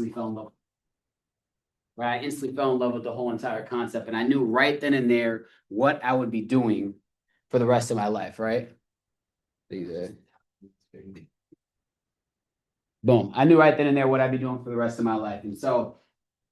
instantly fell in love. Right, I instantly fell in love with the whole entire concept, and I knew right then and there what I would be doing for the rest of my life. Right. Boom. I knew right then and there what I'd be doing for the rest of my life. And so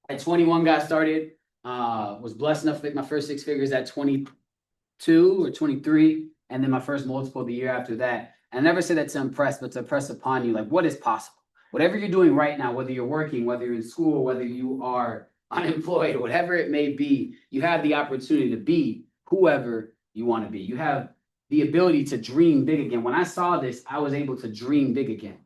at 21 got started, was blessed enough to make my first six figures at 22 or 23. And then my first multiple the year after that. And I never say that to impress, but to impress upon you, like what is possible. Whatever you're doing right now, whether you're working, whether you're in school, whether you are unemployed, whatever it may be, you have the opportunity to be whoever you want to be. You have the ability to dream big again. When I saw this, I was able to dream big again.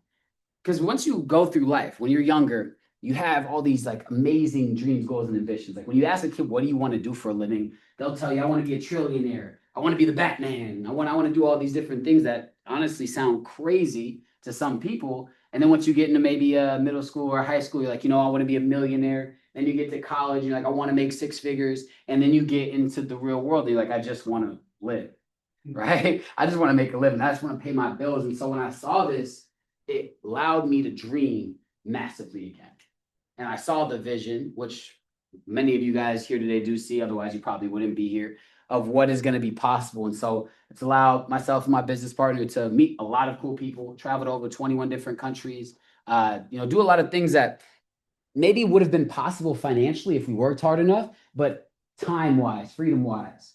Because once you go through life, when you're younger, you have all these like amazing dreams, goals, and ambitions. Like when you ask a kid, what do you want to do for a living? They'll tell you, I want to be a trillionaire. I want to be the Batman. I want to do all these different things that honestly sound crazy to some people. And then once you get into maybe a middle school or high school, you're like, I want to be a millionaire. Then you get to college, and you're like, I want to make six figures. And then you get into the real world, and you're like, I just want to live, right? I just want to make a living. I just want to pay my bills. And so when I saw this, it allowed me to dream massively again. And I saw the vision, which many of you guys here today do see, otherwise you probably wouldn't be here, of what is going to be possible. And so it's allowed myself and my business partner to meet a lot of cool people, travel to over 21 different countries, do a lot of things that maybe would have been possible financially if we worked hard enough, but time-wise, freedom-wise.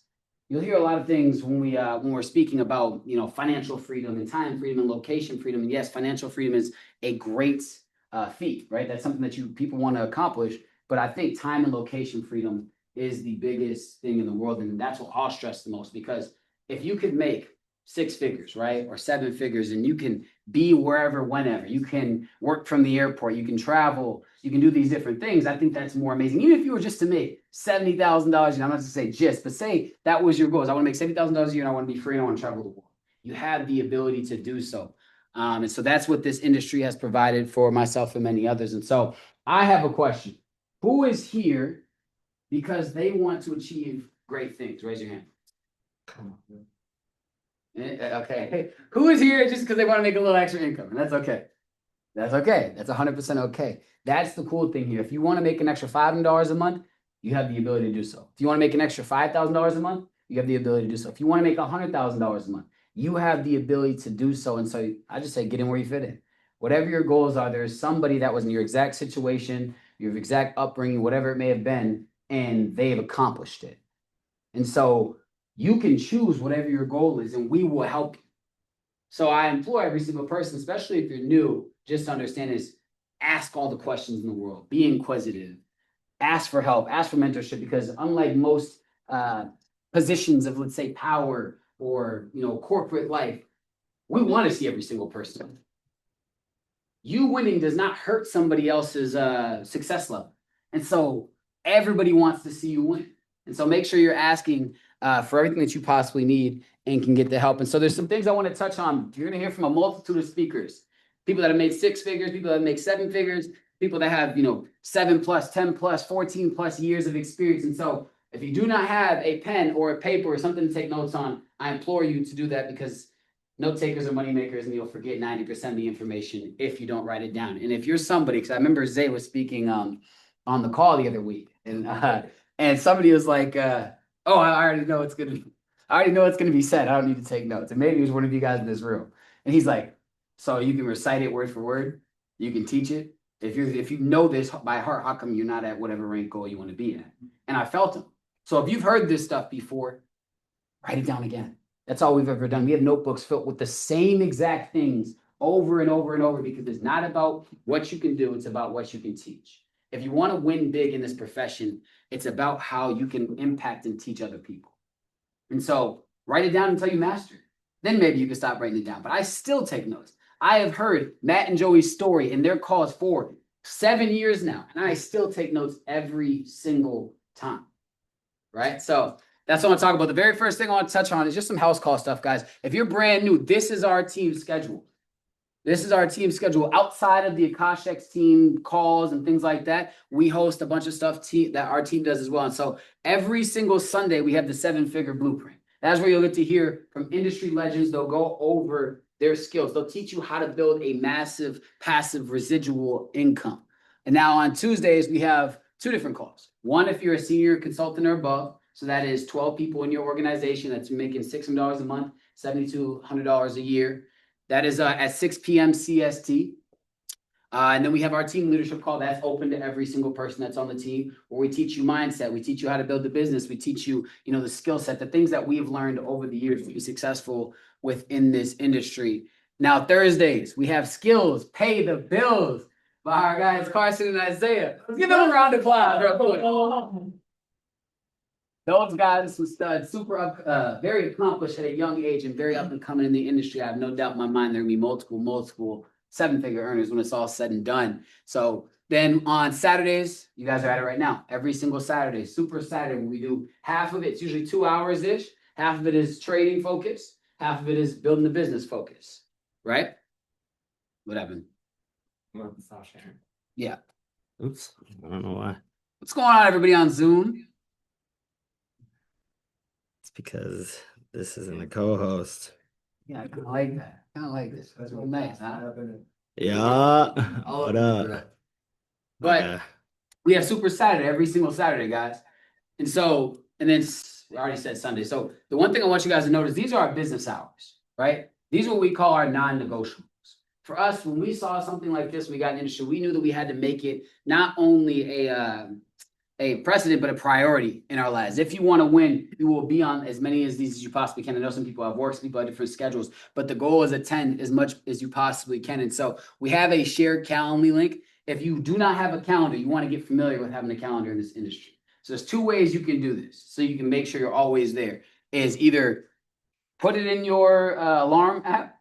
You'll hear a lot of things when we're speaking about, financial freedom and time freedom and location freedom. And yes, financial freedom is a great feat, right? That's something that people want to accomplish. But I think time and location freedom is the biggest thing in the world. And that's what I'll stress the most, because if you could make six figures, right, or seven figures, and you can be wherever, whenever, you can work from the airport, you can travel, you can do these different things. I think that's more amazing. Even if you were just to make $70,000, I'm not going to say just, but say that was your goals. I want to make $70,000 a year, and I want to be free, and I want to travel the world. You have the ability to do so. And so that's what this industry has provided for myself and many others. And so I have a question. Who is here because they want to achieve great things? Raise your hand. Come on. Okay. Who is here just because they want to make a little extra income? And that's okay. That's okay. That's 100% okay. That's the cool thing here. If you want to make an extra $500 a month, you have the ability to do so. If you want to make an extra $5,000 a month, you have the ability to do so. If you want to make $100,000 a month, you have the ability to do so. And so I just say, get in where you fit in. Whatever your goals are, there's somebody that was in your exact situation, your exact upbringing, whatever it may have been, and they've accomplished it. And so you can choose whatever your goal is, and we will help you. So I implore every single person, especially if you're new, just to understand is ask all the questions in the world, be inquisitive, ask for help, ask for mentorship, because unlike most positions of, let's say, power or corporate life, we want to see every single person. You winning does not hurt somebody else's success level. And so everybody wants to see you win. And so make sure you're asking for everything that you possibly need and can get the help. And so there's some things I want to touch on. You're going to hear from a multitude of speakers, people that have made six figures, people that make seven figures, people that have, 7 plus, 10 plus, 14 plus years of experience. And so if you do not have a pen or a paper or something to take notes on, I implore you to do that, because note takers are money makers, and you'll forget 90% of the information if you don't write it down. And if you're somebody, because I remember Zay was speaking on the call the other week, and somebody was like, I already know it's going to be said. I don't need to take notes. And maybe it was one of you guys in this room. And he's like, so you can recite it word for word. You can teach it. If you know this by heart, how come you're not at whatever rank goal you want to be at? And I felt him. So if you've heard this stuff before, write it down again. That's all we've ever done. We have notebooks filled with the same exact things over and over and over, because it's not about what you can do. It's about what you can teach. If you want to win big in this profession, it's about how you can impact and teach other people. And so write it down until you master it. Then maybe you can stop writing it down. But I still take notes. I have heard Matt and Joey's story in their calls for 7 years now, and I still take notes every single time. Right? So that's what I want to talk about. The very first thing I want to touch on is just some house call stuff, guys. If you're brand new, this is our team schedule. This is our team schedule. Outside of the Akashek's team calls and things like that, we host a bunch of stuff that our team does as well. And so every single Sunday, we have the 7-figure blueprint. That's where you'll get to hear from industry legends. They'll go over their skills. They'll teach you how to build a massive passive residual income. And now on Tuesdays, we have 2 different calls. One, if you're a senior consultant or above, so that is 12 people in your organization that's making $600 a month, $7,200 a year. That is at 6 p.m. CST. And then we have our team leadership call that's open to every single person that's on the team, where we teach you mindset, we teach you how to build the business, we teach you, the skill set, the things that we've learned over the years to be successful within this industry. Now, Thursdays, we have skills, pay the bills by our guys, Carson and Isaiah. Let's give them a round of applause real quick. Those guys who studied very accomplished at a young age and very up and coming in the industry. I have no doubt in my mind there will be multiple 7-figure earners when it's all said and done. So then on Saturdays, you guys are at it right now. Every single Saturday, Super Saturday, we do half of it. It's usually 2 hours-ish. Half of it is trading focus. Half of it is building the business focus. Right? What happened? Stop sharing. Yeah. Oops. I don't know why. What's going on, everybody on Zoom? It's because this isn't a co-host. Yeah, I kind of like that. Kind of like this. That's real nice, huh? Yeah. What up? But we have Super Saturday every single Saturday, guys. And then I already said Sunday. So the one thing I want you guys to notice, these are our business hours, right? These are what we call our non-negotiables. For us, when we saw something like this, we got in industry, we knew that we had to make it not only a precedent, but a priority in our lives. If you want to win, you will be on as many of these as you possibly can. I know some people have work, some people have different schedules, but the goal is attend as much as you possibly can. And so we have a shared Calendly link. If you do not have a calendar, you want to get familiar with having a calendar in this industry. So there's 2 ways you can do this, so you can make sure you're always there. Is either put it in your alarm app.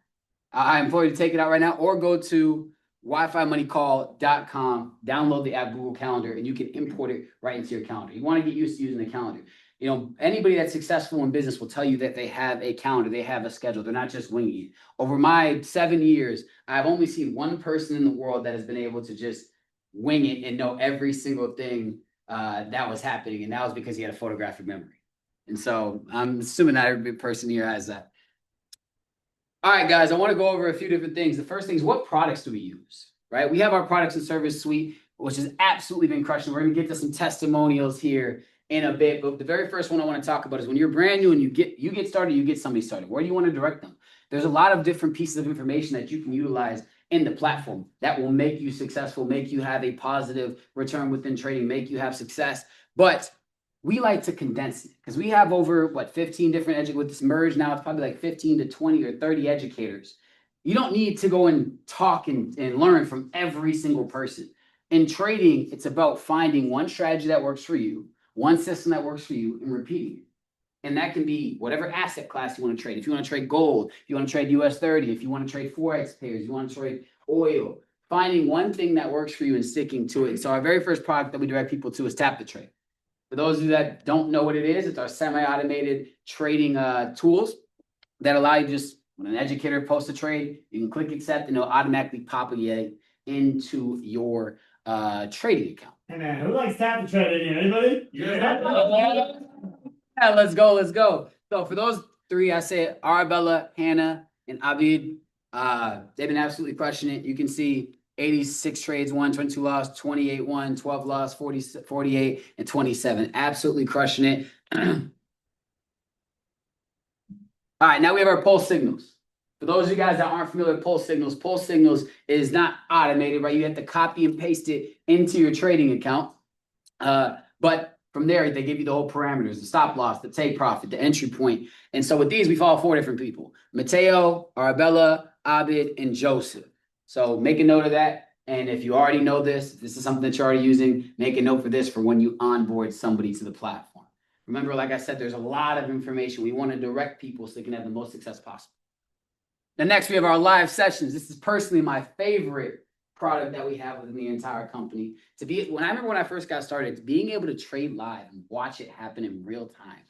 I implore you to take it out right now, or go to wifimoneycall.com, download the app Google Calendar, and you can import it right into your calendar. You want to get used to using the calendar. Anybody that's successful in business will tell you that they have a calendar, they have a schedule. They're not just winging it. Over my 7 years, I've only seen one person in the world that has been able to just wing it and know every single thing that was happening, and that was because he had a photographic memory. And so I'm assuming not every person here has that. All right, guys, I want to go over a few different things. The first thing is, what products do we use, right? We have our products and service suite, which has absolutely been crushing. We're going to get to some testimonials here in a bit. But the very first one I want to talk about is when you're brand new and you get started, you get somebody started. Where do you want to direct them? There's a lot of different pieces of information that you can utilize in the platform that will make you successful, make you have a positive return within trading, make you have success. But we like to condense it because we have over 15 different educators. With this merge now, it's probably like 15 to 20 or 30 educators. You don't need to go and talk and learn from every single person. In trading, it's about finding one strategy that works for you, one system that works for you, and repeating it. And that can be whatever asset class you want to trade. If you want to trade gold, if you want to trade US 30, if you want to trade Forex pairs, you want to trade oil, finding one thing that works for you and sticking to it. So our very first product that we direct people to is Tap the Trade. For those of you that don't know what it is, it's our semi-automated trading tools that allow you to just, when an educator posts a trade, you can click accept and it'll automatically populate into your trading account. Hey man, who likes Tap the Trade in here? Anybody? Yeah, let's go. So for those 3, I say Arabella, Hannah, and Abid, they've been absolutely crushing it. You can see 86 trades won, 22 lost, 28 won, 12 lost, 48, and 27. Absolutely crushing it. All right, now we have our pulse signals. For those of you guys that aren't familiar with pulse signals is not automated, right? You have to copy and paste it into your trading account. But from there, they give you the whole parameters, the stop loss, the take profit, the entry point. And so with these, we follow 4 different people: Mateo, Arabella, Abid, and Joseph. So make a note of that. And if you already know this, if this is something that you're already using, make a note for this for when you onboard somebody to the platform. Remember, like I said, there's a lot of information. We want to direct people so they can have the most success possible. Then next, we have our live sessions. This is personally my favorite product that we have within the entire company. I remember when I first got started, being able to trade live and watch it happen in real time,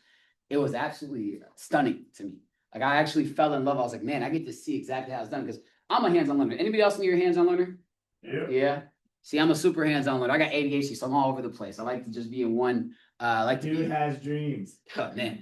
it was absolutely stunning to me. Like, I actually fell in love. I was like, man, I get to see exactly how it's done, because I'm a hands-on learner. Anybody else in here a hands-on learner? Yeah. See, I'm a super hands-on learner. I got ADHD, so I'm all over the place. I like to just be in one. Dude has dreams. Oh, man.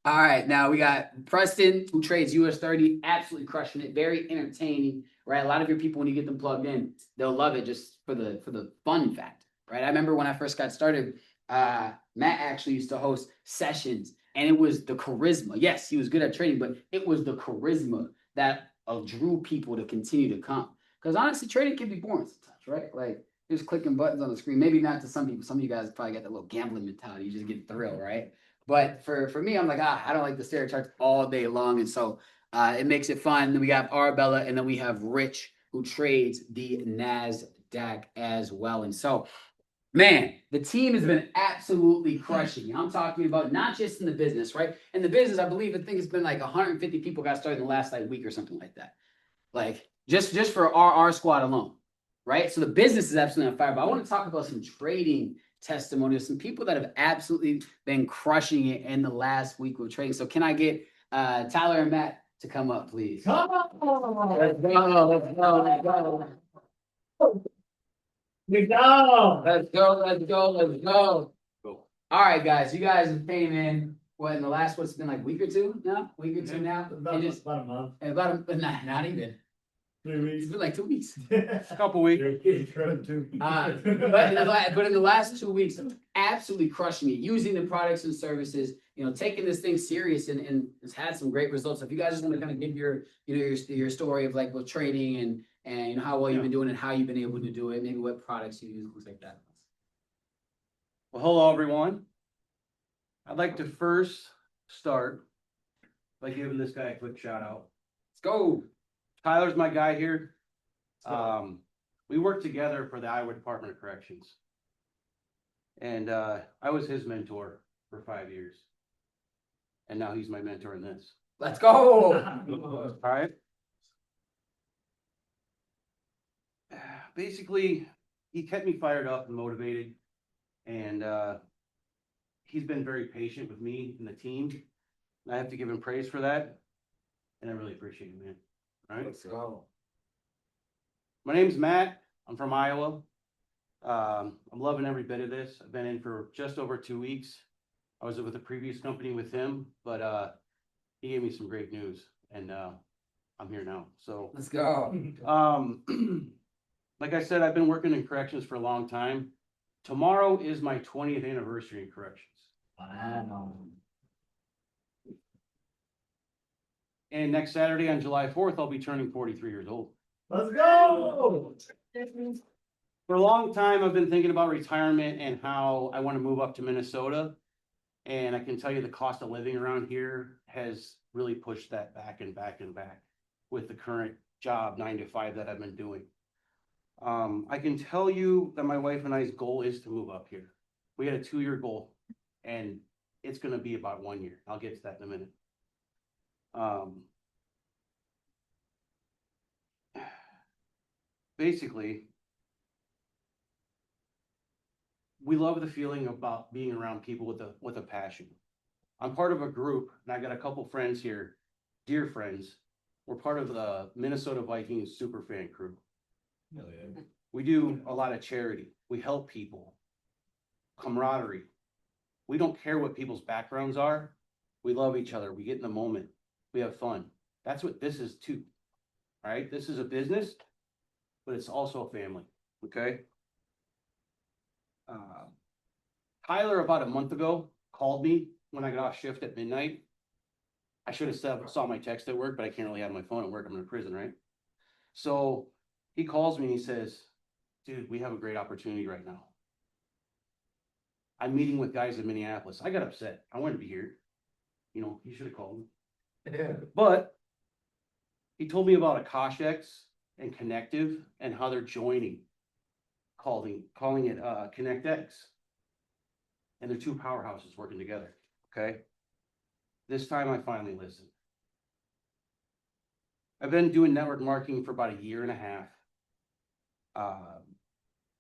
All right, now we got Preston, who trades US 30, absolutely crushing it. Very entertaining, right? A lot of your people, when you get them plugged in, they'll love it just for the fun factor, right? I remember when I first got started, Matt actually used to host sessions, and it was the charisma. Yes, he was good at trading, but it was the charisma that drew people to continue to come. Because honestly, trading can be boring sometimes, right? Like just clicking buttons on the screen. Maybe not to some people. Some of you guys probably got that little gambling mentality. You just get thrill, right? But for me, I'm like, I don't like the stare charts all day long. And so it makes it fun. Then we got Arbella, and then we have Rich, who trades the NASDAQ as well. And so, man, the team has been absolutely crushing. I'm talking about not just in the business, right? In the business, I believe, I think it's been like 150 people got started in the last like week or something like that. Like just for our squad alone, right? So the business is absolutely on fire. But I want to talk about some trading testimonials, some people that have absolutely been crushing it in the last week of trading. So can I get Tyler and Matt to come up, please? Come on. Let's go, let's go, let's go. We go. Let's go, let's go, let's go. All right, guys, you guys have came in what in the last what's been like week or two now? Week or two now? About a month. About not even. 3 weeks. It's been like 2 weeks. A couple weeks. But in the last 2 weeks, absolutely crushing it, using the products and services, taking this thing serious and it's had some great results. So if you guys just want to kind of give your story of like with trading and how well you've been doing and how you've been able to do it, maybe what products you use, things like that. Well, hello, everyone. I'd like to first start by giving this guy a quick shout out. Let's go. Tyler's my guy here. We worked together for the Iowa Department of Corrections. And I was his mentor for 5 years. And now he's my mentor in this. Let's go. All right. Basically, he kept me fired up and motivated. And he's been very patient with me and the team. And I have to give him praise for that. And I really appreciate it, man. All right. Let's go. My name's Matt. I'm from Iowa. I'm loving every bit of this. I've been in for just over 2 weeks. I was with a previous company with him, but he gave me some great news, and I'm here now. So Let's go. like I said, I've been working in corrections for a long time. Tomorrow is my 20th anniversary in corrections. Wow. And next Saturday on July 4th, I'll be turning 43 years old. Let's go. For a long time, I've been thinking about retirement and how I want to move up to Minnesota. And I can tell you the cost of living around here has really pushed that back and back and back with the current job 9 to 5 that I've been doing. I can tell you that my wife and I's goal is to move up here. We had a 2-year goal, and it's going to be about 1 year. I'll get to that in a minute. Basically, we love the feeling about being around people with a passion. I'm part of a group, and I got a couple friends here, dear friends. We're part of the Minnesota Vikings Superfan crew. We do a lot of charity. We help people. Camaraderie. We don't care what people's backgrounds are. We love each other. We get in the moment. We have fun. That's what this is too. All right. This is a business, but it's also a family. Okay. Tyler, about a month ago, called me when I got off shift at midnight. I should have saw my text at work, but I can't really have my phone at work. I'm in prison, right? So he calls me and he says, dude, we have a great opportunity right now. I'm meeting with guys in Minneapolis. I got upset. I wanted to be here. He should have called me. Yeah. But he told me about Akashex and Connective and how they're joining, calling it ConnectX. And they're two powerhouses working together. Okay. This time I finally listened. I've been doing network marketing for about 1.5 years.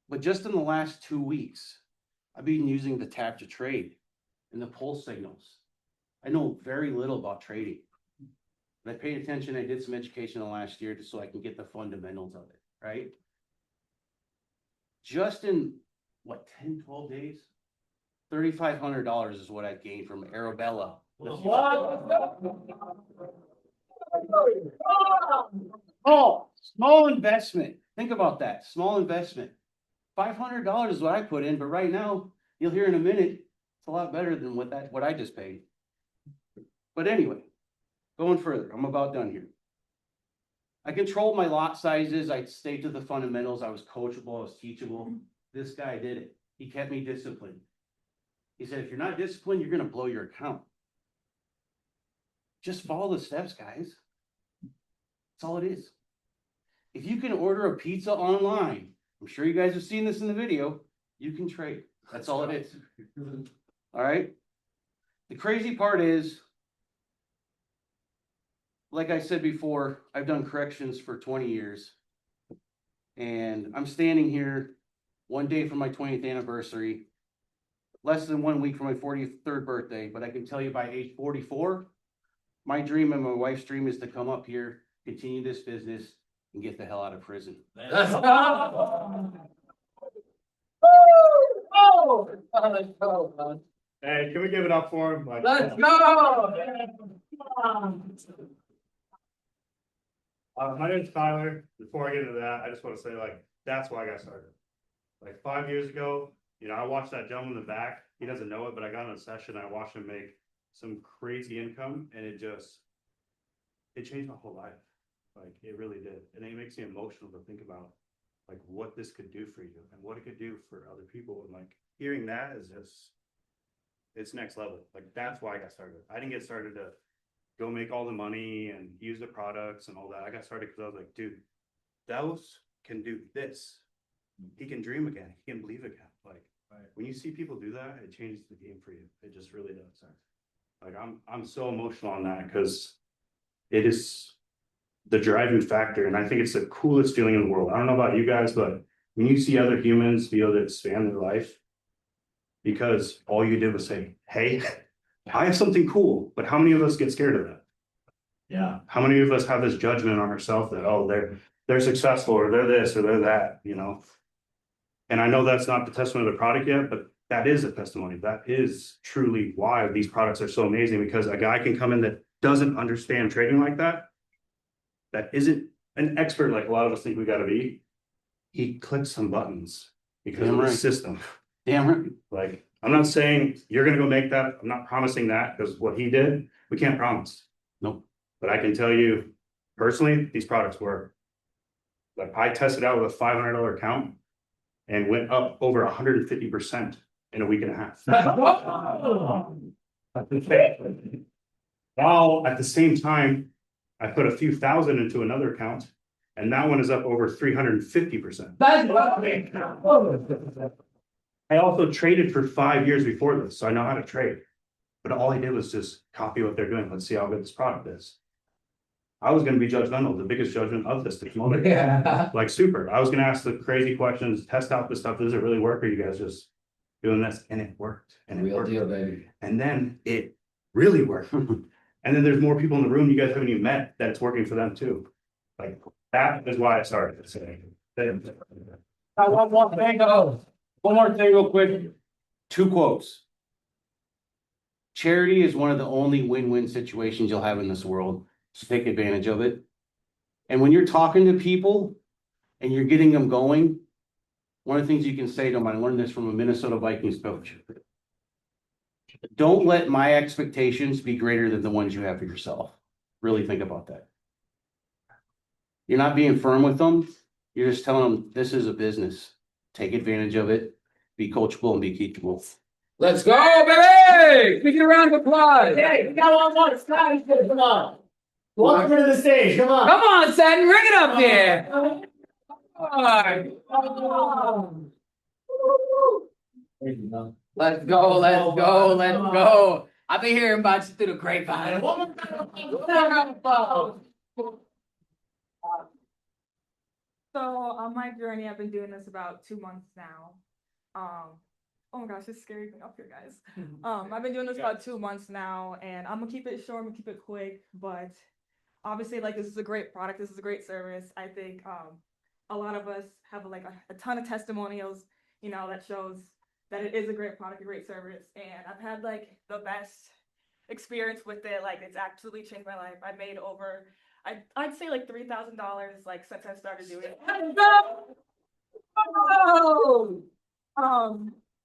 But just in the last 2 weeks, I've been using the tap to trade and the pulse signals. I know very little about trading, but I paid attention. I did some education the last year just so I can get the fundamentals of it, right? Just in 10, 12 days, $3,500 is what I gained from Arabella Oh, small investment. Think about that. Small investment. $500 is what I put in, but right now, you'll hear in a minute, it's a lot better than what I just paid. But anyway, going further, I'm about done here. I controlled my lot sizes. I stayed to the fundamentals. I was coachable. I was teachable. This guy did it. He kept me disciplined. He said, if you're not disciplined, you're going to blow your account. Just follow the steps, guys. That's all it is. If you can order a pizza online, I'm sure you guys have seen this in the video, you can trade. That's all it is. All right. The crazy part is, like I said before, I've done corrections for 20 years. And I'm standing here one day from my 20th anniversary, less than 1 week from my 43rd birthday. But I can tell you by age 44, my dream and my wife's dream is to come up here, continue this business, and get the hell out of prison. Let's go. Let's go, man. Hey, can we give it up for him? Like, Let's go. My name's Tyler. Before I get into that, I just want to say, like, that's why I got started. Like 5 years ago, I watched that gentleman in the back. He doesn't know it, but I got in a session. I watched him make some crazy income, and it changed my whole life. Like, it really did. And it makes me emotional to think about, like, what this could do for you and what it could do for other people. And like, hearing that is just, it's next level. Like, that's why I got started. I didn't get started to go make all the money and use the products and all that. I got started because I was like, dude, Dallas can do this. He can dream again. He can believe again. Like, when you see people do that, it changes the game for you. It just really does. Like, I'm so emotional on that because it is the driving factor. And I think it's the coolest feeling in the world. I don't know about you guys, but when you see other humans be able to expand their life, because all you did was say, hey, I have something cool. But how many of us get scared of that? Yeah. How many of us have this judgment on ourselves that, oh, they're successful or they're this or they're that, And I know that's not the testimony of the product yet, but that is a testimony. That is truly why these products are so amazing, because a guy can come in that doesn't understand trading like that isn't an expert like a lot of us think we got to be. He clicks some buttons because of the system. Damn right. Like, I'm not saying you're going to go make that. I'm not promising that, because what he did, we can't promise. Nope. But I can tell you personally, these products work. Like, I tested out with a $500 account and went up over 150% in a week and a half. While at the same time, I put a few thousand into another account, and that one is up over 350%. I also traded for 5 years before this, so I know how to trade. But all I did was just copy what they're doing. Let's see how good this product is. I was going to be judgmental, the biggest judgment of this technology. Yeah. Like, super. I was going to ask the crazy questions, test out this stuff. Does it really work? Or are you guys just doing this? And it worked. And it Real worked. deal, baby. And then it really worked. And then there's more people in the room you guys haven't even met that it's working for them too. Like, that is why I started this. One more thing real quick. 2 quotes. Charity is one of the only win-win situations you'll have in this world. So take advantage of it. And when you're talking to people and you're getting them going, one of the things you can say to them, I learned this from a Minnesota Vikings coach. Don't let my expectations be greater than the ones you have for yourself. Really think about that. You're not being firm with them. You're just telling them this is a business. Take advantage of it. Be coachable and be teachable. Let's go, baby! Give you a round of applause. Hey, we got one more. Come on. Welcome to the stage. Come on. Come on, son, bring it up there. All right. Let's go, let's go, let's go. I've been hearing about you through the grapevine. So on my journey, I've been doing this about 2 months now. Oh my gosh, it's scary being up here, guys. I've been doing this about 2 months now, and I'm gonna keep it short, I'm gonna keep it quick, but obviously, like, this is a great product, this is a great service. I think a lot of us have like a ton of testimonials, that shows that it is a great product, a great service, and I've had like the best experience with it. Like it's absolutely changed my life. I made over, I'd say like $3,000 like since I started doing it.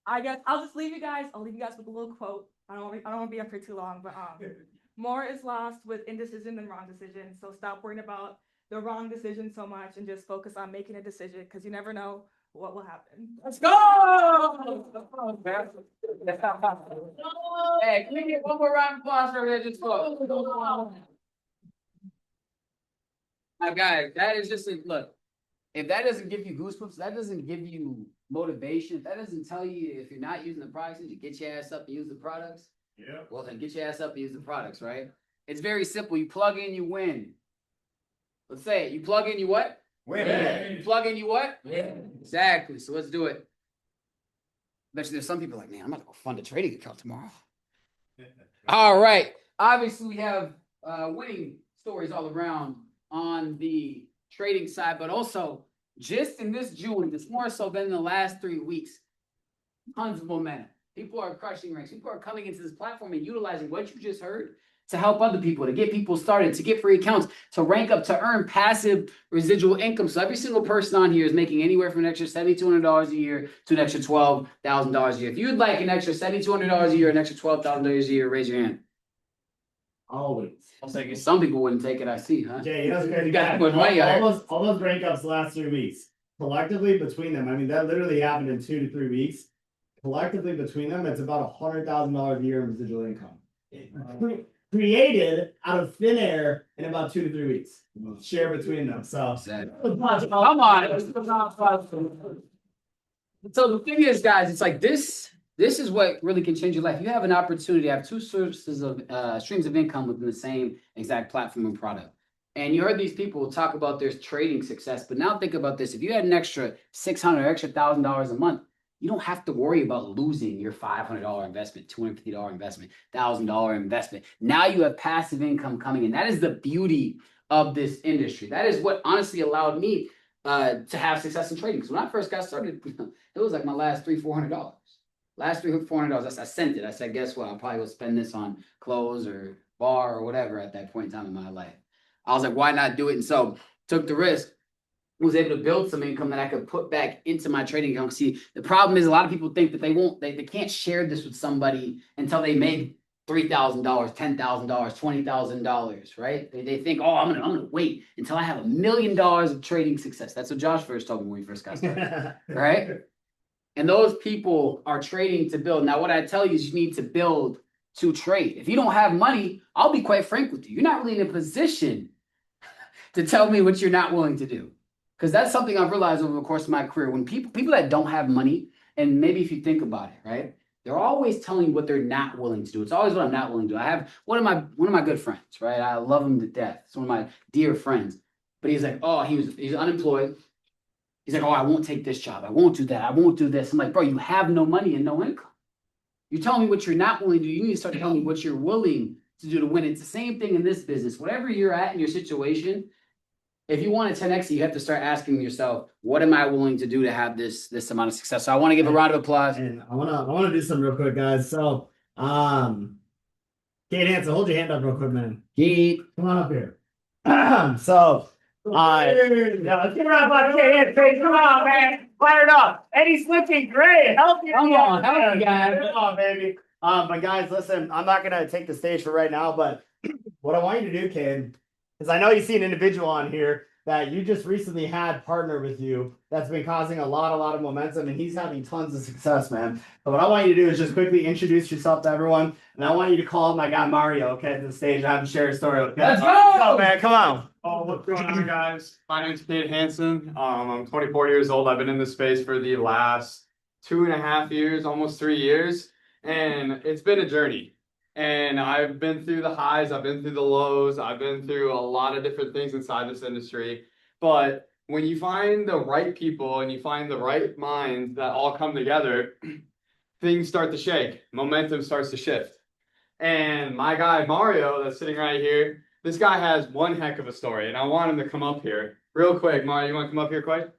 I guess I'll just leave you guys. I'll leave you guys with a little quote. I don't want to be up here too long, but more is lost with indecision than wrong decision. So stop worrying about the wrong decision so much and just focus on making a decision because you never know what will happen. Let's go! Hey, can we get one more round of applause for that? Just for guys, that is just a look. If that doesn't give you goosebumps, that doesn't give you motivation, if that doesn't tell you if you're not using the products, you get your ass up and use the products. Yeah. Well, then get your ass up and use the products, right? It's very simple. You plug in, you win. Let's say it. You plug in, you what? Win. You plug in, you what? Win. Exactly. So let's do it. Bet you there's some people like, man, I'm about to go fund a trading account tomorrow. All right. Obviously, we have winning stories all around on the trading side, but also just in this June, it's more so than in the last 3 weeks. Tons of momentum. People are crushing ranks. People are coming into this platform and utilizing what you just heard to help other people, to get people started, to get free accounts, to rank up, to earn passive residual income. So every single person on here is making anywhere from an extra $7,200 a year to an extra $12,000 a year. If you'd like an extra $7,200 a year, an extra $12,000 a year, raise your hand. Always. I'll take it. Some people wouldn't take it. I see, huh? Jay, that's crazy. You got to put money out here. All those rank ups the last 3 weeks. Collectively between them, I mean, that literally happened in 2 to 3 weeks. Collectively between them, it's about $100,000 a year in residual income. Created out of thin air in about 2 to 3 weeks. Share between them. So Come on. So the thing is, guys, it's like this is what really can change your life. You have an opportunity to have two sources of streams of income within the same exact platform and product. And you heard these people talk about their trading success, but now think about this. If you had an extra $600 or extra $1,000 a month, you don't have to worry about losing your $500 investment, $250 investment, $1,000 investment. Now you have passive income coming in. That is the beauty of this industry. That is what honestly allowed me to have success in trading. Because when I first got started, it was like my last $300-$400. Last $300-$400, I sent it. I said, guess what? I'll probably go spend this on clothes or bar or whatever at that point in time in my life. I was like, why not do it? And so took the risk. Was able to build some income that I could put back into my trading account. See, the problem is a lot of people think that they can't share this with somebody until they make $3,000, $10,000, $20,000, right? They think, oh, I'm gonna wait until I have $1 million of trading success. That's what Josh first told me when we first got started, right? And those people are trading to build. Now, what I tell you is you need to build to trade. If you don't have money, I'll be quite frank with you. You're not really in a position to tell me what you're not willing to do. Because that's something I've realized over the course of my career. When people that don't have money, and maybe if you think about it, right, they're always telling you what they're not willing to do. It's always what I'm not willing to do. I have one of my good friends, right? I love him to death. It's one of my dear friends. But he's like, oh, he's unemployed. He's like, oh, I won't take this job. I won't do that. I won't do this. I'm like, bro, you have no money and no income. You're telling me what you're not willing to do. You need to start telling me what you're willing to do to win. It's the same thing in this business. Whatever you're at in your situation, if you want to 10x, you have to start asking yourself, what am I willing to do to have this amount of success? So I want to give a round of applause. And I wanna do something real quick, guys. So Kate Hansen, hold your hand up real quick, man. Keep. Come on up here. So let's get around by Kate Hansen. Come on, man. Fire it up. And he's looking great. Healthy. Come on, help me, guys. Come on, baby. But guys, listen, I'm not gonna take the stage for right now, but what I want you to do, Kate, is I know you see an individual on here that you just recently had partner with you that's been causing a lot of momentum, and he's having tons of success, man. But what I want you to do is just quickly introduce yourself to everyone, and I want you to call my guy Mario, okay, to the stage and have him share a story. Okay? Let's go! Oh, man, come on. Oh, what's going on, guys? My name's Kate Hansen. I'm 24 years old. I've been in this space for the last 2.5 years, almost 3 years, and it's been a journey. And I've been through the highs, I've been through the lows, I've been through a lot of different things inside this industry. But when you find the right people and you find the right minds that all come together, things start to shake, momentum starts to shift. And my guy Mario that's sitting right here, this guy has one heck of a story, and I want him to come up here real quick. Mario, you want to come up here quick?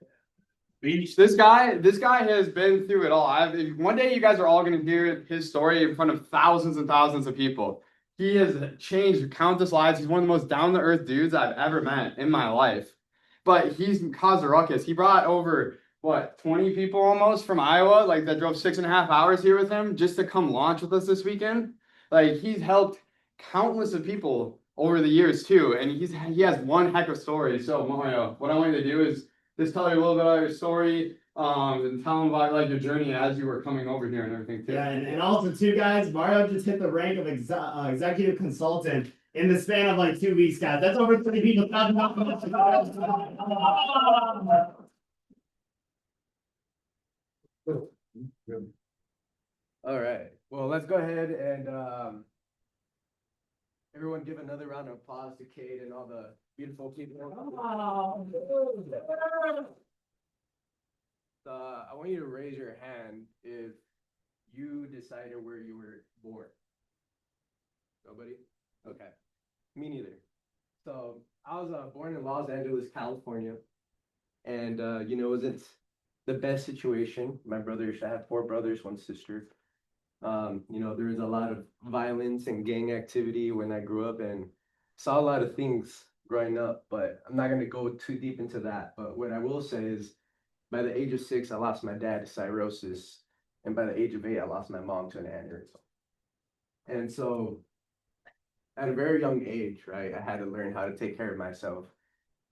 This guy has been through it all. One day you guys are all going to hear his story in front of thousands and thousands of people. he has changed countless lives. He's one of the most down to earth dudes I've ever met in my life. But he's caused a ruckus. He brought over what 20 people almost from Iowa, like that drove 6.5 hours here with him just to come launch with us this weekend. Like he's helped countless of people over the years too, and he has one heck of a story. So Mario, what I want you to do is just tell you a little bit about your story, and tell them about like your journey as you were coming over here and everything too. Yeah, and also too, guys, Mario just hit the rank of executive consultant in the span of like 2 weeks, guys. That's over 30 people. All right. Well, let's go ahead and everyone give another round of applause to Cade and all the beautiful people. I want you to raise your hand if you decided where you were born. Nobody? Okay. Me neither. So I was born in Los Angeles, California. And, you know, it wasn't the best situation. My brothers, I have 4 brothers, 1 sister. You know, there was a lot of violence and gang activity when I grew up and saw a lot of things growing up, but I'm not going to go too deep into that. But what I will say is by the age of 6, I lost my dad to cirrhosis. And by the age of 8, I lost my mom to an aneurysm. And so at a very young age, right, I had to learn how to take care of myself.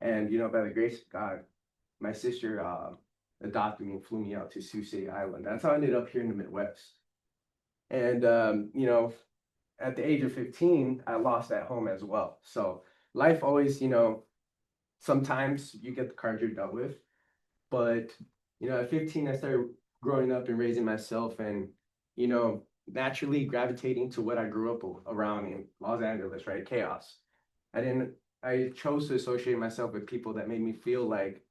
And, you know, by the grace of God, my sister adopted me and flew me out to Sioux City Island. That's how I ended up here in the Midwest. And, you know, at the age of 15, I lost that home as well. So life always, you know, sometimes you get the cards you're dealt with. But, you know, at 15, I started growing up and raising myself and, you know, naturally gravitating to what I grew up around in Los Angeles, right? Chaos. I chose to associate myself with people that made me feel like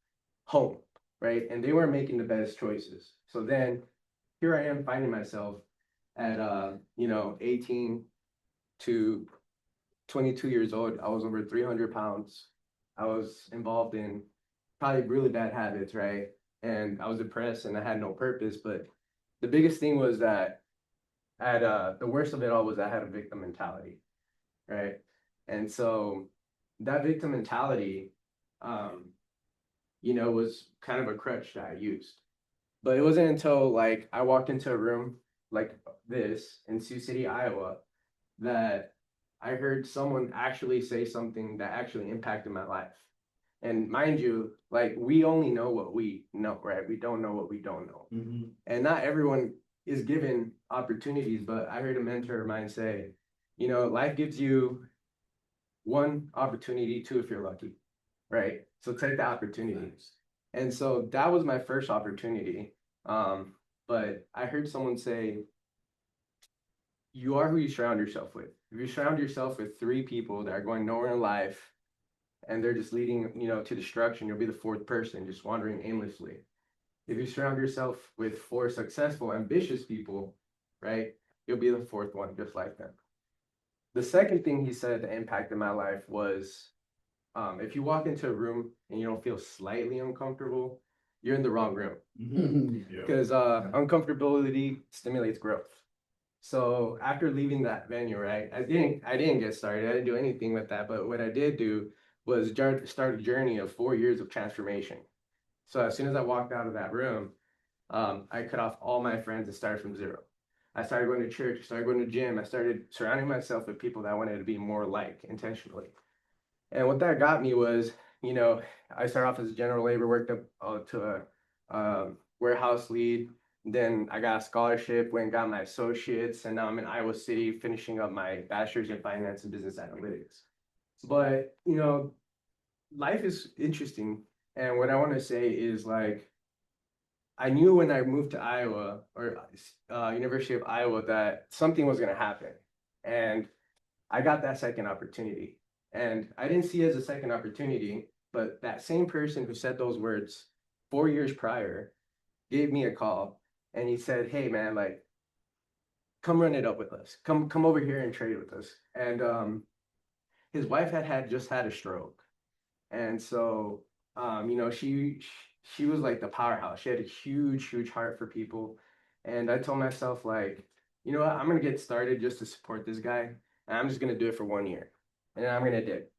home, right? And they weren't making the best choices. So then here I am finding myself at, you know, 18 to 22 years old. I was over 300 pounds. I was involved in probably really bad habits, right? And I was depressed and I had no purpose. But the biggest thing was that the worst of it all was I had a victim mentality, right? And so that victim mentality, you know, was kind of a crutch that I used. But it wasn't until like I walked into a room like this in Sioux City, Iowa, that I heard someone actually say something that actually impacted my life. And mind you, like we only know what we know, right? We don't know what we don't know. Mm-hmm. And not everyone is given opportunities, but I heard a mentor of mine say, you know, life gives you 1 opportunity, 2 if you're lucky, right? So take the opportunity. And so that was my first opportunity. But I heard someone say, you are who you surround yourself with. If you surround yourself with 3 people that are going nowhere in life and they're just leading, you know, to destruction, you'll be the 4th person just wandering aimlessly. If you surround yourself with 4 successful, ambitious people, right, you'll be the 4th one, just like them. The second thing he said that impacted my life was, if you walk into a room and you don't feel slightly uncomfortable, you're in the wrong room. Because uncomfortability stimulates growth. So after leaving that venue, right, I didn't get started. I didn't do anything with that. But what I did do was start a journey of 4 years of transformation. So as soon as I walked out of that room, I cut off all my friends and started from 0. I started going to church, I started going to gym, I started surrounding myself with people that I wanted to be more like intentionally. And what that got me was, you know, I started off as a general labor, worked up to a warehouse lead. Then I got a scholarship, went and got my associates, and now I'm in Iowa City finishing up my bachelor's in finance and business analytics. But, you know, life is interesting. And what I want to say is like, I knew when I moved to Iowa or University of Iowa that something was going to happen. And I got that second opportunity. And I didn't see it as a second opportunity, but that same person who said those words 4 years prior gave me a call and he said, hey man, like, come run it up with us. Come over here and trade with us. And his wife had just had a stroke. And so, you know, she was like the powerhouse. She had a huge heart for people. And I told myself like, you know what, I'm going to get started just to support this guy. and I'm just gonna do it for 1 year, and then I'm gonna dip.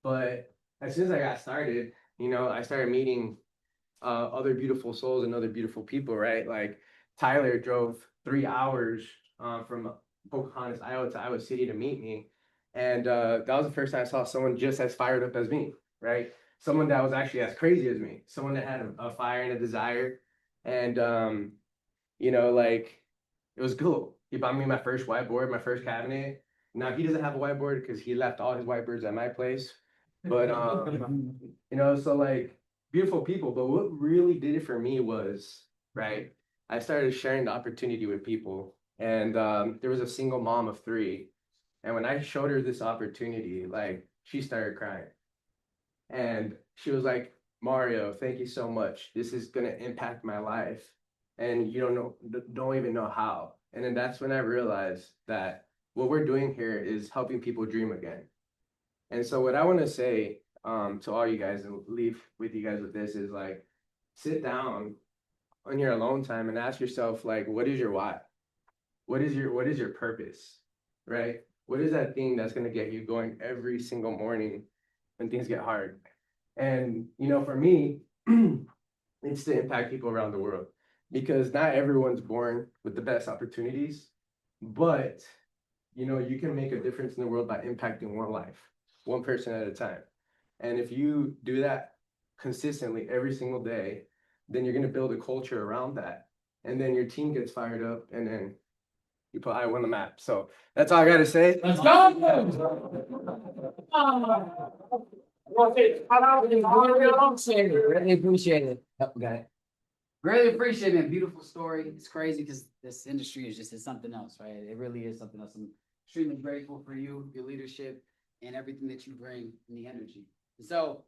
But as soon as I got started, I started meeting other beautiful souls and other beautiful people, right? Like Tyler drove 3 hours from Pocahontas, Iowa to Iowa City to meet me. And that was the first time I saw someone just as fired up as me, right? Someone that was actually as crazy as me, someone that had a fire and a desire. And, like it was cool. He bought me my first whiteboard, my first cabinet. Now he doesn't have a whiteboard because he left all his whiteboards at my place. But, so like beautiful people. But what really did it for me was, right, I started sharing the opportunity with people. And there was a single mom of 3. And when I showed her this opportunity, like she started crying. And she was like, Mario, thank you so much. This is going to impact my life. And you don't even know how. And then that's when I realized that what we're doing here is helping people dream again. And so what I want to say to all you guys and leave with you guys with this is like, sit down on your alone time and ask yourself, like, what is your why? What is your purpose, right? What is that thing that's going to get you going every single morning when things get hard? And, for me, it's to impact people around the world, because not everyone's born with the best opportunities, but, you can make a difference in the world by impacting one life, one person at a time. And if you do that consistently every single day, then you're going to build a culture around that. And then your team gets fired up, and then you put Iowa on the map. So that's all I got to say. Let's go! Really appreciate it. Oh, got it. Really appreciate it. Beautiful story. It's crazy because this industry is something else, right? It really is something else. I'm extremely grateful for you, your leadership, and everything that you bring and the energy. So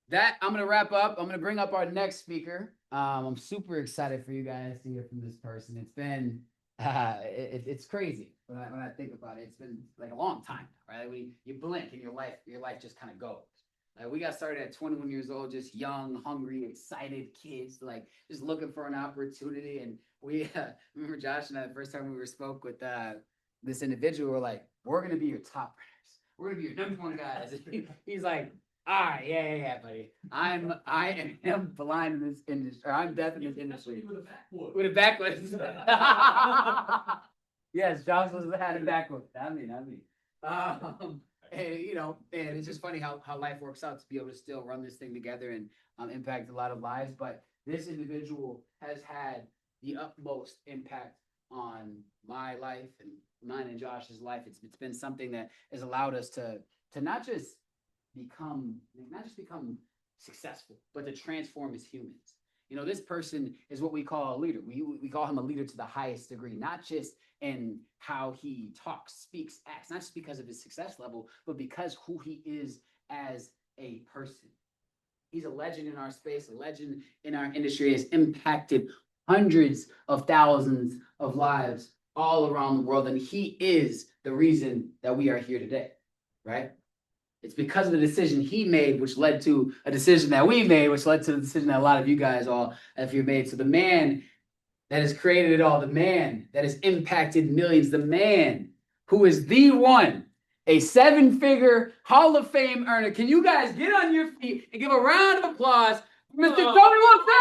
that I'm gonna wrap up. I'm gonna bring up our next speaker. I'm super excited for you guys to hear from this person. It's been it's crazy when I think about it. It's been like a long time, right? When you blink and your life just kind of goes. Like we got started at 21 years old, just young, hungry, excited kids, like just looking for an opportunity. And we remember Josh and I, the first time we spoke with this individual, we're like, we're gonna be your top runners. We're gonna be your #1 guys. And he's like, all right, yeah, buddy. I am blind in this industry. I'm deaf in this industry. With a backwood. Yes, Josh was had a backwood. Not me. And and it's just funny how life works out to be able to still run this thing together and impact a lot of lives. But this individual has had the utmost impact on my life and mine and Josh's life. It's been something that has allowed us to not just become successful, but to transform as humans. This person is what we call a leader. We call him a leader to the highest degree, not just in how he talks, speaks, acts, not just because of his success level, but because who he is as a person. He's a legend in our space, a legend in our industry, has impacted hundreds of thousands of lives all around the world. And he is the reason that we are here today, right? It's because of the decision he made, which led to a decision that we made, which led to the decision that a lot of you guys all have made. So the man that has created it all, the man that has impacted millions, the man who is the one, a 7-figure Hall of Fame earner. Can you guys get on your feet and give a round of applause for Mr. Tony Wilson?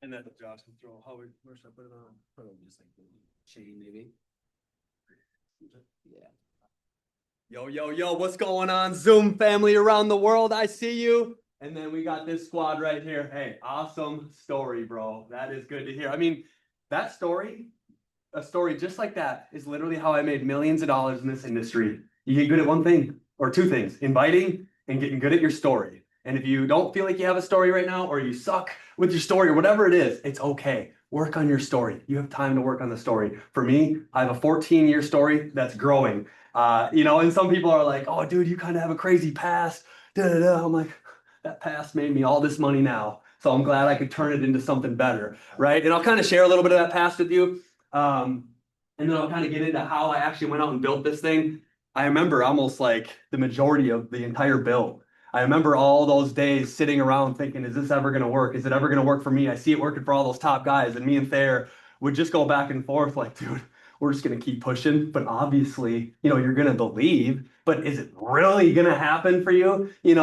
And then Josh can throw Howard. Where should I put it on? Put it just like the chain, maybe. Yeah. Yo, what's going on, Zoom family around the world? I see you. And then we got this squad right here. Hey, awesome story, bro. That is good to hear. I mean, that story, a story just like that is literally how I made millions of dollars in this industry. You get good at one thing or two things, inviting and getting good at your story. And if you don't feel like you have a story right now, or you suck with your story or whatever it is, it's okay. Work on your story. You have time to work on the story. For me, I have a 14-year story that's growing. And some people are like, oh, dude, you kind of have a crazy past. I'm like, that past made me all this money now. So I'm glad I could turn it into something better, right? And I'll kind of share a little bit of that past with you. And then I'll kind of get into how I actually went out and built this thing. I remember almost like the majority of the entire build. I remember all those days sitting around thinking, is this ever going to work? Is it ever going to work for me? I see it working for all those top guys. And me and Thayer would just go back and forth like, dude, we're just going to keep pushing. But obviously, you're going to believe, but is it really going to happen for you? You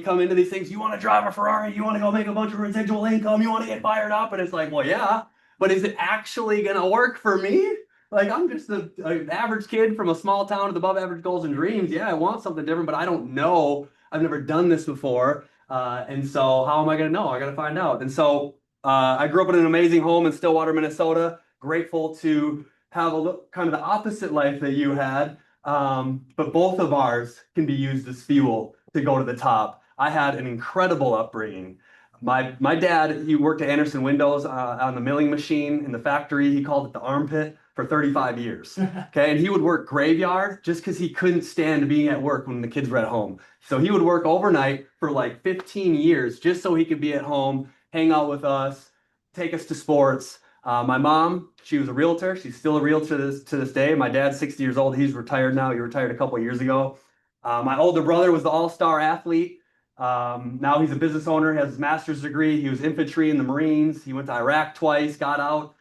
come into these things, you want to drive a Ferrari, you want to go make a bunch of residual income, you want to get fired up. And it's like, well, yeah, but is it actually going to work for me? Like, I'm just an average kid from a small town with above average goals and dreams. Yeah, I want something different, but I don't know. I've never done this before. And so how am I going to know? I got to find out. And so I grew up in an amazing home in Stillwater, Minnesota. Grateful to have kind of the opposite life that you had. But both of ours can be used as fuel to go to the top. I had an incredible upbringing. My dad, he worked at Anderson Windows on the milling machine in the factory. He called it the armpit for 35 years. Okay. And he would work graveyard just because he couldn't stand being at work when the kids were at home. So he would work overnight for like 15 years just so he could be at home, hang out with us, take us to sports. My mom, she was a realtor. She's still a realtor to this day. My dad's 60 years old. He's retired now. He retired a couple of years ago. My older brother was the all-star athlete. Now he's a business owner, has his master's degree. He was infantry in the Marines. He went to Iraq twice, got out,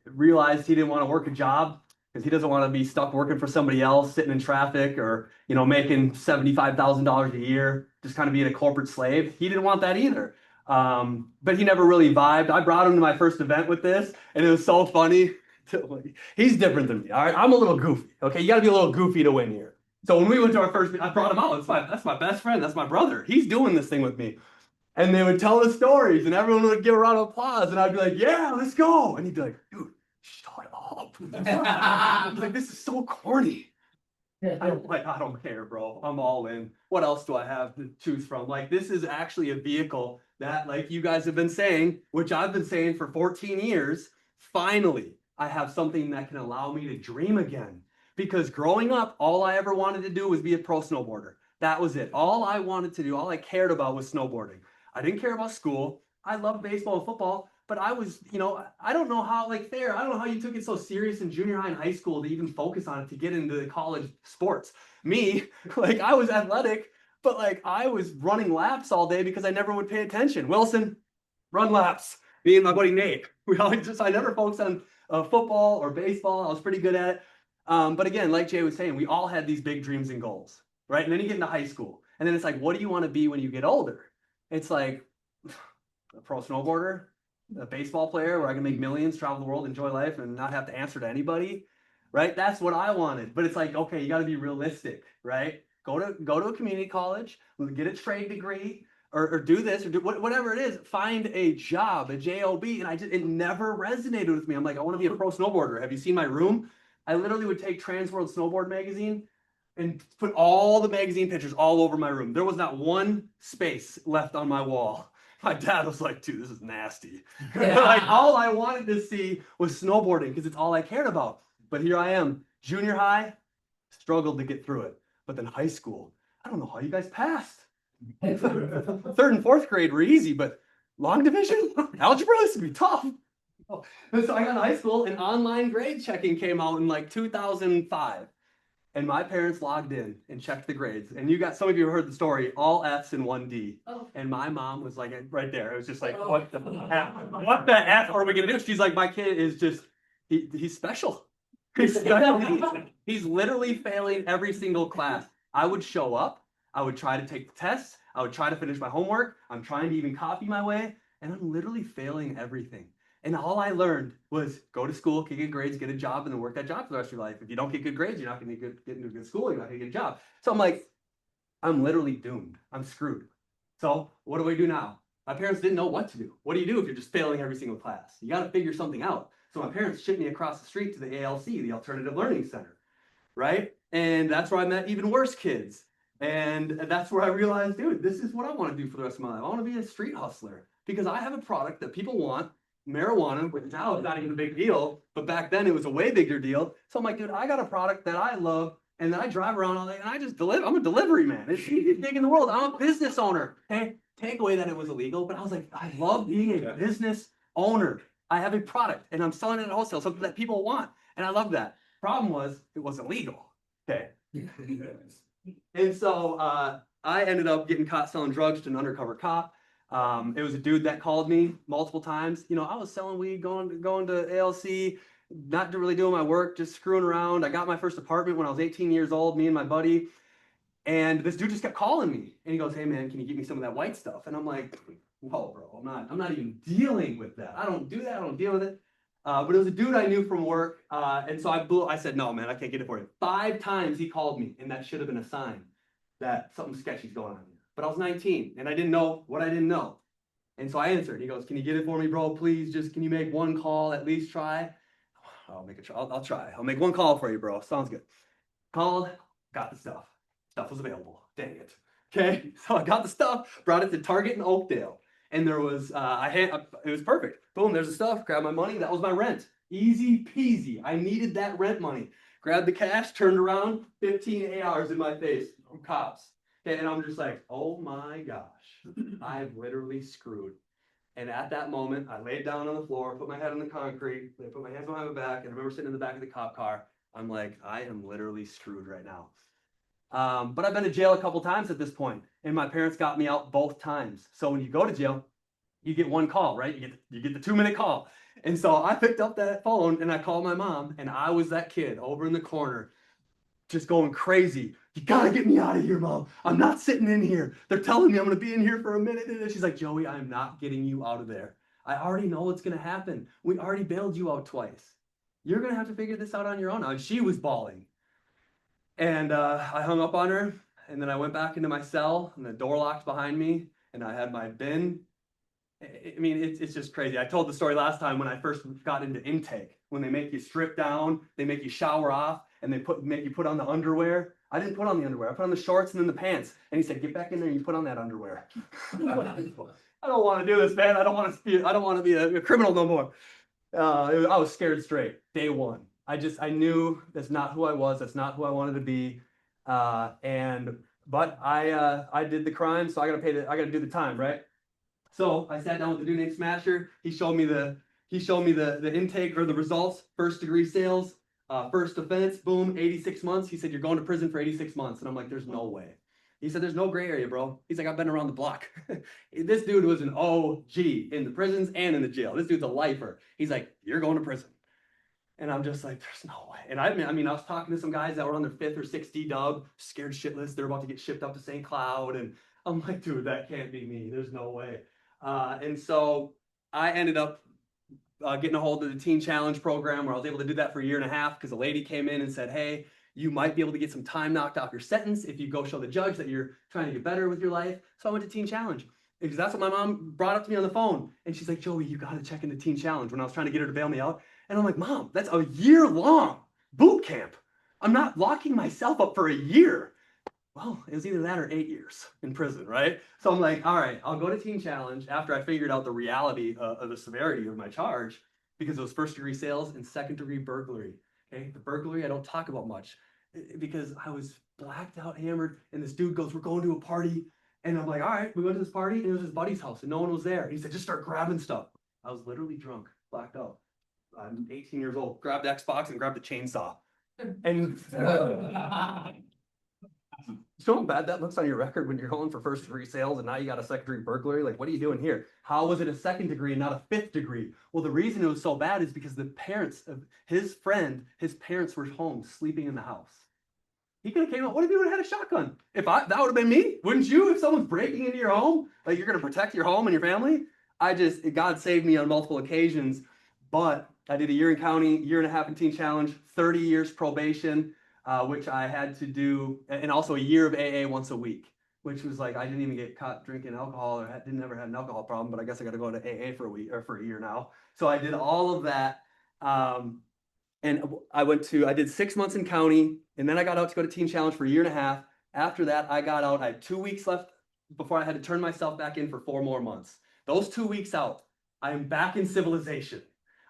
realized he didn't want to work a job because he doesn't want to be stuck working for somebody else, sitting in traffic or, making $75,000 a year, just kind of being a corporate slave. He didn't want that either. But he never really vibed. I brought him to my first event with this, and it was so funny. He's different than me. All right. I'm a little goofy. Okay. You got to be a little goofy to win here. So when we went to our first, I brought him out. That's my best friend. That's my brother. He's doing this thing with me. And they would tell us stories, and everyone would give a round of applause. And I'd be like, yeah, let's go. And he'd be like, dude, shut up. I was like, this is so corny. I don't care, bro. I'm all in. What else do I have to choose from? Like, this is actually a vehicle that, like you guys have been saying, which I've been saying for 14 years, finally, I have something that can allow me to dream again. Because growing up, all I ever wanted to do was be a pro snowboarder. That was it. All I wanted to do, all I cared about was snowboarding. I didn't care about school. I loved baseball and football, but I was, I don't know how, like Thayer, I don't know how you took it so serious in junior high and high school to even focus on it to get into the college sports. Me, like I was athletic, but like I was running laps all day because I never would pay attention. Wilson, run laps. Me and my buddy Nate. I never focused on football or baseball. I was pretty good at it. But again, like Jay was saying, we all had these big dreams and goals, right? And then you get into high school, and then it's like, what do you want to be when you get older? It's like a pro snowboarder, a baseball player where I can make millions, travel the world, enjoy life, and not have to answer to anybody, right? That's what I wanted. But it's like, okay, you got to be realistic, right? Go to a community college, get a trade degree, or do this, or do whatever it is. Find a job, a job, and it never resonated with me. I'm like, I want to be a pro snowboarder. Have you seen my room? I literally would take Trans World Snowboard magazine and put all the magazine pictures all over my room. There was not one space left on my wall. My dad was like, dude, this is nasty. Like all I wanted to see was snowboarding because it's all I cared about. But here I am, junior high, struggled to get through it. But then high school, I don't know how you guys passed. Third and fourth grade were easy, but long division, algebra, this would be tough. And so I got in high school and online grade checking came out in like 2005. And my parents logged in and checked the grades. And some of you heard the story, all F's and 1 D. Oh. And my mom was like right there. It was just like, what the F? What the F are we gonna do? She's like, my kid is just, he's special. He's special. He's literally failing every single class. I would show up. I would try to take the tests. I would try to finish my homework. I'm trying to even copy my way. And I'm literally failing everything. And all I learned was go to school, get good grades, get a job, and then work that job for the rest of your life. If you don't get good grades, you're not going to get into a good school. You're not going to get a job. So I'm like, I'm literally doomed. I'm screwed. So what do I do now? My parents didn't know what to do. What do you do if you're just failing every single class? You got to figure something out. So my parents shipped me across the street to the ALC, the Alternative Learning Center, right? And that's where I met even worse kids. And that's where I realized, dude, this is what I want to do for the rest of my life. I want to be a street hustler because I have a product that people want. Marijuana, which now is not even a big deal, but back then it was a way bigger deal. So I'm like, dude, I got a product that I love and that I drive around all day and I just deliver. I'm a delivery man. It's the easiest thing in the world. I'm a business owner. Okay, take away that it was illegal, but I was like, I love being a business owner. I have a product and I'm selling it at wholesale, something that people want. And I love that. Problem was, it wasn't legal. Okay. And so I ended up getting caught selling drugs to an undercover cop. It was a dude that called me multiple times. You know, I was selling weed, going to ALC, not really doing my work, just screwing around. I got my first apartment when I was 18 years old, me and my buddy. And this dude just kept calling me. And he goes, hey man, can you give me some of that white stuff? And I'm like, whoa, bro, I'm not even dealing with that. I don't do that. I don't deal with it. But it was a dude I knew from work. And so I said, no, man, I can't get it for you. 5 times he called me, and that should have been a sign that something sketchy's going on here. But I was 19 and I didn't know what I didn't know. And so I answered. He goes, can you get it for me, bro? Please, just can you make one call, at least try? I'll make a try. I'll try. I'll make one call for you, bro. Sounds good. Called, got the stuff. Stuff was available. Dang it. Okay. So I got the stuff, brought it to Target in Oakdale. And there was, it was perfect. Boom, there's the stuff. Grabbed my money. That was my rent. Easy peasy. I needed that rent money. Grabbed the cash, turned around, 15 ARs in my face from cops. Okay, and I'm just like, oh my gosh, I've literally screwed. And at that moment, I laid down on the floor, put my head on the concrete, I put my hands behind my back, and I remember sitting in the back of the cop car. I'm like, I am literally screwed right now. But I've been to jail a couple times at this point, and my parents got me out both times. So when you go to jail, you get one call, right? You get the 2-minute call. And so I picked up that phone and I called my mom, and I was that kid over in the corner just going crazy. You gotta get me out of here, Mom. I'm not sitting in here. They're telling me I'm gonna be in here for a minute. And she's like, Joey, I'm not getting you out of there. I already know what's gonna happen. We already bailed you out twice. You're gonna have to figure this out on your own now. And she was bawling. And I hung up on her, and then I went back into my cell, and the door locked behind me, and I had my bin. I mean, it's just crazy. I told the story last time when I first got into intake, when they make you strip down, they make you shower off, and they make you put on the underwear. I didn't put on the underwear. I put on the shorts and then the pants. And he said, get back in there and you put on that underwear. I don't want to do this, man. I don't want to be a criminal no more. I was scared straight, day one. I knew that's not who I was. That's not who I wanted to be. But I did the crime, so I got to do the time, right? So I sat down with the dude named Smasher. He showed me the intake or the results, 1st degree sales, first offense, boom, 86 months. He said, you're going to prison for 86 months. And I'm like, there's no way. He said, there's no gray area, bro. He's like, I've been around the block. This dude was an OG in the prisons and in the jail. This dude's a lifer. He's like, you're going to prison. And I'm just like, there's no way. And I mean, I was talking to some guys that were on their 5th or 6th D-dub, scared shitless. They're about to get shipped up to St. Cloud. And I'm like, dude, that can't be me. There's no way. And so I ended up getting a hold of the Teen Challenge program, where I was able to do that for a year and a half, because a lady came in and said, hey, you might be able to get some time knocked off your sentence if you go show the judge that you're trying to get better with your life. So I went to Teen Challenge, because that's what my mom brought up to me on the phone. And she's like, Joey, you got to check into Teen Challenge, when I was trying to get her to bail me out. And I'm like, Mom, that's a year-long boot camp. I'm not locking myself up for a year. Well, it was either that or 8 years in prison, right? So I'm like, all right, I'll go to Teen Challenge after I figured out the reality of the severity of my charge, because it was 1st degree sales and 2nd degree burglary. Okay, the burglary I don't talk about much, because I was blacked out, hammered, and this dude goes, we're going to a party. And I'm like, all right, we went to this party, and it was his buddy's house, and no one was there. He said, just start grabbing stuff. I was literally drunk, blacked out. I'm 18 years old, grabbed Xbox and grabbed the chainsaw. And so bad that looks on your record when you're going for 1st degree sales and now you got a 2nd degree burglary. Like, what are you doing here? How was it a 2nd degree and not a 5th degree? Well, the reason it was so bad is because the parents of his friend, his parents were home sleeping in the house. He could have came out. What if he would have had a shotgun? That would have been me. Wouldn't you? If someone's breaking into your home, like, you're going to protect your home and your family. God saved me on multiple occasions. But I did a year in county, year and a half in Teen Challenge, 30 years probation, which I had to do, and also a year of AA once a week, which was like, I didn't even get caught drinking alcohol, or didn't ever have an alcohol problem, but I guess I got to go to AA for a week or for a year now. So I did all of that. And I did 6 months in county, and then I got out to go to Teen Challenge for a year and a half. After that, I got out. I had 2 weeks left before I had to turn myself back in for 4 more months. Those 2 weeks out, I am back in civilization.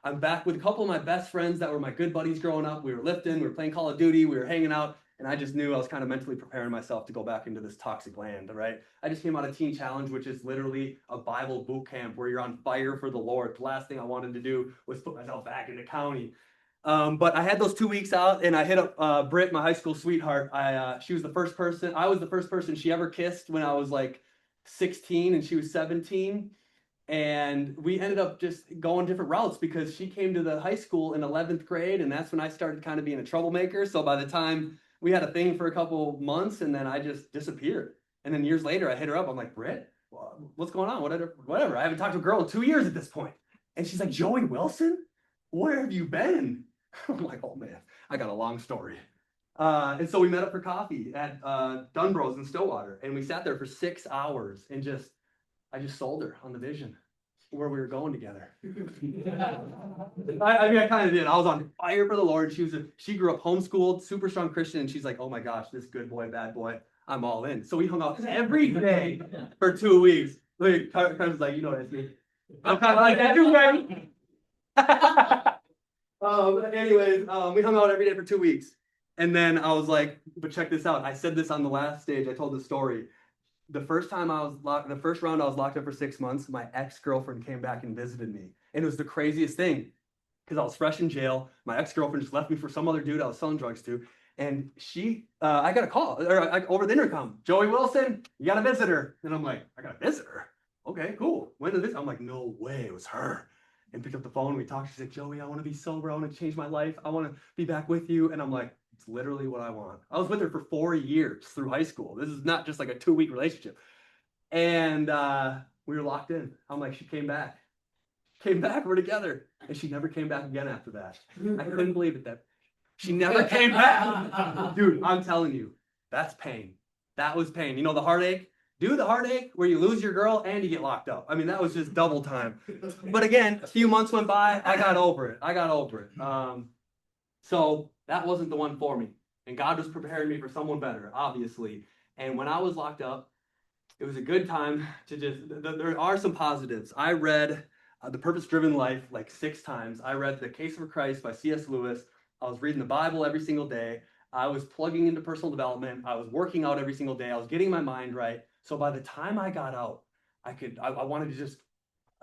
I'm back with a couple of my best friends that were my good buddies growing up. We were lifting, we were playing Call of Duty, we were hanging out, and I just knew I was kind of mentally preparing myself to go back into this toxic land, right? I just came out of Teen Challenge, which is literally a Bible boot camp where you're on fire for the Lord. The last thing I wanted to do was put myself back into county. But I had those 2 weeks out, and I hit up Britt, my high school sweetheart. She was the first person. I was the first person she ever kissed when I was like 16, and she was 17. And we ended up just going different routes because she came to the high school in 11th grade, and that's when I started kind of being a troublemaker. So by the time we had a thing for a couple months, and then I just disappeared. And then years later, I hit her up. I'm like, Britt, what's going on? Whatever. I haven't talked to a girl in 2 years at this point. And she's like, Joey Wilson, where have you been? I'm like, oh man, I got a long story. And so we met up for coffee at Dunbrow's in Stillwater, and we sat there for 6 hours and I just sold her on the vision where we were going together. I mean, I kind of did. I was on fire for the Lord. She grew up homeschooled, super strong Christian, and she's like, oh my gosh, this good boy, bad boy, I'm all in. So we hung out every day for 2 weeks. Like, Carmen's like, you know what I mean? I'm kind of like that too, baby. Anyways, we hung out every day for 2 weeks. And then I was like, but check this out. I said this on the last stage. I told the story. The first round I was locked up for 6 months, my ex-girlfriend came back and visited me. And it was the craziest thing because I was fresh in jail. My ex-girlfriend just left me for some other dude I was selling drugs to. And I got a call over the intercom. Joey Wilson, you got a visitor. And I'm like, I got a visitor? Okay, cool. When did this? I'm like, no way, it was her. And picked up the phone. We talked. She's like, Joey, I want to be sober. I want to change my life. I want to be back with you. And I'm like, it's literally what I want. I was with her for 4 years through high school. This is not just like a 2-week relationship. And we were locked in. I'm like, she came back. We're together. And she never came back again after that. I couldn't believe it. That she never came back. Dude, I'm telling you, that's pain. That was pain. You know the heartache? Do the heartache where you lose your girl and you get locked up. I mean, that was just double time. But again, a few months went by. I got over it. So that wasn't the one for me. And God was preparing me for someone better, obviously. And when I was locked up, it was a good time to there are some positives. I read The Purpose-Driven Life like 6 times. I read The Case for Christ by C.S. Lewis. I was reading the Bible every single day. I was plugging into personal development. I was working out every single day. I was getting my mind right. So by the time I got out, I wanted to just,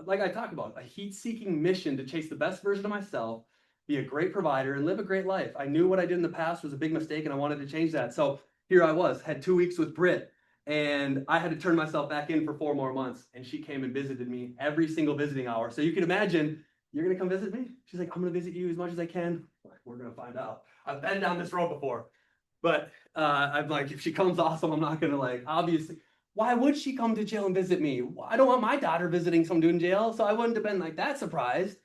like I talked about, a heat-seeking mission to chase the best version of myself, be a great provider, and live a great life. I knew what I did in the past was a big mistake, and I wanted to change that. So here I was, had 2 weeks with Britt, and I had to turn myself back in for 4 more months, and she came and visited me every single visiting hour. So you can imagine, you're going to come visit me? She's like, I'm going to visit you as much as I can. We're going to find out. I've been down this road before. But I'm like, if she comes, awesome. I'm not going to like, obviously. Why would she come to jail and visit me? I don't want my daughter visiting some dude in jail, so I wouldn't have been like that surprised.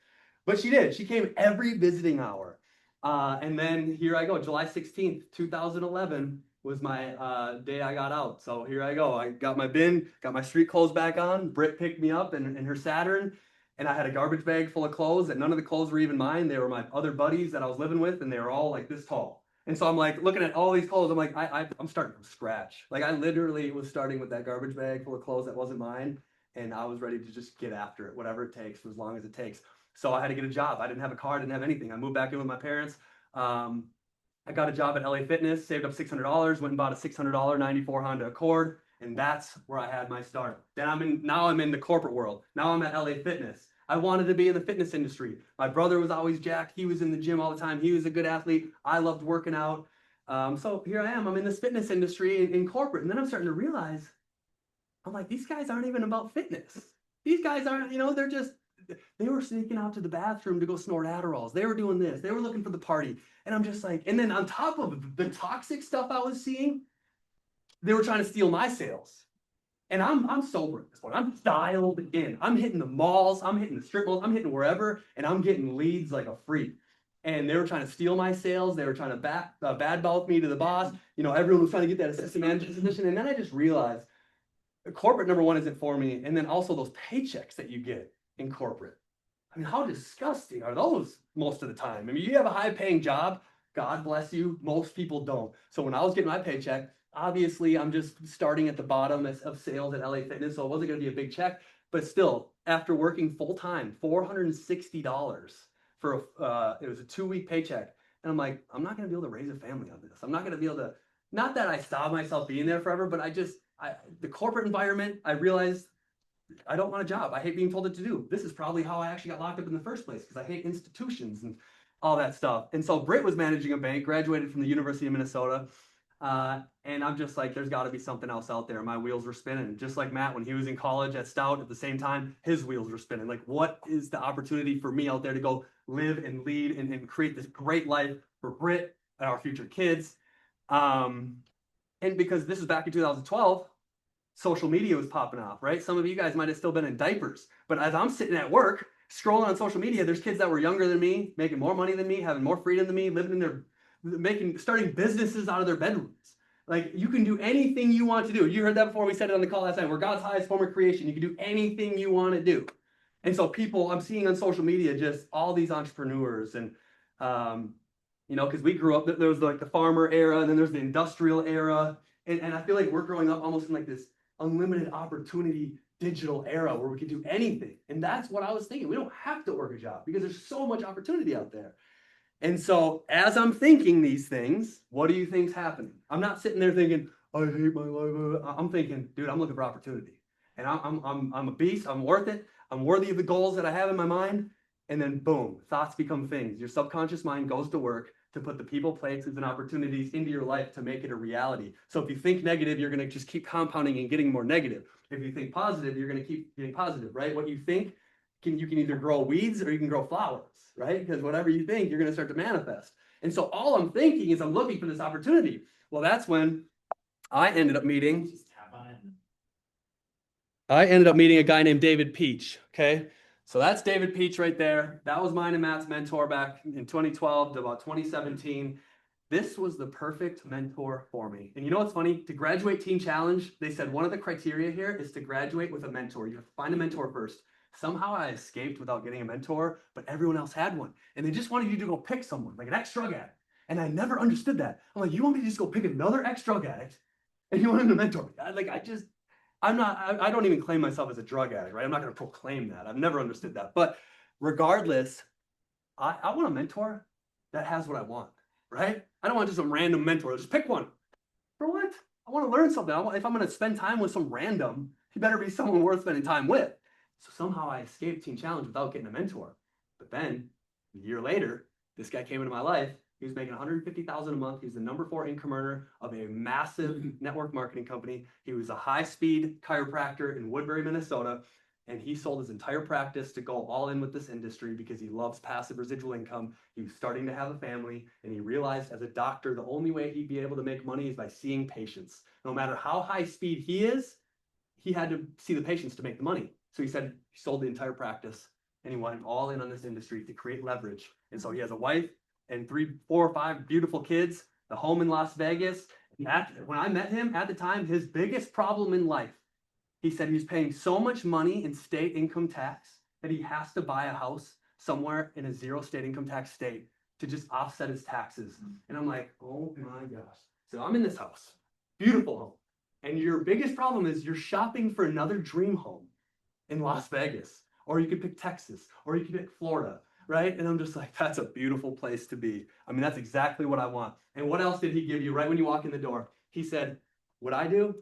But she did. She came every visiting hour. And then here I go. July 16th, 2011 was my day I got out. So here I go. I got my bin, got my street clothes back on. Britt picked me up in her Saturn. And I had a garbage bag full of clothes, and none of the clothes were even mine. They were my other buddies that I was living with, and they were all like this tall. And so I'm like looking at all these clothes. I'm like, I'm starting from scratch. Like I literally was starting with that garbage bag full of clothes that wasn't mine. And I was ready to just get after it, whatever it takes, for as long as it takes. So I had to get a job. I didn't have a car, didn't have anything. I moved back in with my parents. I got a job at LA Fitness, saved up $600, went and bought a $600 94 Honda Accord. And that's where I had my start. Then now I'm in the corporate world. Now I'm at LA Fitness. I wanted to be in the fitness industry. My brother was always jacked. He was in the gym all the time. He was a good athlete. I loved working out. So here I am. I'm in this fitness industry in corporate. And then I'm starting to realize, I'm like, these guys aren't even about fitness. These guys aren't, they were sneaking out to the bathroom to go snort Adderalls. They were doing this. They were looking for the party. And I'm just like, and then on top of the toxic stuff I was seeing, they were trying to steal my sales. And I'm sober at this point. I'm dialed in. I'm hitting the malls. I'm hitting the strip malls. I'm hitting wherever, and I'm getting leads like a freak. And they were trying to steal my sales. They were trying to badmouth me to the boss. Everyone was trying to get that assistant manager position. And then I just realized corporate, number one, isn't for me. And then also those paychecks that you get in corporate. I mean, how disgusting are those most of the time? I mean, you have a high-paying job. God bless you. Most people don't. So when I was getting my paycheck, obviously, I'm just starting at the bottom of sales at LA Fitness, so it wasn't going to be a big check. But still, after working full-time, $460 for it was a 2-week paycheck. And I'm like, I'm not going to be able to raise a family on this. I'm not going to be able to, not that I stopped myself being there forever, but the corporate environment, I realized I don't want a job. I hate being told what to do. This is probably how I actually got locked up in the first place, because I hate institutions. all that stuff. And so Britt was managing a bank, graduated from the University of Minnesota. And I'm just like, there's got to be something else out there. My wheels were spinning. Just like Matt, when he was in college at Stout at the same time, his wheels were spinning. Like, what is the opportunity for me out there to go live and lead and create this great life for Britt and our future kids? And because this was back in 2012, social media was popping off, right? Some of you guys might have still been in diapers. But as I'm sitting at work, scrolling on social media, there's kids that were younger than me, making more money than me, having more freedom than me, living in their, starting businesses out of their bedrooms. Like, you can do anything you want to do. You heard that before. We said it on the call last night. We're God's highest form of creation. You can do anything you want to do. And so people, I'm seeing on social media, just all these entrepreneurs and, because we grew up, there was like the farmer era, and then there's the industrial era. And I feel like we're growing up almost in like this unlimited opportunity digital era where we can do anything. And that's what I was thinking. We don't have to work a job because there's so much opportunity out there. And so as I'm thinking these things, what do you think's happening? I'm not sitting there thinking, I hate my life. I'm thinking, dude, I'm looking for opportunity. And I'm a beast. I'm worth it. I'm worthy of the goals that I have in my mind. And then boom, thoughts become things. Your subconscious mind goes to work to put the people, places, and opportunities into your life to make it a reality. So if you think negative, you're going to just keep compounding and getting more negative. If you think positive, you're going to keep getting positive, right? What you think, you can either grow weeds or you can grow flowers, right? Because whatever you think, you're going to start to manifest. And so all I'm thinking is I'm looking for this opportunity. Well, that's when I ended up meeting a guy named David Peach, okay? So that's David Peach right there. That was mine and Matt's mentor back in 2012 to about 2017. This was the perfect mentor for me. And you know what's funny? To graduate Teen Challenge, they said one of the criteria here is to graduate with a mentor. You have to find a mentor first. Somehow I escaped without getting a mentor, but everyone else had one. And they just wanted you to go pick someone, like an ex-drug addict. And I never understood that. I'm like, you want me to just go pick another ex-drug addict and you want him to mentor me? I don't even claim myself as a drug addict, right? I'm not going to proclaim that. I've never understood that. But regardless, I want a mentor that has what I want, right? I don't want just some random mentor. Just pick one. For what? I want to learn something. If I'm going to spend time with some random, he better be someone worth spending time with. So somehow I escaped Teen Challenge without getting a mentor. But then a year later, this guy came into my life. He was making $150,000 a month. He was the #4 income earner of a massive network marketing company. He was a high-speed chiropractor in Woodbury, Minnesota, and he sold his entire practice to go all in with this industry because he loves passive residual income. He was starting to have a family, and he realized as a doctor, the only way he'd be able to make money is by seeing patients. No matter how high speed he is, he had to see the patients to make the money. So he said he sold the entire practice, and he went all in on this industry to create leverage. And so he has a wife and 3, 4, or 5 beautiful kids, the home in Las Vegas. When I met him at the time, his biggest problem in life, he said he's paying so much money in state income tax that he has to buy a house somewhere in a 0 state income tax state to just offset his taxes. And I'm like, oh my gosh. So I'm in this house, beautiful home. And your biggest problem is you're shopping for another dream home in Las Vegas, or you could pick Texas, or you could pick Florida. Right? And I'm just like, that's a beautiful place to be. I mean, that's exactly what I want. And what else did he give you right when you walk in the door? He said, what I do,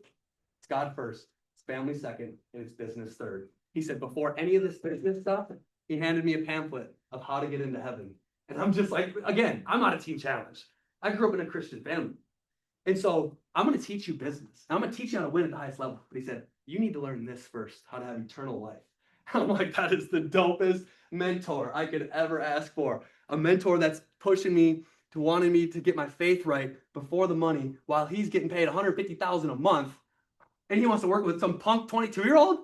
it's God first, it's family second, and it's business third. He said, before any of this business stuff, he handed me a pamphlet of how to get into heaven. And I'm just like, again, I'm not a Teen Challenge. I grew up in a Christian family. And so I'm going to teach you business. I'm going to teach you how to win at the highest level. But he said, you need to learn this first, how to have eternal life. I'm like, that is the dopest mentor I could ever ask for. A mentor that's pushing me to wanting me to get my faith right before the money while he's getting paid $150,000 a month and he wants to work with some punk 22-year-old.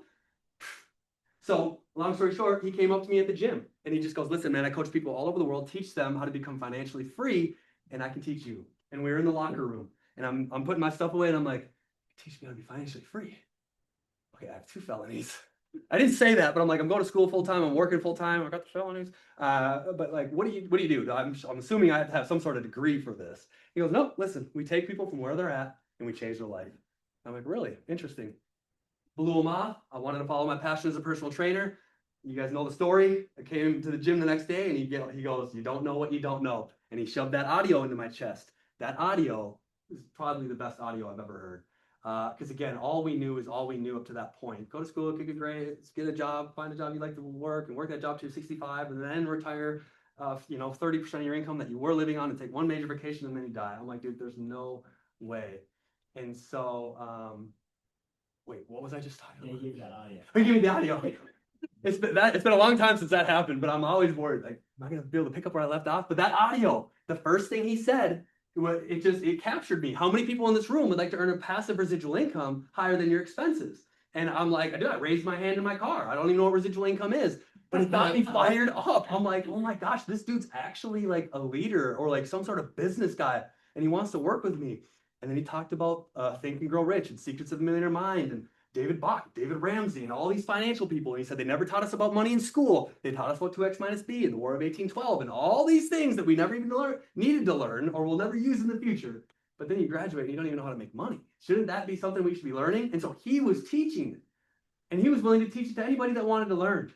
So long story short, he came up to me at the gym and he just goes, listen, man, I coach people all over the world, teach them how to become financially free, and I can teach you. And we were in the locker room and I'm putting my stuff away and I'm like, teach me how to be financially free. Okay, I have 2 felonies. I didn't say that, but I'm like, I'm going to school full time. I'm working full time. I got the felonies. But like, what do you do? I'm assuming I have to have some sort of degree for this. He goes, no, listen, we take people from where they're at and we change their life. I'm like, really? Interesting. Blew him off. I wanted to follow my passion as a personal trainer. You guys know the story. I came to the gym the next day and he goes, you don't know what you don't know. And he shoved that audio into my chest. That audio is probably the best audio I've ever heard. Because again, all we knew is all we knew up to that point. Go to school, get good grades, get a job, find a job you like to work, and work that job to 65, and then retire you know, 30% of your income that you were living on and take one major vacation and then you die. I'm like, dude, there's no way. And so, wait, what was I just talking about? Give me the audio. It's been a long time since that happened, but I'm always worried, like, am I gonna be able to pick up where I left off? But that audio, the first thing he said, it captured me. How many people in this room would like to earn a passive residual income higher than your expenses? And I'm like, I raised my hand in my car. I don't even know what residual income is, but it got me fired up. I'm like, oh my gosh, this dude's actually like a leader or like some sort of business guy, and he wants to work with me. And then he talked about Think and Grow Rich and Secrets of the Millionaire Mind and David Bach, David Ramsey, and all these financial people. And he said they never taught us about money in school. They taught us about 2x minus b and the War of 1812 and all these things that we never even needed to learn or will never use in the future. But then you graduate and you don't even know how to make money. Shouldn't that be something we should be learning? And so he was teaching it. And he was willing to teach it to anybody that wanted to learn.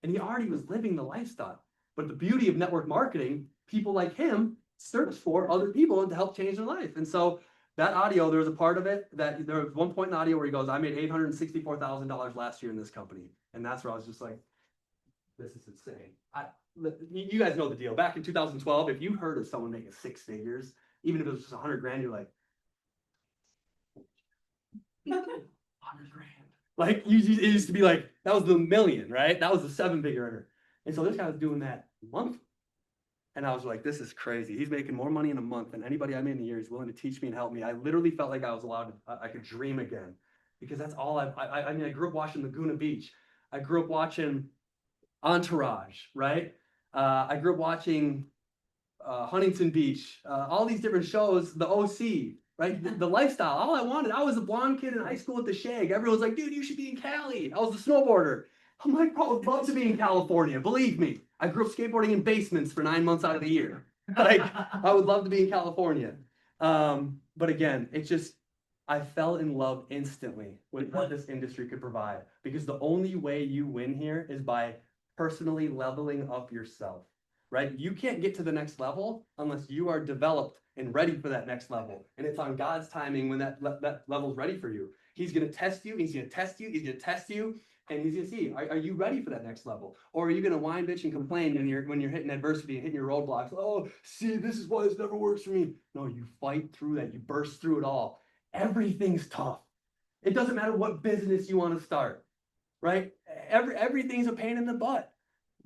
And he already was living the lifestyle. But the beauty of network marketing, people like him search for other people to help change their life. And so that audio, there was a part of it that there was one point in the audio where he goes, I made $864,000 last year in this company. And that's where I was just like, this is insane. You guys know the deal. Back in 2012, if you heard of someone making 6 figures, even if it was just 100 grand, you're like, 100 grand. Like, it used to be like, that was the million, right? That was the 7-figure earner. And so this guy was doing that monthly. And I was like, this is crazy. He's making more money in a month than anybody I made in a year. He's willing to teach me and help me. I literally felt like I was allowed to, I could dream again. Because that's all I mean, I grew up watching Laguna Beach. I grew up watching Entourage, right? I grew up watching Huntington Beach, all these different shows, the OC, right? The lifestyle, all I wanted. I was a blonde kid in high school with the shag. Everyone was like, dude, you should be in Cali. I was a snowboarder. I'm like, bro, I would love to be in California. Believe me. I grew up skateboarding in basements for 9 months out of the year. Like, I would love to be in California. But again, it's just, I fell in love instantly with what this industry could provide, because the only way you win here is by personally leveling up yourself, right? You can't get to the next level unless you are developed and ready for that next level. And it's on God's timing when that level's ready for you. He's going to test you. He's going to test you. He's going to test you. And he's going to see, are you ready for that next level? Or are you going to whine, bitch, and complain when you're hitting adversity and hitting your roadblocks? Oh, see, this is why this never works for me. No, you fight through that. You burst through it all. Everything's tough. It doesn't matter what business you want to start, right? Everything's a pain in the butt.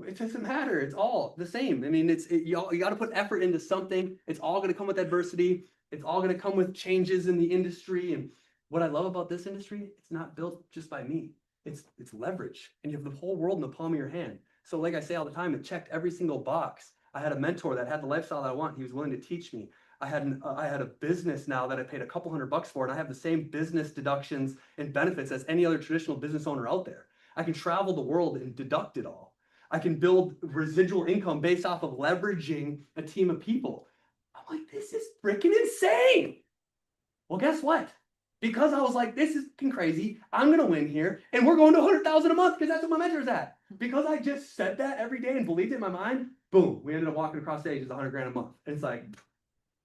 It doesn't matter. It's all the same. I mean, you got to put effort into something. It's all going to come with adversity. It's all going to come with changes in the industry. And what I love about this industry, it's not built just by me. It's leverage, and you have the whole world in the palm of your hand. So like I say all the time, it checked every single box. I had a mentor that had the lifestyle that I want. He was willing to teach me. I had a business now that I paid a couple $100 for, and I have the same business deductions and benefits as any other traditional business owner out there. I can travel the world and deduct it all. I can build residual income based off of leveraging a team of people. I'm like, this is freaking insane. Well, guess what? Because I was like, this is crazy. I'm going to win here. And we're going to 100,000 a month because that's what my mentor's at. Because I just said that every day and believed it in my mind. Boom. We ended up walking across stage as 100 grand a month. And it's like,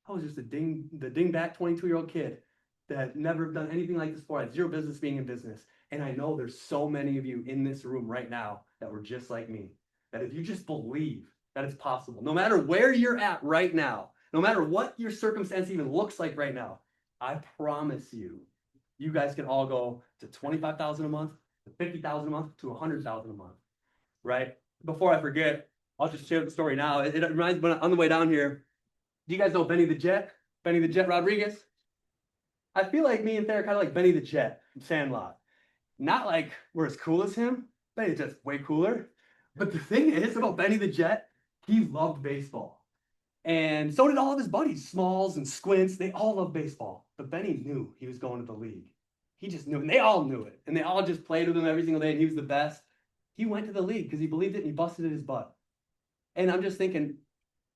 I was just the dingbat 22-year-old kid that never done anything like this before. I had zero business being in business. And I know there's so many of you in this room right now that were just like me. That if you just believe that it's possible, no matter where you're at right now, no matter what your circumstance even looks like right now, I promise you, you guys can all go to 25,000 a month, to 50,000 a month, to 100,000 a month, right? Before I forget, I'll just share the story now. It reminds me, on the way down here, do you guys know Benny the Jet? Benny the Jet Rodriguez? I feel like me and Thayer kind of like Benny the Jet from Sandlot. Not like we're as cool as him. Benny the Jet's way cooler. But the thing is about Benny the Jet, he loved baseball. And so did all of his buddies, Smalls and Squints. They all loved baseball. But Benny knew he was going to the league. He just knew it. And they all knew it. And they all just played with him every single day. And he was the best. He went to the league because he believed it and he busted his butt. And I'm just thinking,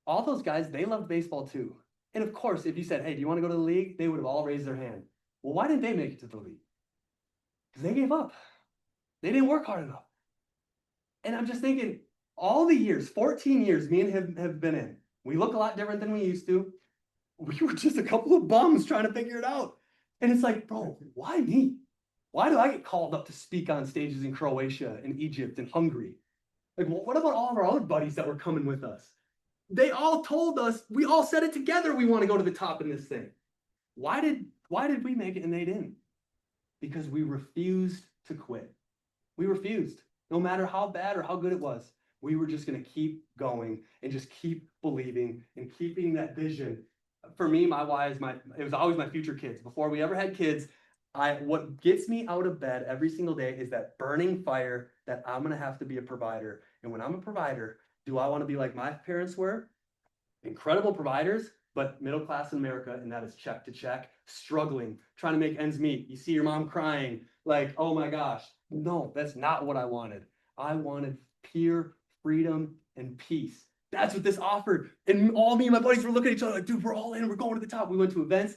all those guys, they loved baseball too. And of course, if you said, hey, do you want to go to the league? They would have all raised their hand. Well, why didn't they make it to the league? Because they gave up. They didn't work hard enough. And I'm just thinking, all the years, 14 years me and him have been in, we look a lot different than we used to. We were just a couple of bums trying to figure it out. And it's like, bro, why me? Why do I get called up to speak on stages in Croatia and Egypt and Hungary? Like, what about all of our other buddies that were coming with us? They all told us, we all said it together, we want to go to the top in this thing. Why did we make it and they didn't? Because we refused to quit. We refused. No matter how bad or how good it was, we were just going to keep going and just keep believing and keeping that vision. For me, my why is it was always my future kids. Before we ever had kids, what gets me out of bed every single day is that burning fire that I'm going to have to be a provider. And when I'm a provider, do I want to be like my parents were? Incredible providers, but middle class in America, and that is check to check, struggling, trying to make ends meet. You see your mom crying, like, oh my gosh. No, that's not what I wanted. I wanted pure freedom and peace. That's what this offered. And all me and my buddies were looking at each other like, dude, we're all in, we're going to the top. We went to events,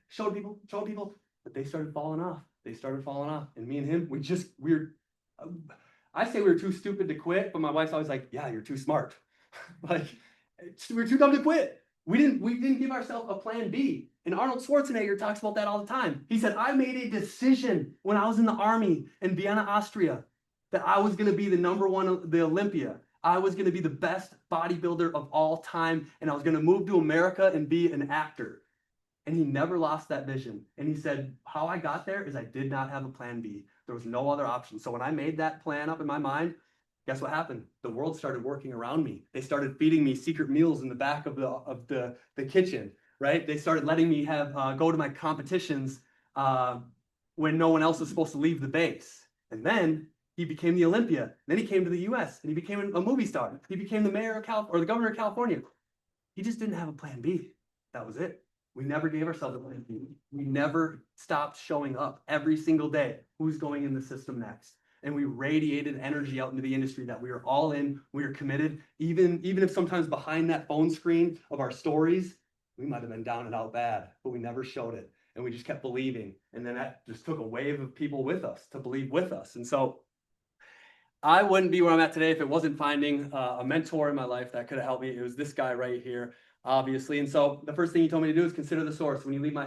showed people, but they started falling off. And me and him, I say we were too stupid to quit, but my wife's always like, yeah, you're too smart. Like, we were too dumb to quit. We didn't give ourselves a plan B. And Arnold Schwarzenegger talks about that all the time. He said, I made a decision when I was in the army in Vienna, Austria, that I was going to be the number one, the Olympia. I was going to be the best bodybuilder of all time. And I was going to move to America and be an actor. And he never lost that vision. And he said, how I got there is I did not have a plan B. There was no other option. So when I made that plan up in my mind, guess what happened? The world started working around me. They started feeding me secret meals in the back of the kitchen, right? They started letting me go to my competitions when no one else was supposed to leave the base. And then he became the Olympia. And then he came to the US and he became a movie star. He became the mayor of the governor of California. He just didn't have a plan B. That was it. We never gave ourselves a plan B. We never stopped showing up every single day. Who's going in the system next? And we radiated energy out into the industry that we were all in, we were committed, even if sometimes behind that phone screen of our stories, we might have been down and out bad, but we never showed it. And we just kept believing. And then that just took a wave of people with us to believe with us. And so I wouldn't be where I'm at today if it wasn't finding a mentor in my life that could have helped me. It was this guy right here, obviously. And so the first thing he told me to do is consider the source. When you leave my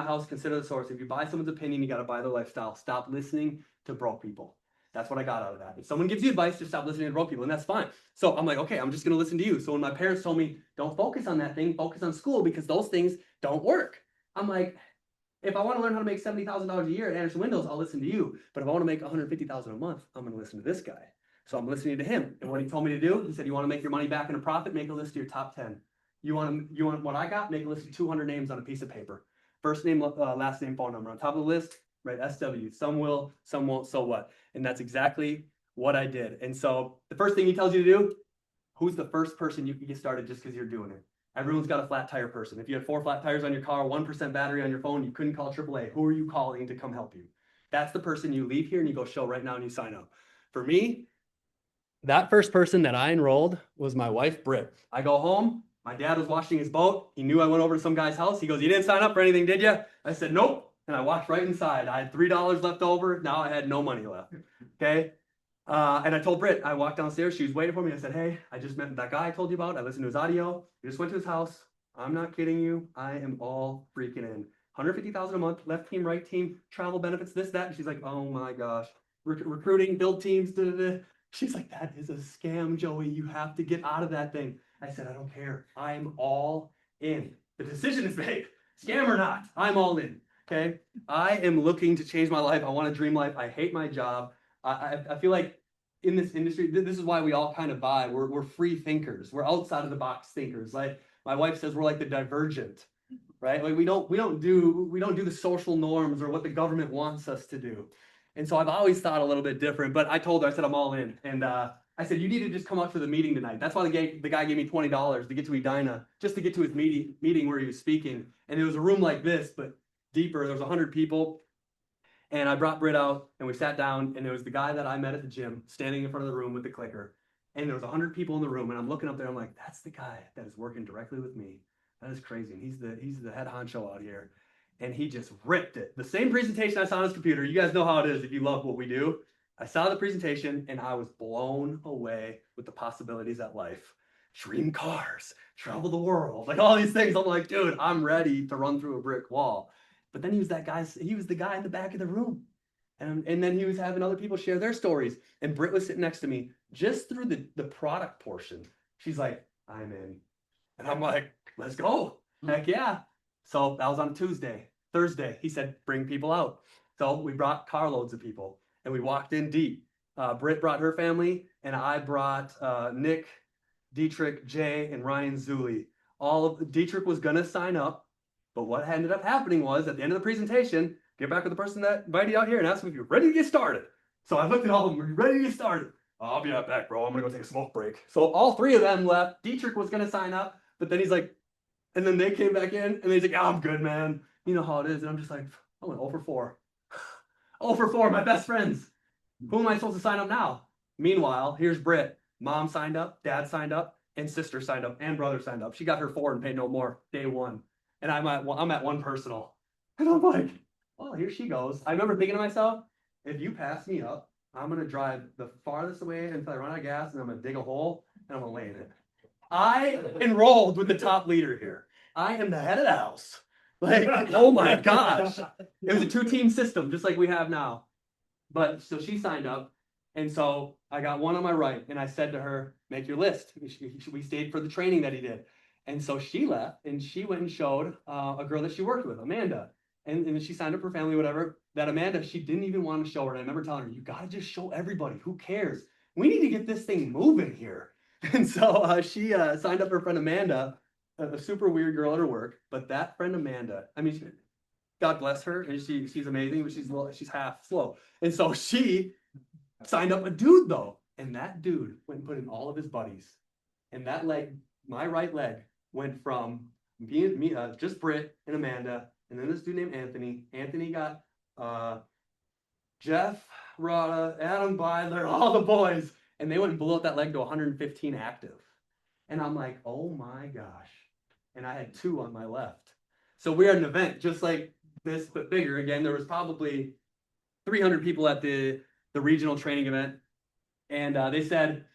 house, consider the source. If you buy someone's opinion, you got to buy their lifestyle. Stop listening to broke people. That's what I got out of that. If someone gives you advice, just stop listening to broke people, and that's fine. So I'm like, okay, I'm just going to listen to you. So when my parents told me, don't focus on that thing, focus on school because those things don't work. I'm like, if I want to learn how to make $70,000 a year at Anderson Windows, I'll listen to you. But if I want to make $150,000 a month, I'm going to listen to this guy. So I'm listening to him. And what he told me to do, he said, you want to make your money back in a profit, make a list of your top 10. You want what I got, make a list of 200 names on a piece of paper. First name, last name, phone number. On top of the list, right, SW. Some will, some won't, so what? And that's exactly what I did. And so the first thing he tells you to do, who's the first person you can get started just because you're doing it? Everyone's got a flat tire person. If you had 4 flat tires on your car, 1% battery on your phone, you couldn't call AAA. Who are you calling to come help you? That's the person you leave here and you go show right now and you sign up. For me, that first person that I enrolled was my wife, Britt. I go home. My dad was washing his boat. He knew I went over to some guy's house. He goes, you didn't sign up for anything, did you? I said, nope. And I walked right inside. I had $3 left over. Now I had no money left. Okay. And I told Britt, I walked downstairs. She was waiting for me. I said, hey, I just met that guy I told you about. I listened to his audio. I just went to his house. I'm not kidding you. I am all freaking in. $150,000 a month, left team, right team, travel benefits, this, that. And she's like, oh my gosh. Recruiting, build teams. Da, da, da. She's like, that is a scam, Joey. You have to get out of that thing. I said, I don't care. I'm all in. The decision is made. Scam or not, I'm all in. Okay. I am looking to change my life. I want a dream life. I hate my job. I feel like in this industry, this is why we all kind of buy. We're free thinkers. We're outside of the box thinkers. Like my wife says, we're like the divergent, right? Like we don't do the social norms or what the government wants us to do. And so I've always thought a little bit different. But I told her, I said, I'm all in. And I said, you need to just come out to the meeting tonight. That's why the guy gave me $20 to get to Edina, just to get to his meeting where he was speaking. And it was a room like this, but deeper. There was 100 people. And I brought Britt out and we sat down and it was the guy that I met at the gym standing in front of the room with the clicker. And there was 100 people in the room and I'm looking up there. I'm like, that's the guy that is working directly with me. That is crazy. And he's the head honcho out here. And he just ripped it. The same presentation I saw on his computer. You guys know how it is if you love what we do. I saw the presentation and I was blown away with the possibilities at life. Dream cars, travel the world, like all these things. I'm like, dude, I'm ready to run through a brick wall. But then he was the guy in the back of the room. And then he was having other people share their stories. And Britt was sitting next to me just through the product portion. She's like, I'm in. And I'm like, let's go. Heck yeah. So that was on a Tuesday. Thursday, he said, bring people out. So we brought carloads of people and we walked in deep. Britt brought her family and I brought Nick, Dietrich, Jay, and Ryan Zuli. Dietrich was going to sign up, but what ended up happening was at the end of the presentation, get back with the person that invited you out here and ask them if you're ready to get started. So I looked at all of them, are you ready to get started? I'll be right back, bro. I'm going to go take a smoke break. So all three of them left. Dietrich was going to sign up, but then he's like, and then they came back in and he's like, I'm good, man. You know how it is. And I'm just like, I went 0 for 4. 0 for 4, my best friends. Who am I supposed to sign up now? Meanwhile, here's Britt. Mom signed up, dad signed up, and sister signed up, and brother signed up. She got her 4 and paid no more day 1. And I'm at 1 personal. And I'm like, oh, here she goes. I remember thinking to myself, if you pass me up, I'm going to drive the farthest away until I run out of gas, and I'm going to dig a hole, and I'm going to lay in it. I enrolled with the top leader here. I am the head of the house. Like, oh my gosh. It was a 2-team system, just like we have now. But so she signed up. And so I got one on my right. And I said to her, make your list. We stayed for the training that he did. And so she left and she went and showed a girl that she worked with, Amanda. And she signed up her family, whatever. That Amanda, she didn't even want to show her. And I remember telling her, you got to just show everybody. Who cares? We need to get this thing moving here. And so she signed up her friend Amanda, a super weird girl at her work. But that friend Amanda, I mean, God bless her, and she's amazing, but she's half slow. And so she signed up a dude though, and that dude went and put in all of his buddies, and that leg, my right leg, went from being me, just Britt and Amanda, and then this dude named Anthony. Anthony got Jeff, Rada, Adam Bidler, all the boys, and they went and blew up that leg to 115 active. And I'm like, oh my gosh. And I had 2 on my left. So we had an event just like this, but bigger. Again, there was probably 300 people at the regional training event. And they said,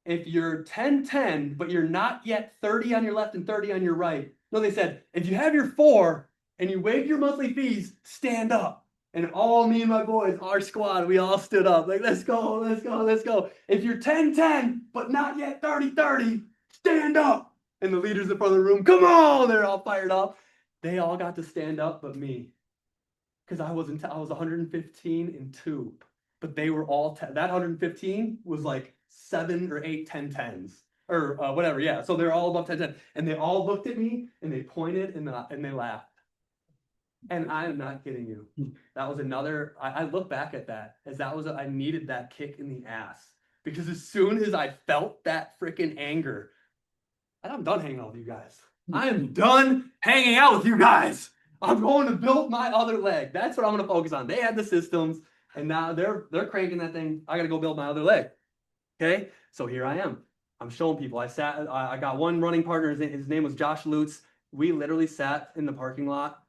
if you're 10-10, but you're not yet 30 on your left and 30 on your right. No, they said, if you have your 4 and you waive your monthly fees, stand up. And all me and my boys, our squad, we all stood up. Like, let's go, let's go, let's go. If you're 10-10, but not yet 30-30, stand up. And the leaders in front of the room, come on, they're all fired up. They all got to stand up, but me. Because I was 115-2. But they were all, that 115 was like 7 or 8 10-10s. Or whatever, yeah. So they're all above 10-10. And they all looked at me, and they pointed, and they laughed. And I am not kidding you. That was another, I look back at that, as that was, I needed that kick in the ass. Because as soon as I felt that freaking anger, and I'm done hanging out with you guys. I am done hanging out with you guys. I'm going to build my other leg. That's what I'm going to focus on. They had the systems, and now they're cranking that thing. I got to go build my other leg. Okay, so here I am. I'm showing people. I got one running partner. His name was Josh Lutz. We literally sat in the parking lot.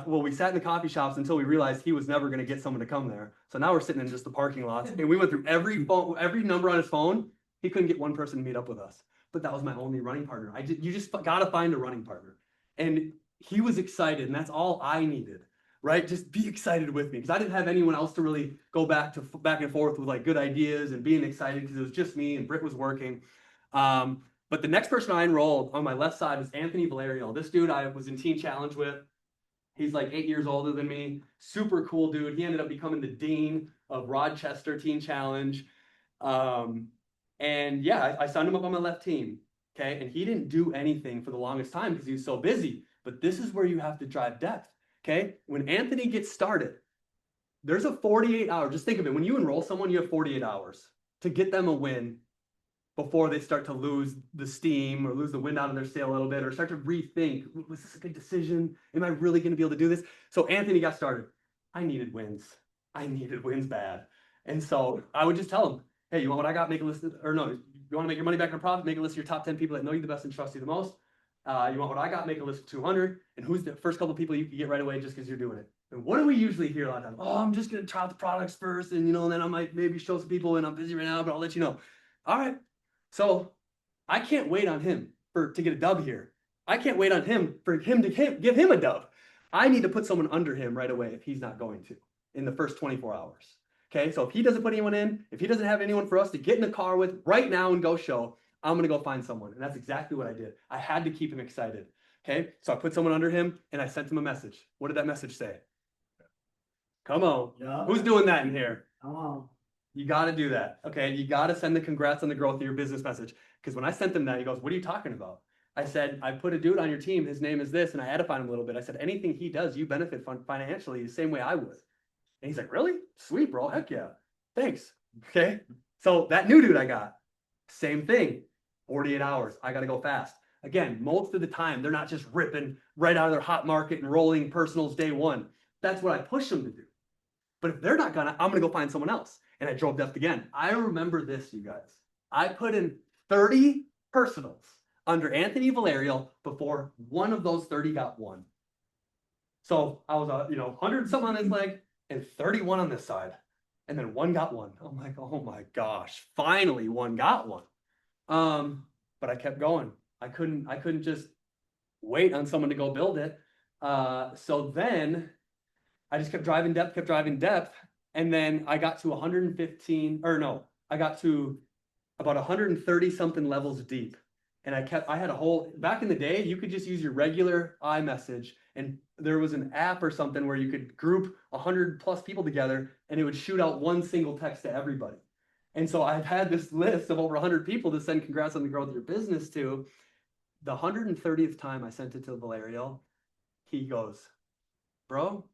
We sat in the coffee shops until we realized he was never going to get someone to come there. So now we're sitting in just the parking lots, and we went through every number on his phone. He couldn't get one person to meet up with us. But that was my only running partner. You just got to find a running partner. And he was excited, and that's all I needed, right? Just be excited with me, because I didn't have anyone else to really go back and forth with like good ideas and being excited, because it was just me and Britt was working. But the next person I enrolled on my left side was Anthony Valerio. This dude I was in Teen Challenge with. He's like 8 years older than me. Super cool dude. He ended up becoming the dean of Rochester Teen Challenge. And yeah, I signed him up on my left team. Okay. And he didn't do anything for the longest time because he was so busy. But this is where you have to drive depth. Okay. When Anthony gets started, there's a 48-hour, just think of it. When you enroll someone, you have 48 hours to get them a win before they start to lose the steam or lose the wind out of their sail a little bit, or start to rethink, was this a good decision? Am I really going to be able to do this? So Anthony got started. I needed wins. I needed wins bad. And so I would just tell him, hey, you want what I got? Make a list of, or no, you want to make your money back in a profit? Make a list of your top 10 people that know you the best and trust you the most. You want what I got? Make a list of 200. And who's the first couple of people you can get right away just because you're doing it? And what do we usually hear a lot of times? Oh, I'm just going to try out the products first. And, and then I might maybe show some people, and I'm busy right now, but I'll let you know. All right. So I can't wait on him to get a dub here. I can't wait on him for him to give him a dub. I need to put someone under him right away if he's not going to in the first 24 hours. Okay, so if he doesn't put anyone in, if he doesn't have anyone for us to get in the car with right now and go show, I'm gonna go find someone. And that's exactly what I did. I had to keep him excited. Okay. So I put someone under him and I sent him a message. What did that message say? Come on. Yeah. Who's doing that in here? Come on. You got to do that. Okay. You got to send the congrats on the growth of your business message. Because when I sent him that, he goes, what are you talking about? I said, I put a dude on your team. His name is this. And I edified him a little bit. I said, anything he does, you benefit financially the same way I would. And he's like, really? Sweet, bro. Heck yeah. Thanks. Okay. So that new dude I got, same thing. 48 hours. I got to go fast. Again, most of the time, they're not just ripping right out of their hot market and rolling personals day one. That's what I push them to do. But if they're not gonna, I'm gonna go find someone else. And I drove depth again. I remember this, you guys. I put in 30 personals under Anthony Valerio before one of those 30 got one. So I was, 100 something on his leg and 31 on this side. And then one got one. I'm like, oh my gosh, finally one got one. But I kept going. I couldn't just wait on someone to go build it. So then I just kept driving depth. And then I got to I got to about 130 something levels deep. And I had a whole, back in the day, you could just use your regular iMessage, and there was an app or something where you could group 100 plus people together and it would shoot out one single text to everybody. And so I've had this list of over 100 people to send congrats on the growth of your business to. The 130th time I sent it to Valerio, he goes, bro,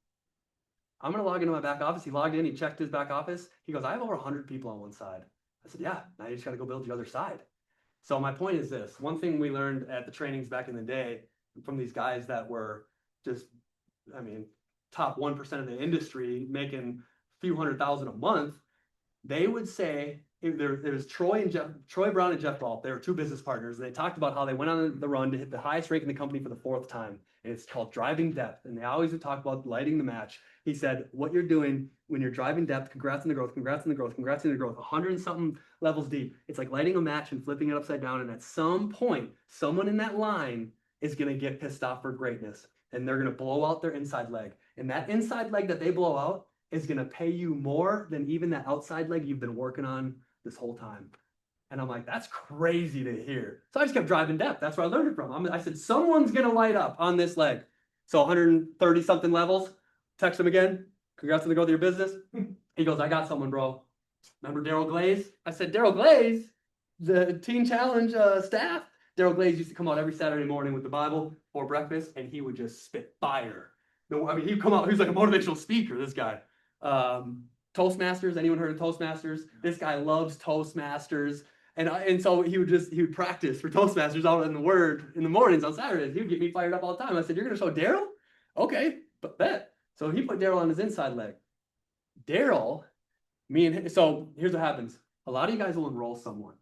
I'm going to log into my back office. He logged in, he checked his back office. He goes, I have over 100 people on one side. I said, yeah, now you just got to go build the other side. So my point is this. One thing we learned at the trainings back in the day from these guys that were just, top 1% of the industry, making a few $100,000 a month, they would say, there was Troy Brown and Jeff Ball. They were two business partners. And they talked about how they went on the run to hit the highest rank in the company for the 4th time. And it's called driving depth. And they always would talk about lighting the match. He said, what you're doing when you're driving depth, congrats on the growth, congrats on the growth, congrats on the growth, 100 and something levels deep. It's like lighting a match and flipping it upside down. And at some point, someone in that line is going to get pissed off for greatness. And they're going to blow out their inside leg. And that inside leg that they blow out is going to pay you more than even that outside leg you've been working on this whole time. And I'm like, that's crazy to hear. So I just kept driving depth. That's where I learned it from. I said, someone's going to light up on this leg. So 130 something levels, text him again. Congrats on the growth of your business. He goes, I got someone, bro. Remember Daryl Glaze? I said, Daryl Glaze, the Teen Challenge staff. Daryl Glaze used to come out every Saturday morning with the Bible for breakfast, and he would just spit fire. He'd come out, he was like a motivational speaker, this guy. Toastmasters, anyone heard of Toastmasters? This guy loves Toastmasters. And so he would practice for Toastmasters out in the Word in the mornings on Saturdays. He would get me fired up all the time. I said, you're going to show Daryl? Okay, but bet. So he put Daryl on his inside leg. Daryl, so here's what happens. A lot of you guys will enroll someone,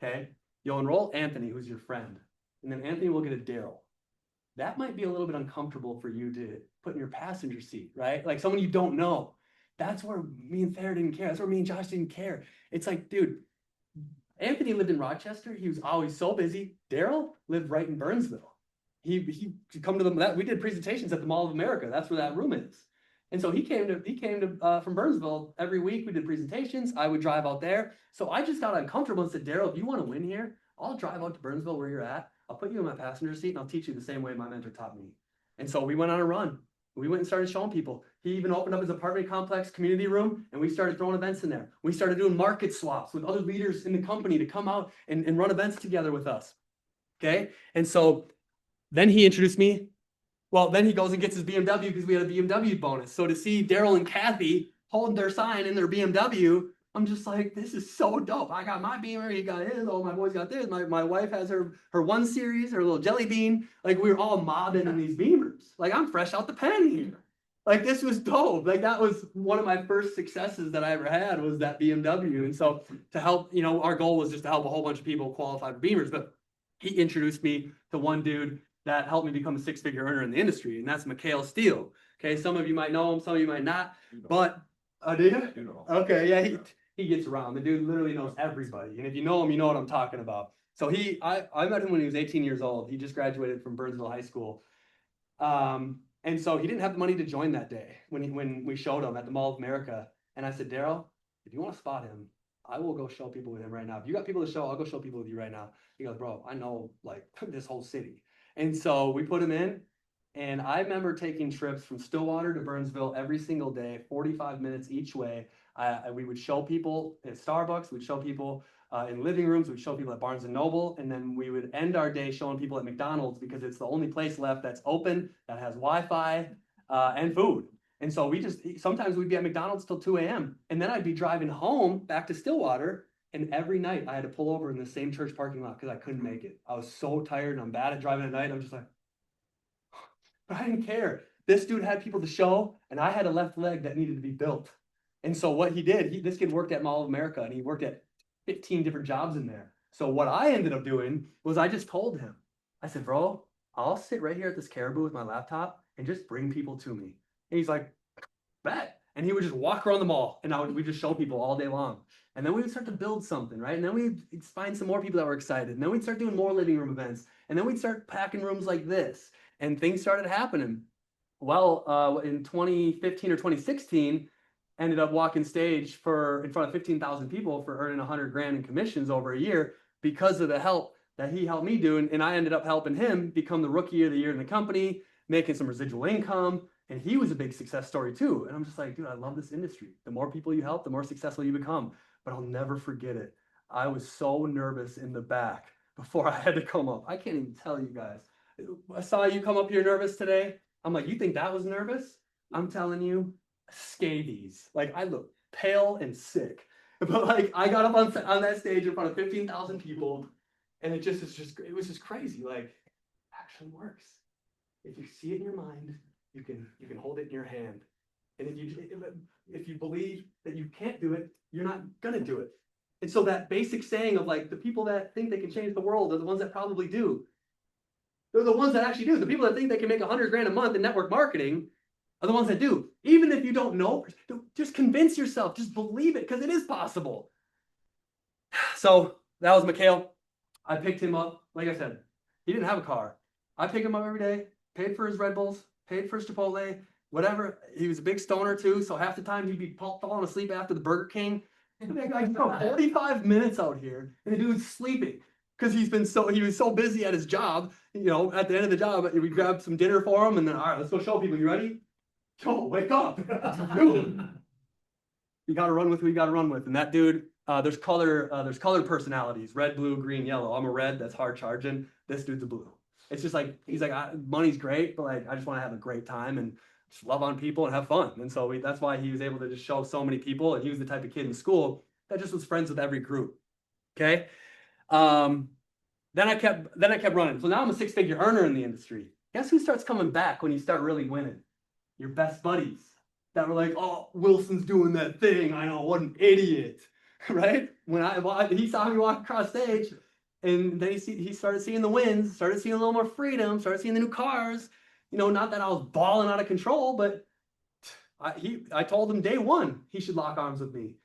okay? You'll enroll Anthony, who's your friend, and then Anthony will get a Daryl. That might be a little bit uncomfortable for you to put in your passenger seat, right? Like someone you don't know. That's where me and Thayer didn't care. That's where me and Josh didn't care. It's like, dude, Anthony lived in Rochester. He was always so busy. Daryl lived right in Burnsville. He come to we did presentations at the Mall of America. That's where that room is. And so he came to from Burnsville every week. We did presentations. I would drive out there. So I just got uncomfortable and said, Daryl, if you want to win here, I'll drive out to Burnsville where you're at. I'll put you in my passenger seat and I'll teach you the same way my mentor taught me. And so we went on a run. We went and started showing people. He even opened up his apartment complex community room, and we started throwing events in there. We started doing market swaps with other leaders in the company to come out and run events together with us. Okay. And so then he introduced me. Well, then he goes and gets his BMW because we had a BMW bonus. So to see Daryl and Kathy hold their sign in their BMW, I'm just like, this is so dope. I got my Beamer, he got his, oh, my boys got theirs. My wife has her 1 Series, her little jelly bean. Like we were all mobbing in these Beamers. Like I'm fresh out the pen here. Like this was dope. Like that was one of my first successes that I ever had was that BMW. And so to help, our goal was just to help a whole bunch of people qualify for Beamers. But he introduced me to one dude that helped me become a 6-figure earner in the industry. And that's Mikhail Steele. Okay. Some of you might know him, some of you might not, but do you? Okay. Yeah. He gets around. The dude literally knows everybody. And if you know him, you know what I'm talking about. So I met him when he was 18 years old. He just graduated from Burnsville High School. And so he didn't have the money to join that day when we showed him at the Mall of America. And I said, Daryl, if you want to spot him, I will go show people with him right now. If you got people to show, I'll go show people with you right now. He goes, bro, I know like this whole city. And so we put him in. And I remember taking trips from Stillwater to Burnsville every single day, 45 minutes each way. We would show people at Starbucks, we'd show people in living rooms, we'd show people at Barnes and Noble, and then we would end our day showing people at McDonald's because it's the only place left that's open, that has Wi-Fi and food. And so sometimes we'd be at McDonald's till 2 a.m. And then I'd be driving home back to Stillwater. And every night I had to pull over in the same church parking lot because I couldn't make it. I was so tired and I'm bad at driving at night. I'm just like, but I didn't care. This dude had people to show, and I had a left leg that needed to be built. And so what he did, this kid worked at Mall of America, and he worked at 15 different jobs in there. So what I ended up doing was I just told him, I said, bro, I'll sit right here at this caribou with my laptop and just bring people to me. And he's like, bet. And he would just walk around the mall, and we'd just show people all day long. And then we would start to build something, right? And then we'd find some more people that were excited. And then we'd start doing more living room events. And then we'd start packing rooms like this. And things started happening. Well, in 2015 or 2016, ended up walking stage in front of 15,000 people for earning 100 grand in commissions over a year because of the help that he helped me do. And I ended up helping him become the rookie of the year in the company, making some residual income. And he was a big success story too. And I'm just like, dude, I love this industry. The more people you help, the more successful you become. But I'll never forget it. I was so nervous in the back before I had to come up. I can't even tell you guys. I saw you come up here nervous today. I'm like, you think that was nervous? I'm telling you, scabies. Like, I look pale and sick. But like, I got up on that stage in front of 15,000 people, and it was just crazy. Like, action works. If you see it in your mind, you can hold it in your hand. And if you believe that you can't do it, you're not gonna do it. And so that basic saying of like, the people that think they can change the world are the ones that probably do. They're the ones that actually do. The people that think they can make 100 grand a month in network marketing are the ones that do. Even if you don't know, just convince yourself, just believe it, because it is possible. So that was Mikhail. I picked him up. Like I said, he didn't have a car. I pick him up every day, paid for his Red Bulls, paid for his Chipotle, whatever. He was a big stoner too, so half the time he'd be falling asleep after the Burger King. I go 45 minutes out here, and the dude's sleeping. Because he was so busy at his job, at the end of the job, we grabbed some dinner for him, and then, all right, let's go show people. You ready? Yo, wake up. Dude. You got to run with who you got to run with. And that dude, there's colored personalities, red, blue, green, yellow. I'm a red, that's hard charging. This dude's a blue. It's just like, he's like, money's great, but like, I just want to have a great time and just love on people and have fun. And so that's why he was able to just show so many people. And he was the type of kid in school that just was friends with every group. Okay. Then I kept running. So now I'm a 6-figure earner in the industry. Guess who starts coming back when you start really winning? Your best buddies that were like, oh, Wilson's doing that thing. I know, what an idiot, right? He saw me walk across stage, and then he started seeing the wins, started seeing a little more freedom, started seeing the new cars. Not that I was balling out of control, but I told him day one he should lock arms with me.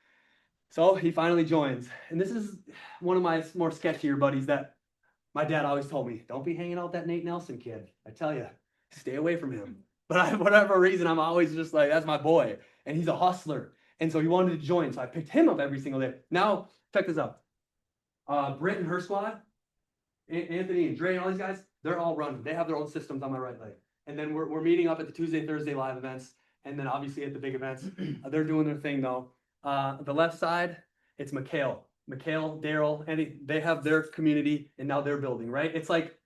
So he finally joins. And this is one of my more sketchier buddies that my dad always told me, don't be hanging out with that Nate Nelson kid. I tell you, stay away from him. But for whatever reason, I'm always just like, that's my boy. And he's a hustler. And so he wanted to join. So I picked him up every single day. Now, check this out. Britt and her squad, Anthony and Dre and all these guys, they're all running. They have their own systems on my right leg. And then we're meeting up at the Tuesday, Thursday live events. And then obviously at the big events. They're doing their thing though. The left side, it's Mikhail, Daryl, and they have their community, and now they're building, right? It's like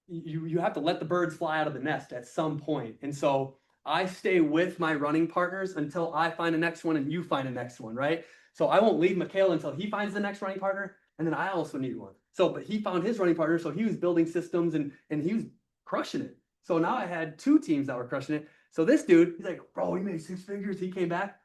you have to let the birds fly out of the nest at some point. And so I stay with my running partners until I find the next one and you find the next one, right? So I won't leave Mikhail until he finds the next running partner, and then I also need one. But he found his running partner, so he was building systems and he was crushing it. So now I had 2 teams that were crushing it. So this dude, he's like, bro, he made 6 figures. He came back.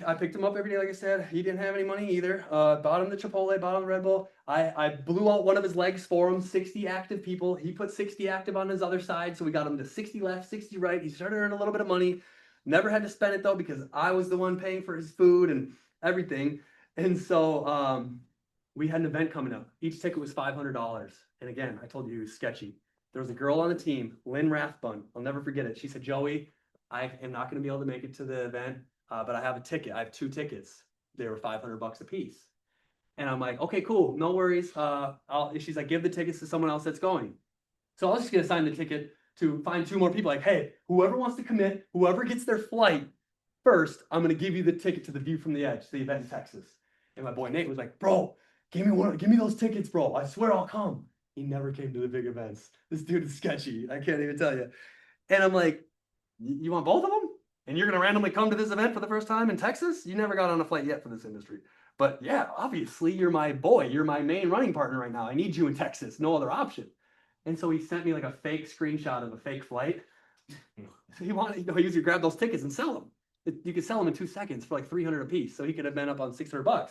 I picked him up every day, like I said. He didn't have any money either. Bought him the Chipotle, bought him the Red Bull. I blew out one of his legs for him, 60 active people. He put 60 active on his other side, so we got him to 60 left, 60 right. He started earning a little bit of money. Never had to spend it, though, because I was the one paying for his food and everything. And so we had an event coming up. Each ticket was $500. And again, I told you he was sketchy. There was a girl on the team, Lynn Rathbun. I'll never forget it. She said, Joey, I am not going to be able to make it to the event. But I have a ticket. I have 2 tickets. they were $500 a piece. And I'm like, okay, cool, no worries. She's like, give the tickets to someone else that's going. So I was just gonna sign the ticket to find 2 more people. Like, hey, whoever wants to commit, whoever gets their flight first, I'm gonna give you the ticket to the View from the Edge, the event in Texas. And my boy Nate was like, bro, give me those tickets, bro. I swear I'll come. He never came to the big events. This dude is sketchy. I can't even tell you. And I'm like, you want both of them? And you're gonna randomly come to this event for the first time in Texas? You never got on a flight yet for this industry. But yeah, obviously you're my boy. You're my main running partner right now. I need you in Texas. No other option. And so he sent me like a fake screenshot of a fake flight. So he wanted, he usually grab those tickets and sell them. You could sell them in 2 seconds for like 300 a piece. So he could have been up on $600.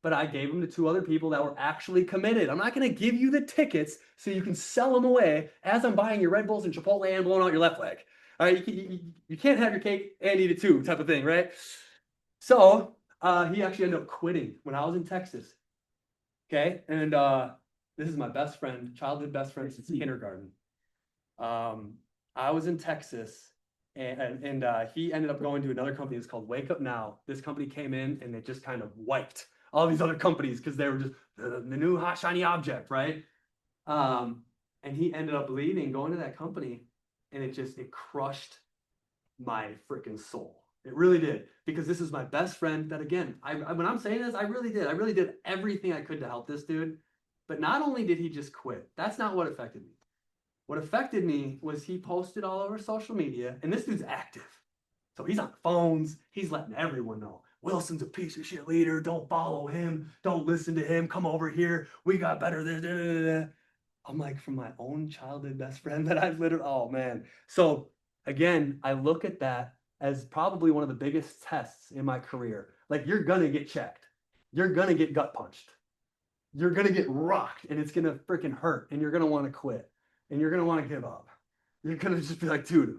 But I gave them to 2 other people that were actually committed. I'm not going to give you the tickets so you can sell them away as I'm buying your Red Bulls and Chipotle and blowing out your left leg. All right, you can't have your cake and eat it too, type of thing, right? So he actually ended up quitting when I was in Texas. Okay, and this is my best friend, childhood best friend since kindergarten. I was in Texas, and he ended up going to another company that's called Wake Up Now. This company came in and they just kind of wiped all these other companies because they were just the new hot shiny object, right? And he ended up leaving, going to that company, and it crushed my freaking soul. It really did, because this is my best friend that, again, when I'm saying this, I really did everything I could to help this dude. But not only did he just quit, that's not what affected me. What affected me was he posted all over social media, and this dude's active. So he's on phones, he's letting everyone know, Wilson's a piece of shit leader, don't follow him, don't listen to him, come over here, we got better this. I'm like, from my own childhood best friend that I've literally, oh man. So again, I look at that as probably one of the biggest tests in my career. Like, you're gonna get checked. You're gonna get gut punched. You're gonna get rocked, and it's gonna freaking hurt, and you're gonna want to quit, and you're gonna want to give up. You're gonna just be like, dude,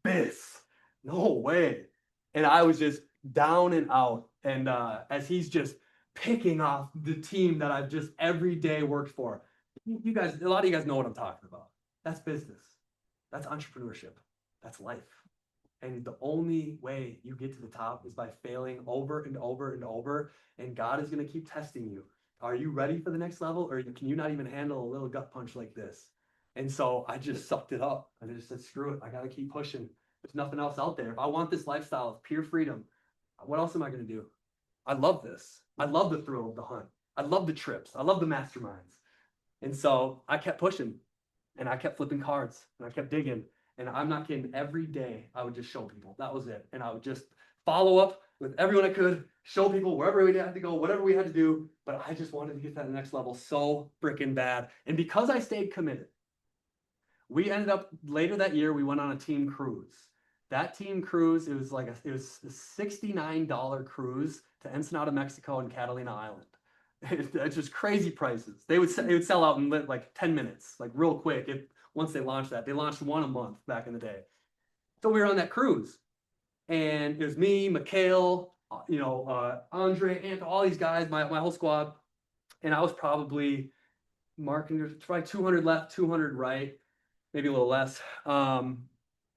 abyss, no way. And I was just down and out. And as he's just picking off the team that I've just every day worked for, you guys, a lot of you guys know what I'm talking about. That's business. That's entrepreneurship. That's life. And the only way you get to the top is by failing over and over and over. And God is going to keep testing you. Are you ready for the next level? Or can you not even handle a little gut punch like this? And so I just sucked it up. I just said, screw it. I got to keep pushing. There's nothing else out there. If I want this lifestyle of pure freedom, what else am I going to do? I love this. I love the thrill of the hunt. I love the trips. I love the masterminds. And so I kept pushing, and I kept flipping cards, and I kept digging. And I'm not kidding, every day I would just show people. That was it. And I would just follow up with everyone I could, show people wherever we had to go, whatever we had to do. But I just wanted to get that next level so freaking bad. And because I stayed committed, we ended up, later that year, we went on a team cruise. That team cruise, it was a $69 cruise to Ensenada, Mexico, and Catalina Island. It's just crazy prices. It would sell out in like 10 minutes, like real quick. Once they launched that, they launched one a month back in the day. So we were on that cruise, and it was me, Mikhail, Andre, and all these guys, my whole squad. And I was probably marking, there's probably 200 left, 200 right, maybe a little less.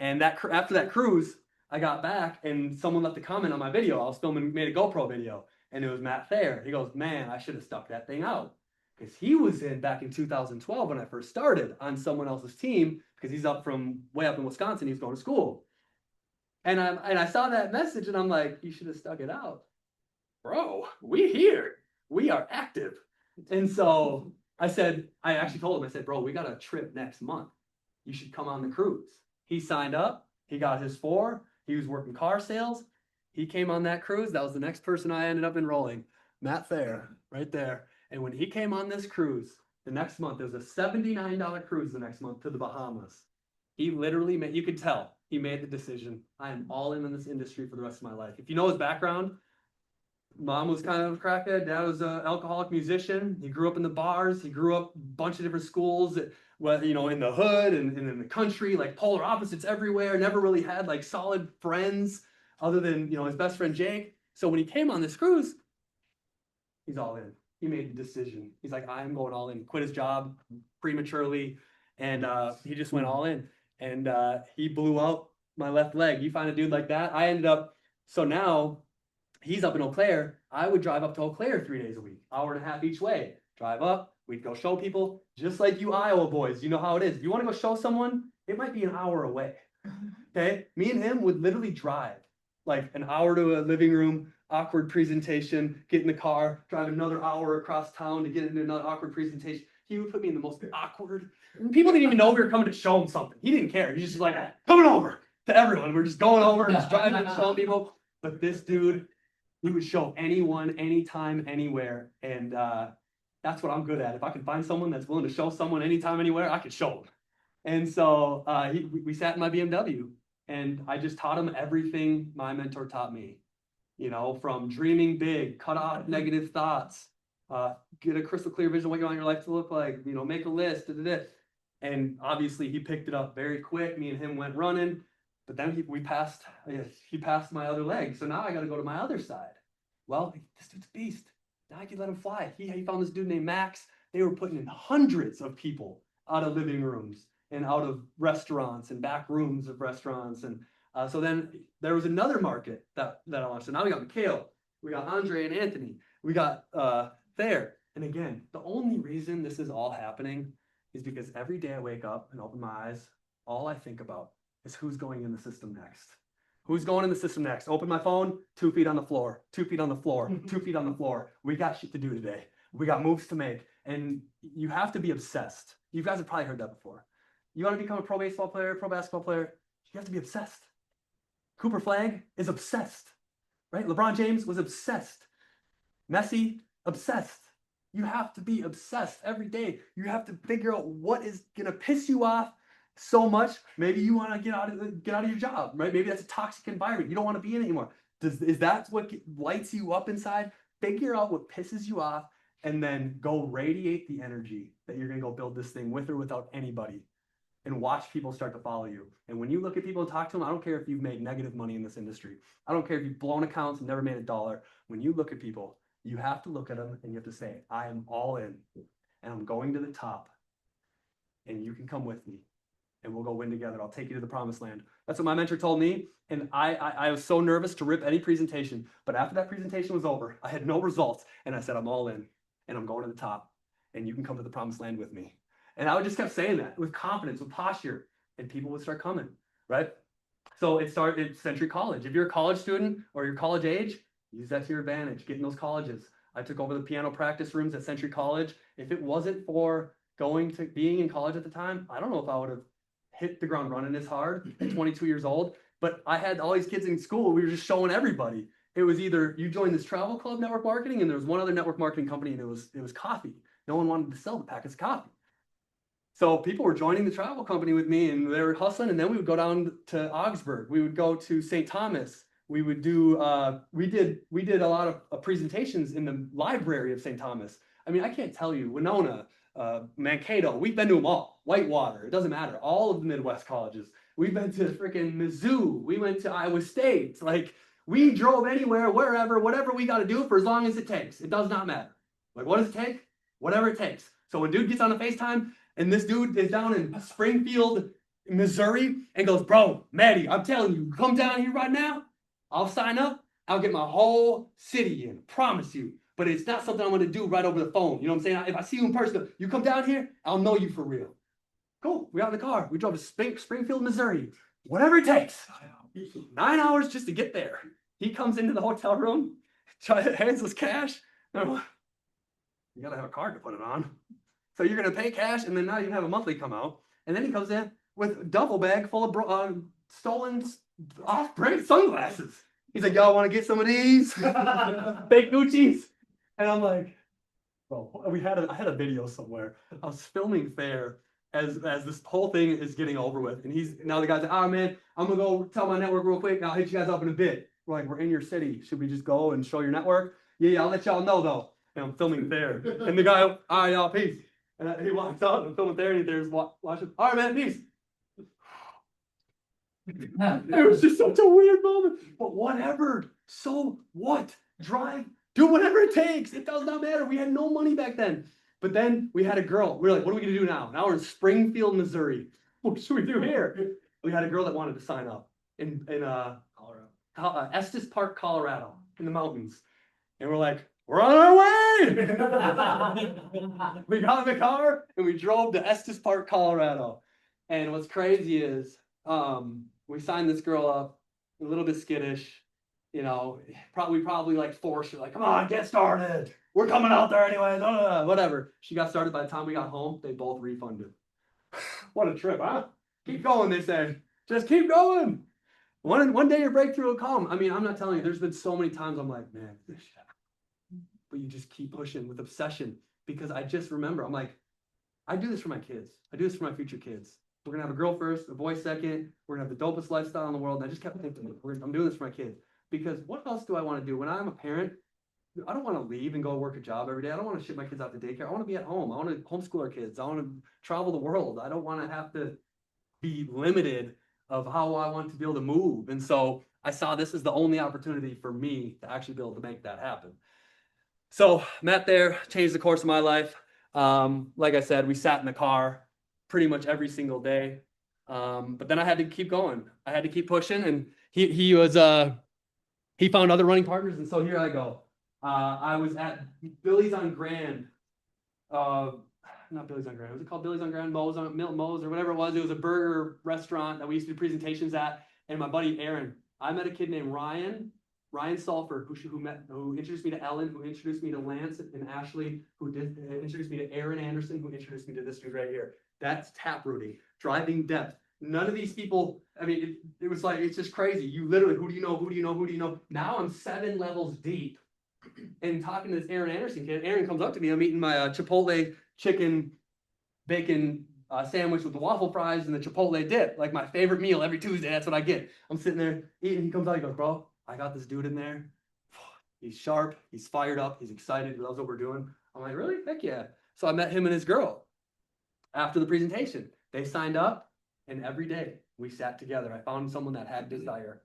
And after that cruise, I got back, and someone left a comment on my video. I was filming, made a GoPro video, and it was Matt Thayer. He goes, man, I should have stuck that thing out. Because he was back in 2012 when I first started on someone else's team, because he's way up in Wisconsin. He's going to school. And I saw that message, and I'm like, you should have stuck it out. Bro, we here. We are active. And so I actually told him, I said, bro, we got a trip next month. You should come on the cruise. He signed up. He got his 4. He was working car sales. He came on that cruise. That was the next person I ended up enrolling. Matt Thayer, right there. And when he came on this cruise, the next month, there was a $79 cruise the next month to the Bahamas. He literally you could tell, he made the decision. I am all in this industry for the rest of my life. If you know his background, mom was kind of a crackhead. Dad was an alcoholic musician. He grew up in the bars. He grew up a bunch of different schools, in the hood and in the country, like polar opposites everywhere. Never really had like solid friends other than, his best friend Jake. So when he came on this cruise, he's all in. He made the decision. He's like, I'm going all in. Quit his job prematurely, and he just went all in. And he blew out my left leg. You find a dude like that. So now he's up in Eau Claire. I would drive up to Eau Claire 3 days a week, hour and a half each way. Drive up, we'd go show people, just like you Iowa boys. You know how it is. If you want to go show someone, it might be an hour away. Okay, me and him would literally drive like an hour to a living room, awkward presentation, get in the car, drive another hour across town to get into another awkward presentation. He would put me in the most awkward. People didn't even know we were coming to show him something. He didn't care. He's just like, coming over to everyone. We're just going over and just driving and showing people. But this dude, he would show anyone, anytime, anywhere. And that's what I'm good at. If I can find someone that's willing to show someone anytime, anywhere, I can show them. And so we sat in my BMW and I just taught him everything my mentor taught me. You know, from dreaming big, cut out negative thoughts, get a crystal clear vision of what you want your life to look like, you know, make a list, and obviously he picked it up very quick. Me and him went running, but then he passed my other leg. So now I got to go to my other side. Well, this dude's a beast. Now I can let him fly. He found this dude named Max. They were putting in hundreds of people out of living rooms and out of restaurants and back rooms of restaurants. And so then there was another market that I launched. So now we got Mikhail, we got Andre and Anthony, we got Thayer. And again, the only reason this is all happening is because every day I wake up and open my eyes, all I think about is who's going in the system next. Who's going in the system next? Open my phone, 2 feet on the floor, 2 feet on the floor, 2 feet on the floor. We got shit to do today. We got moves to make. And you have to be obsessed. You guys have probably heard that before. You want to become a pro baseball player, pro basketball player, you have to be obsessed. Cooper Flagg is obsessed, right? LeBron James was obsessed. Messi, obsessed. You have to be obsessed every day. You have to figure out what is gonna piss you off so much. Maybe you want to get out of your job, right? Maybe that's a toxic environment. You don't want to be in it anymore. Is that what lights you up inside? Figure out what pisses you off and then go radiate the energy that you're gonna go build this thing with or without anybody. And watch people start to follow you. And when you look at people and talk to them, I don't care if you've made negative money in this industry. I don't care if you've blown accounts and never made $1. When you look at people, you have to look at them and you have to say, I am all in and I'm going to the top and you can come with me and we'll go win together. I'll take you to the promised land. That's what my mentor told me. And I was so nervous to rip any presentation. But after that presentation was over, I had no results. And I said, I'm all in and I'm going to the top and you can come to the promised land with me. And I would just kept saying that with confidence, with posture, and people would start coming, right? So it started at Century College. If you're a college student or you're college age, use that to your advantage. Get in those colleges. I took over the piano practice rooms at Century College. If it wasn't for being in college at the time, I don't know if I would have hit the ground running as hard at 22 years old. But I had all these kids in school. We were just showing everybody. It was either you joined this travel club network marketing, and there was one other network marketing company, and it was coffee. No one wanted to sell the packets of coffee. So people were joining the travel company with me and they were hustling. And then we would go down to Augsburg. We would go to St. Thomas. We would do, we did a lot of presentations in the library of St. Thomas. I mean, I can't tell you, Winona, Mankato, we've been to them all. Whitewater, it doesn't matter. All of the Midwest colleges. We've been to freaking Mizzou. We went to Iowa State. Like, we drove anywhere, wherever, whatever we got to do for as long as it takes. It does not matter. Like, what does it take? Whatever it takes. So when dude gets on the FaceTime, and this dude is down in Springfield, Missouri, and goes, bro, Maddie, I'm telling you, come down here right now. I'll sign up. I'll get my whole city in. Promise you. But it's not something I'm going to do right over the phone. You know what I'm saying? If I see you in person, you come down here, I'll know you for real. Cool. We got in the car. We drove to Springfield, Missouri. Whatever it takes. 9 hours just to get there. He comes into the hotel room, hands us cash. You got to have a card to put it on. So you're going to pay cash, and then now you have a monthly come out. And then he comes in with a duffel bag full of stolen off-brand sunglasses. He's like, y'all want to get some of these? Fake Gucci's? And I'm like, bro, I had a video somewhere. I was filming Thayer as this whole thing is getting over with. And now the guy's like, oh, man, I'm going to go tell my network real quick. I'll hit you guys up in a bit. We're like, we're in your city. Should we just go and show your network? Yeah, I'll let y'all know, though. And I'm filming Thayer. And the guy, all right, y'all, peace. And he walks out and I'm filming Thayer, and Thayer's watching. All right, man, peace. It was just such a weird moment. But whatever. So what? Drive. Do whatever it takes. It does not matter. We had no money back then. But then we had a girl. We were like, what are we going to do now? Now we're in Springfield, Missouri. What should we do here? We had a girl that wanted to sign up in Colorado. Estes Park, Colorado. in the mountains. And we're like, we're on our way. We got in the car and we drove to Estes Park, Colorado. And what's crazy is we signed this girl up, a little bit skittish, you know, probably like forced her, like, come on, get started. We're coming out there anyway, whatever. She got started. By the time we got home, they both refunded. What a trip, huh? Keep going, they said. Just keep going. One day your breakthrough will come. I mean, I'm not telling you, there's been so many times I'm like, man, this shit. But you just keep pushing with obsession, because I just remember, I'm like, I do this for my kids. I do this for my future kids. We're gonna have a girl first, a boy second. We're gonna have the dopest lifestyle in the world. And I just kept thinking, I'm doing this for my kids, because what else do I want to do when I'm a parent? I don't want to leave and go work a job every day. I don't want to ship my kids out to daycare. I want to be at home. I want to homeschool our kids. I want to travel the world. I don't want to have to be limited of how I want to be able to move. And so I saw this as the only opportunity for me to actually be able to make that happen. So met there, changed the course of my life. Like I said, we sat in the car pretty much every single day. But then I had to keep going. I had to keep pushing, and he found other running partners. And so here I go. I was at Billy's on Grand. Not Billy's on Grand. Was it called Billy's on Grand? Moe's or whatever it was. It was a burger restaurant that we used to do presentations at. And my buddy Aaron, I met a kid named Ryan Sulfur, who introduced me to Ellen, who introduced me to Lance and Ashley, who introduced me to Aaron Anderson, who introduced me to this dude right here. That's taprooting, driving depth. None of these people, I mean, it was like, it's just crazy. You literally, who do you know? Now I'm 7 levels deep. And talking to this Aaron Anderson kid, Aaron comes up to me. I'm eating my Chipotle chicken bacon sandwich with the waffle fries and the Chipotle dip, like my favorite meal every Tuesday. That's what I get. I'm sitting there eating. He comes out. He goes, bro, I got this dude in there. He's sharp. He's fired up. He's excited. He loves what we're doing. I'm like, really? Heck yeah. So I met him and his girl after the presentation. They signed up, and every day we sat together. I found someone that had desire.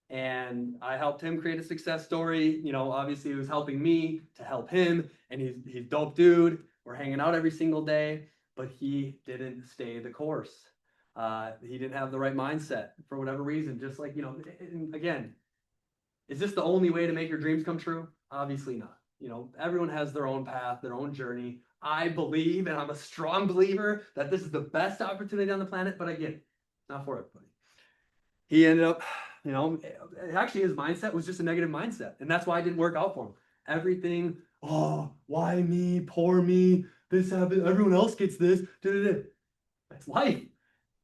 And I helped him create a success story. You know, obviously he was helping me to help him, and he's a dope dude. We're hanging out every single day, but he didn't stay the course. He didn't have the right mindset for whatever reason. Just like, you know, again, is this the only way to make your dreams come true? Obviously not. You know, everyone has their own path, their own journey. I believe, and I'm a strong believer, that this is the best opportunity on the planet, but again, not for everybody. He ended up, you know, actually his mindset was just a negative mindset. And that's why it didn't work out for him. Everything, oh, why me? Poor me. This happened. Everyone else gets this. That's life.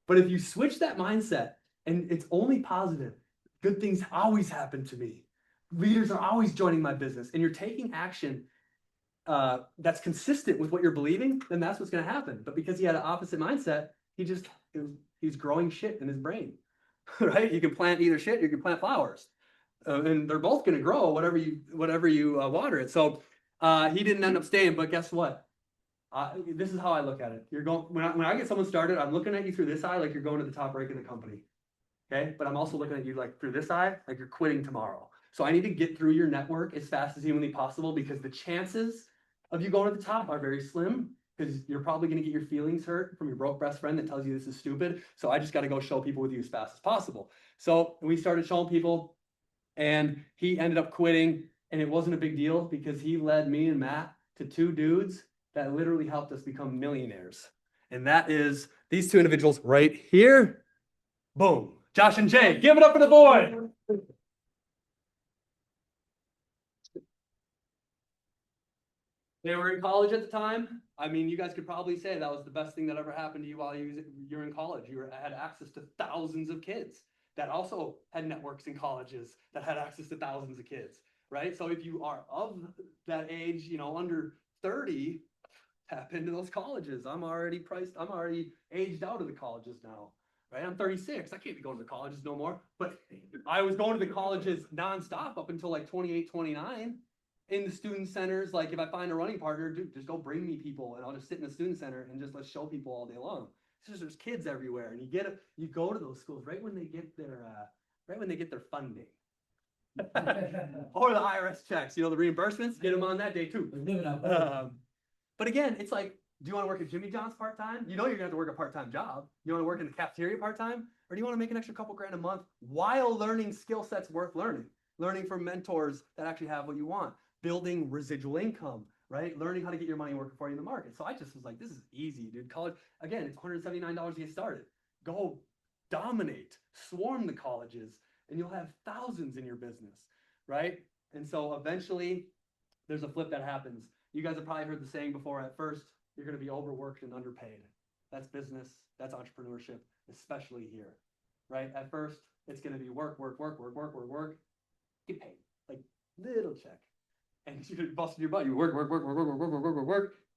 But if you switch that mindset, and it's only positive, good things always happen to me. Leaders are always joining my business, and you're taking action that's consistent with what you're believing, then that's what's going to happen. But because he had an opposite mindset, he's growing shit in his brain. Right? You can plant either shit, you can plant flowers, and they're both going to grow whatever you water it. So he didn't end up staying, but guess what? This is how I look at it. You're going when I get someone started, I'm looking at you through this eye like you're going to the top rank in the company. Okay, but I'm also looking at you like through this eye like you're quitting tomorrow. So I need to get through your network as fast as humanly possible, because the chances of you going to the top are very slim. Because you're probably going to get your feelings hurt from your broke best friend that tells you this is stupid. So I just got to go show people with you as fast as possible. So we started showing people, and he ended up quitting. And it wasn't a big deal, because he led me and Matt to 2 dudes that literally helped us become millionaires. And that is these 2 individuals right here. Boom. Josh and Jay, give it up for the boy. They were in college at the time. I mean, you guys could probably say that was the best thing that ever happened to you while you're in college. You had access to thousands of kids that also had networks in colleges that had access to thousands of kids, right? So if you are of that age, you know, under 30, tap into those colleges. I'm already aged out of the colleges now, right? I'm 36. I can't be going to the colleges no more. But I was going to the colleges nonstop up until like 28, 29. In the student centers, like if I find a running partner, dude, just go bring me people, and I'll just sit in the student center and just let's show people all day long. It's just there's kids everywhere, and you go to those schools right when they get their funding, or the IRS checks, you know, the reimbursements, get them on that day too. But again, it's like, do you want to work at Jimmy John's part-time? You know you're gonna have to work a part-time job. You want to work in the cafeteria part-time, or do you want to make an extra couple grand a month while learning skill sets worth learning? learning from mentors that actually have what you want, building residual income, right? Learning how to get your money working for you in the market. So I just was like, this is easy, dude. College, again, it's $179 to get started. Go dominate, swarm the colleges, and you'll have thousands in your business, right? And so eventually there's a flip that happens. You guys have probably heard the saying before, at first, you're going to be overworked and underpaid. That's business, that's entrepreneurship, especially here, right? At first, it's going to be work, get paid, like little check. And you're busting your butt, you work,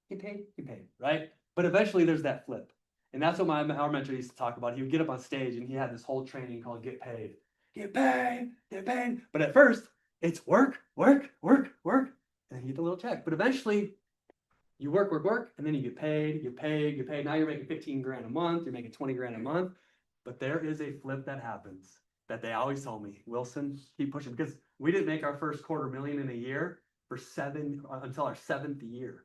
get paid, right? But eventually there's that flip. And that's what our mentor used to talk about. He would get up on stage and he had this whole training called Get Paid. Get paid, get paid. But at first, it's work, and then you get the little check. But eventually, you work, and then you get paid. Now you're making 15 grand a month, you're making 20 grand a month. But there is a flip that happens that they always told me, Wilson, keep pushing. Because we didn't make our first $250,000 in a year until our 7th year.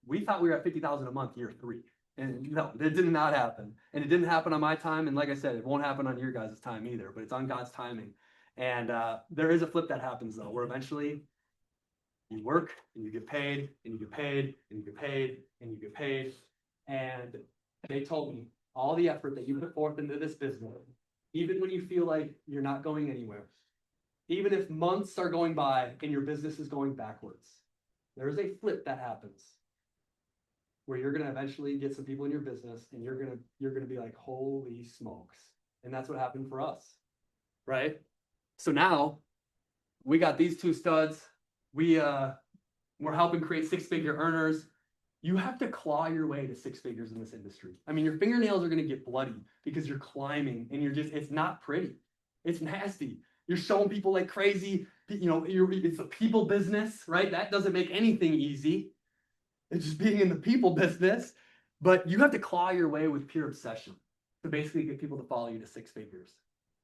We thought we were at 50,000 a month year 3. And no, it did not happen. And it didn't happen on my time. And like I said, it won't happen on your guys' time either, but it's on God's timing. And there is a flip that happens though, where eventually you work and you get paid and you get paid and you get paid and you get paid. And they told me all the effort that you put forth into this business, even when you feel like you're not going anywhere, even if months are going by and your business is going backwards, there is a flip that happens where you're going to eventually get some people in your business and you're going to be like, holy smokes. And that's what happened for us, right? So now we got these two studs. We're helping create 6-figure earners. You have to claw your way to 6 figures in this industry. I mean, your fingernails are going to get bloody because you're climbing and it's not pretty. It's nasty. You're showing people like crazy, it's a people business, right? That doesn't make anything easy. It's just being in the people business, but you have to claw your way with pure obsession to basically get people to follow you to 6 figures.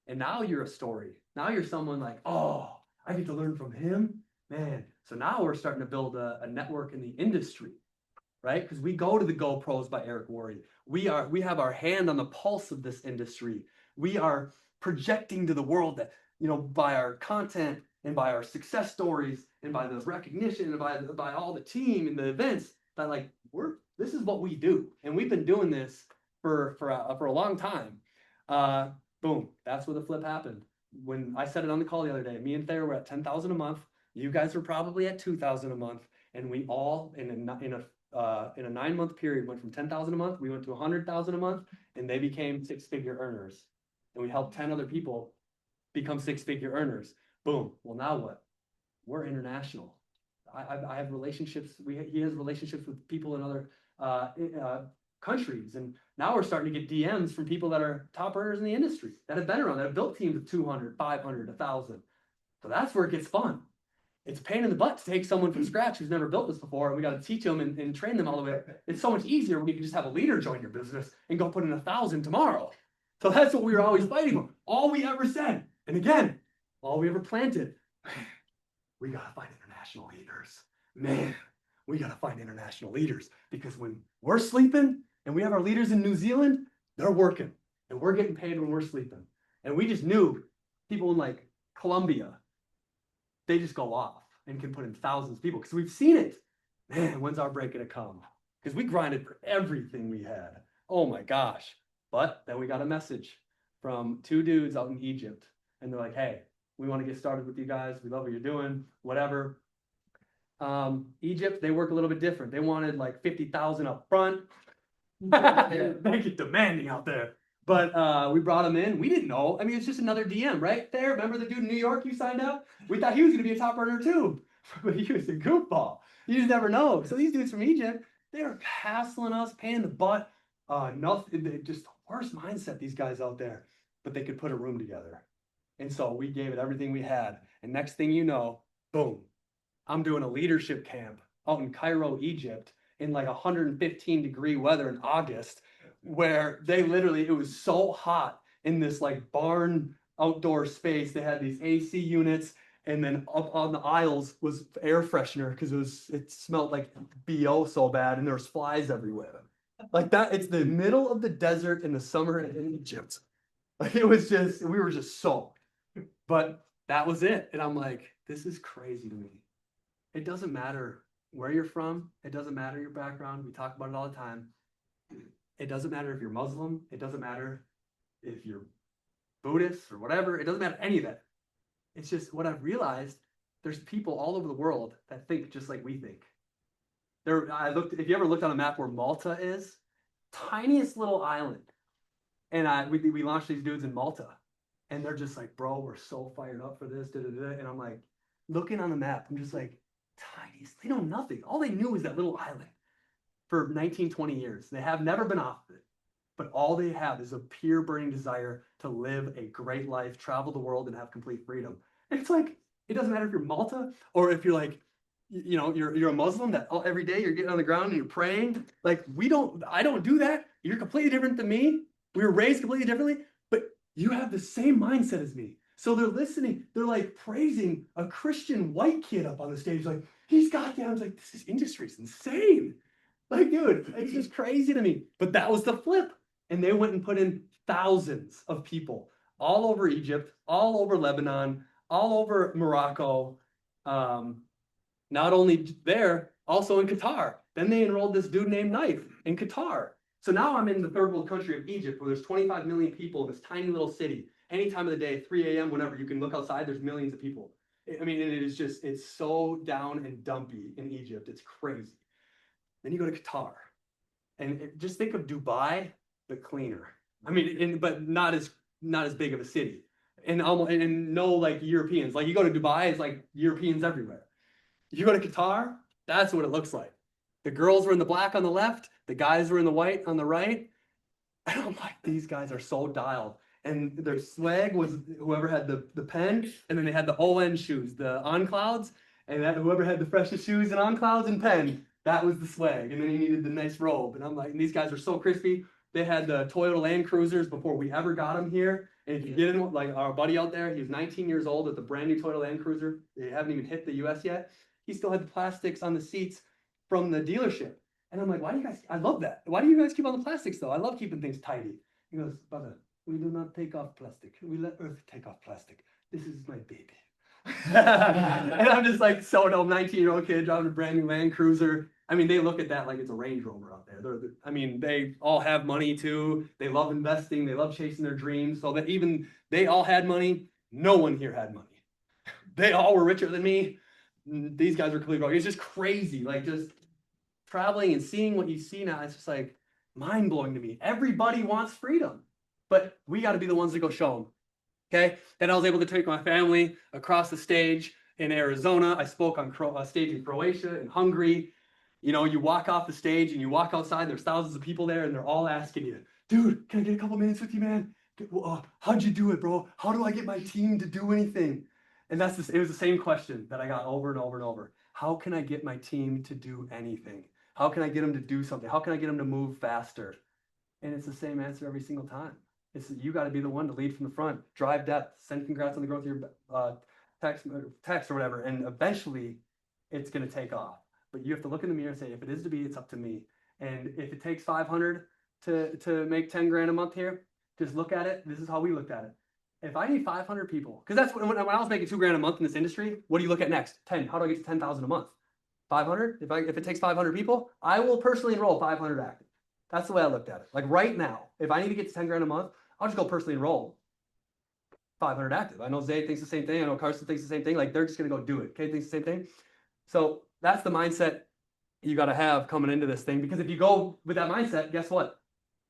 And now you're a story. Now you're someone like, oh, I get to learn from him, man. So now we're starting to build a network in the industry, right? Because we go to the GoPros by Eric Worre. We have our hand on the pulse of this industry. We are projecting to the world that, by our content and by our success stories and by the recognition and by all the team and the events that like this is what we do. And we've been doing this for a long time. Boom, that's where the flip happened. When I said it on the call the other day, me and Thayer were at 10,000 a month. You guys were probably at 2,000 a month. And we all in a 9-month period went from 10,000 a month, we went to 100,000 a month, and they became 6-figure earners. And we helped 10 other people become 6-figure earners. Boom. Well, now what? We're international. I have relationships. He has relationships with people in other countries. And now we're starting to get DMs from people that are top earners in the industry that have been around, that have built teams of 200, 500, 1,000. So that's where it gets fun. It's a pain in the butt to take someone from scratch who's never built this before, and we got to teach them and train them all the way. It's so much easier when you can just have a leader join your business and go put in 1,000 tomorrow. So that's what we were always fighting for. All we ever said, and again, all we ever planted, we got to find international leaders. Man, we got to find international leaders, because when we're sleeping and we have our leaders in New Zealand, they're working and we're getting paid when we're sleeping. And we just knew people in like Colombia, they just go off and can put in thousands of people because we've seen it. Man, when's our break gonna come? Because we grinded for everything we had. Oh my gosh. But then we got a message from 2 dudes out in Egypt, and they're like, hey, we want to get started with you guys. We love what you're doing, whatever. Egypt, they work a little bit different. They wanted like 50,000 up front. They get demanding out there. But we brought him in. We didn't know. I mean, it's just another DM, right? There, remember the dude in New York you signed up? We thought he was going to be a top earner too. But he was a goofball. You just never know. So these dudes from Egypt, they were hassling us, paying the butt. Nothing, just the worst mindset, these guys out there. But they could put a room together. And so we gave it everything we had. And next thing you know, boom, I'm doing a leadership camp out in Cairo, Egypt, in like 115-degree weather in August, where they literally, it was so hot in this like barn outdoor space. They had these AC units, and then up on the aisles was air freshener because it smelled like BO so bad, and there was flies everywhere. Like that, it's the middle of the desert in the summer in Egypt. Like it was just, we were just soaked. But That was it. And I'm like, this is crazy to me. It doesn't matter where you're from. It doesn't matter your background. We talk about it all the time. It doesn't matter if you're Muslim. It doesn't matter if you're Buddhist or whatever. It doesn't matter any of that. It's just what I've realized, there's people all over the world that think just like we think. If you ever looked on a map where Malta is, tiniest little island. And we launched these dudes in Malta. And they're just like, bro, we're so fired up for this. Da, da, da. And I'm like, looking on the map, I'm just like, tiniest. They know nothing. All they knew is that little island for 19, 20 years. They have never been off of it. But all they have is a pure burning desire to live a great life, travel the world, and have complete freedom. And it's like, it doesn't matter if you're Malta or if you're like, you're a Muslim that every day you're getting on the ground and you're praying. Like I don't do that. You're completely different than me. We were raised completely differently, but you have the same mindset as me. So they're listening. They're like praising a Christian white kid up on the stage. Like, he's goddamn. I was like, this industry is insane. Like, dude, it's just crazy to me. But that was the flip. And they went and put in thousands of people all over Egypt, all over Lebanon, all over Morocco. Not only there, also in Qatar. Then they enrolled this dude named Knife in Qatar. So now I'm in the third world country of Egypt, where there's 25 million people in this tiny little city. Any time of the day, 3 a.m., whenever, you can look outside, there's millions of people. I mean, it is just, it's so down and dumpy in Egypt. It's crazy. Then you go to Qatar. And just think of Dubai, but cleaner. I mean, but not as big of a city. And no like Europeans. Like you go to Dubai, it's like Europeans everywhere. You go to Qatar, that's what it looks like. The girls were in the black on the left, the guys were in the white on the right. And I'm like, these guys are so dialed. And their swag was whoever had the pen, and then they had the ON shoes, the on clouds, and whoever had the freshest shoes and on clouds and pen, that was the swag. And then he needed the nice robe. And I'm like, and these guys are so crispy. They had the Toyota Land Cruisers before we ever got them here. And if you get in, like our buddy out there, he was 19 years old with the brand new Toyota Land Cruiser. They haven't even hit the US yet. He still had the plastics on the seats from the dealership. And I'm like, why do you guys, I love that. Why do you guys keep on the plastics though? I love keeping things tidy. He goes, brother, we do not take off plastic. We let Earth take off plastic. This is my baby. And I'm just like, so dumb, 19-year-old kid driving a brand new Land Cruiser. I mean, they look at that like it's a Range Rover out there. I mean, they all have money too. They love investing. They love chasing their dreams. So that even they all had money. No one here had money. They all were richer than me. These guys are completely wrong. It's just crazy. Like just traveling and seeing what you see now. It's just like mind blowing to me. Everybody wants freedom, but we got to be the ones that go show them. Okay. Then I was able to take my family across the stage in Arizona. I spoke on stage in Croatia and Hungary. You know, you walk off the stage and you walk outside, there's thousands of people there and they're all asking you, dude, can I get a couple minutes with you, man? How'd you do it, bro? How do I get my team to do anything? And it was the same question that I got over and over and over. How can I get my team to do anything? How can I get them to do something? How can I get them to move faster? And it's the same answer every single time. It's you got to be the one to lead from the front, drive depth, send congrats on the growth of your text or whatever. And eventually it's going to take off. But you have to look in the mirror and say, if it is to be, it's up to me. And if it takes 500 to make 10 grand a month here, just look at it. This is how we looked at it. If I need 500 people, because that's when I was making 2 grand a month in this industry, what do you look at next? 10. How do I get to 10,000 a month? 500? If it takes 500 people, I will personally enroll 500 active. That's the way I looked at it. Like right now, if I need to get to 10 grand a month, I'll just go personally enroll 500 active. I know Zay thinks the same thing. I know Carson thinks the same thing. Like they're just going to go do it. Kate thinks the same thing. So that's the mindset you got to have coming into this thing. Because if you go with that mindset, guess what?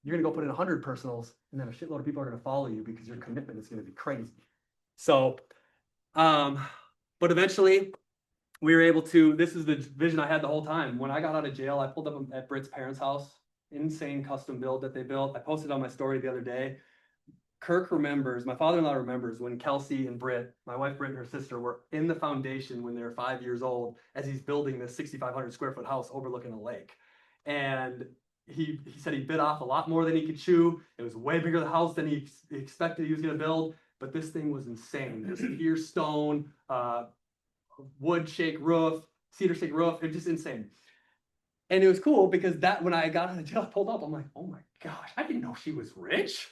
You're going to go put in 100 personals and then a shitload of people are going to follow you because your commitment is going to be crazy. So, but eventually we were able to, this is the vision I had the whole time. When I got out of jail, I pulled up at Britt's parents' house, insane custom build that they built. I posted on my story the other day. Kirk remembers, my father-in-law remembers when Kelsey and Britt, my wife Britt and her sister, were in the foundation when they were 5 years old as he's building this 6,500 square foot house overlooking a lake. And he said he bit off a lot more than he could chew. It was way bigger the house than he expected he was going to build. But this thing was insane. There's pure stone, wood shake roof, cedar shake roof. It was just insane. And it was cool because that when I got out of jail, I pulled up, I'm like, oh my gosh, I didn't know she was rich.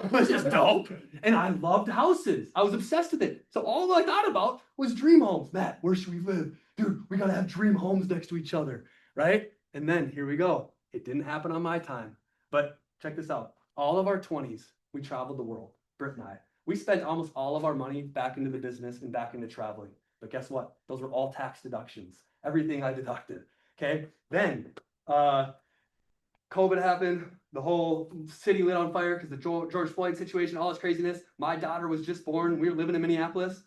It was just dope. And I loved houses. I was obsessed with it. So all I thought about was dream homes. Matt, where should we live? Dude, we gotta have dream homes next to each other, right? And then here we go. It didn't happen on my time. But check this out. All of our 20s, we traveled the world, Britt and I. We spent almost all of our money back into the business and back into traveling. But guess what? Those were all tax deductions. Everything I deducted. Okay. Then COVID happened. The whole city lit on fire because the George Floyd situation, all this craziness. My daughter was just born. We were living in Minneapolis.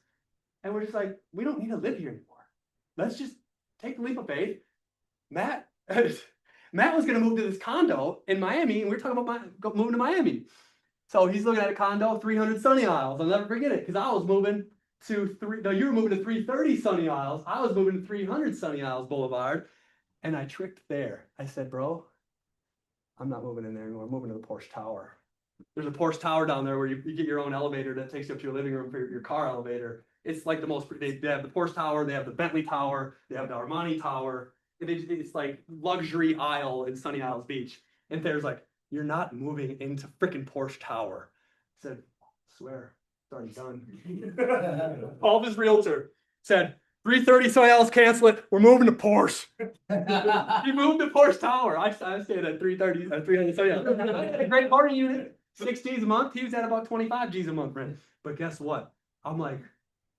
And we're just like, we don't need to live here anymore. Let's just take the leap of faith. Matt was going to move to this condo in Miami, and we were talking about moving to Miami. So he's looking at a condo, 300 Sunny Isles. I'll never forget it because I was moving to you were moving to 330 Sunny Isles. I was moving to 300 Sunny Isles Boulevard. And I tricked Thayer. I said, bro, I'm not moving in there anymore. I'm moving to the Porsche Tower. There's a Porsche Tower down there where you get your own elevator that takes you up to your living room for your car elevator. It's like the most, they have the Porsche Tower, they have the Bentley Tower, they have the Armani Tower. It's like luxury aisle in Sunny Isles Beach. And Thayer's like, you're not moving into freaking Porsche Tower. I said, I swear, it's already done. Called his realtor, said, 330 Sunny Isles, cancel it. We're moving to Porsche. He moved to Porsche Tower. I stayed at 300 Sunny Isles. A great party unit, 6 G's a month. He was at about 25 G's a month rent. But guess what? I'm like,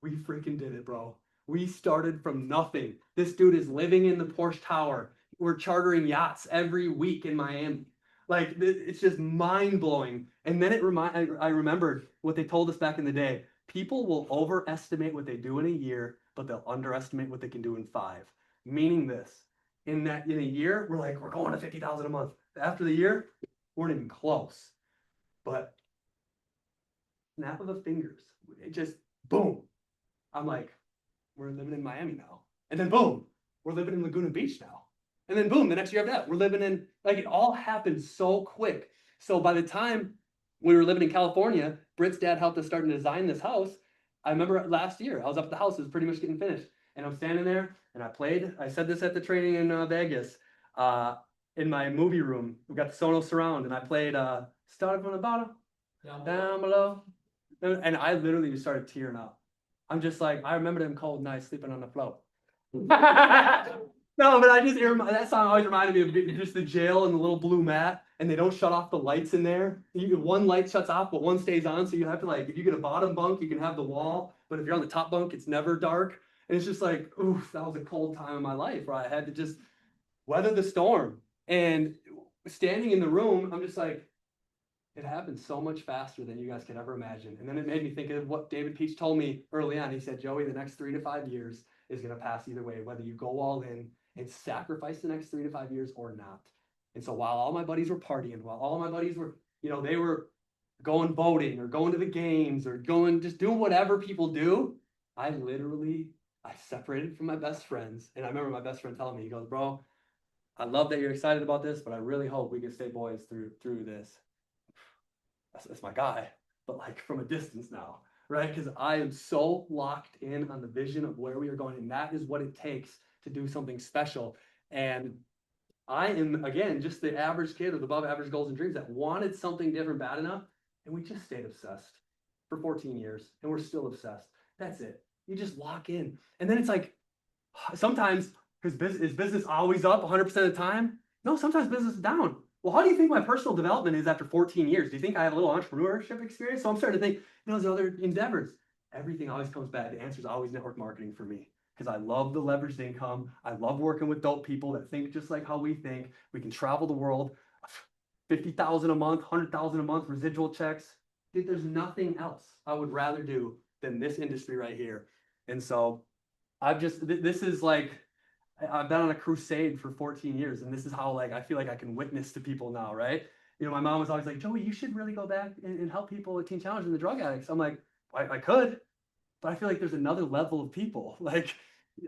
we freaking did it, bro. We started from nothing. This dude is living in the Porsche Tower. We're chartering yachts every week in Miami. Like, it's just mind blowing. And then I remembered what they told us back in the day. People will overestimate what they do in a year, but they'll underestimate what they can do in 5. Meaning this, in a year, we're like, we're going to 50,000 a month. After the year, we're not even close. But snap of the fingers, it just boom. I'm like, we're living in Miami now. And then boom, we're living in Laguna Beach now. And then boom, the next year after that, we're living in, like, it all happened so quick. So by the time we were living in California, Britt's dad helped us start to design this house. I remember last year, I was up at the house, it was pretty much getting finished. And I'm standing there and I said this at the training in Vegas, in my movie room. We got the Sonos surround and I played Started from the Bottom, Down Below. And I literally just started tearing up. I'm just like, I remember them cold nights sleeping on the floor. No, but that song always reminded me of just the jail and the little blue mat, and they don't shut off the lights in there. One light shuts off, but one stays on. So you have to, like, if you get a bottom bunk, you can have the wall, but if you're on the top bunk, it's never dark. And it's just like, oof, that was a cold time in my life where I had to just weather the storm. And standing in the room, I'm just like, it happened so much faster than you guys could ever imagine. And then it made me think of what David Peach told me early on. He said, Joey, the next 3 to 5 years is going to pass either way, whether you go all in and sacrifice the next 3 to 5 years or not. And so while all my buddies were partying, while all my buddies were, they were going boating or going to the games or just doing whatever people do, I separated from my best friends. And I remember my best friend telling me, he goes, bro, I love that you're excited about this, but I really hope we can stay boys through this. That's my guy, but like from a distance now, right? Because I am so locked in on the vision of where we are going, and that is what it takes to do something special. And I am, again, just the average kid with above average goals and dreams that wanted something different bad enough, and we just stayed obsessed for 14 years, and we're still obsessed. That's it. You just lock in. And then it's like, sometimes, because is business always up 100% of the time? No, sometimes business is down. Well, how do you think my personal development is after 14 years? Do you think I have a little entrepreneurship experience? So I'm starting to think, those other endeavors. Everything always comes back. The answer is always network marketing for me. Because I love the leveraged income. I love working with dope people that think just like how we think. We can travel the world, 50,000 a month, 100,000 a month, residual checks. Dude, there's nothing else I would rather do than this industry right here. And so this is like, I've been on a crusade for 14 years, and this is how, like, I feel like I can witness to people now, right? My mom was always like, Joey, you should really go back and help people with Teen Challenge and the drug addicts. I'm like, I could, but I feel like there's another level of people. Like,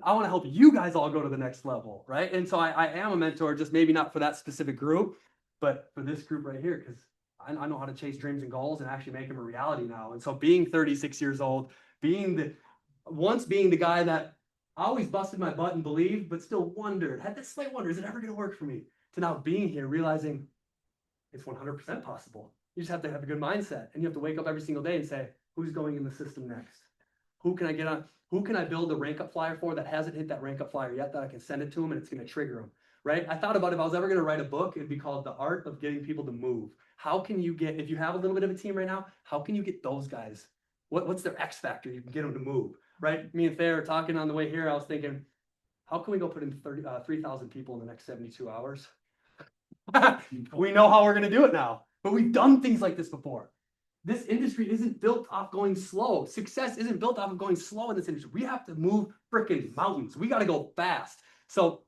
I want to help you guys all go to the next level, right? And so I am a mentor, just maybe not for that specific group, but for this group right here, because I know how to chase dreams and goals and actually make them a reality now. And so being 36 years old, being the guy that I always busted my butt and believed, but still had this slight wonder, is it ever going to work for me? To now being here, realizing it's 100% possible. You just have to have a good mindset, and you have to wake up every single day and say, who's going in the system next? Who can I get on? Who can I build a rank up flyer for that hasn't hit that rank up flyer yet, that I can send it to them and it's going to trigger them, right? I thought about if I was ever going to write a book, it'd be called The Art of Getting People to Move. How can you get, if you have a little bit of a team right now, how can you get those guys? What's their X factor? You can get them to move, right? Me and Thayer are talking on the way here. I was thinking, how can we go put in 3,000 people in the next 72 hours? We know how we're going to do it now, but we've done things like this before. This industry isn't built off going slow. Success isn't built off of going slow in this industry. We have to move freaking mountains. We got to go fast. So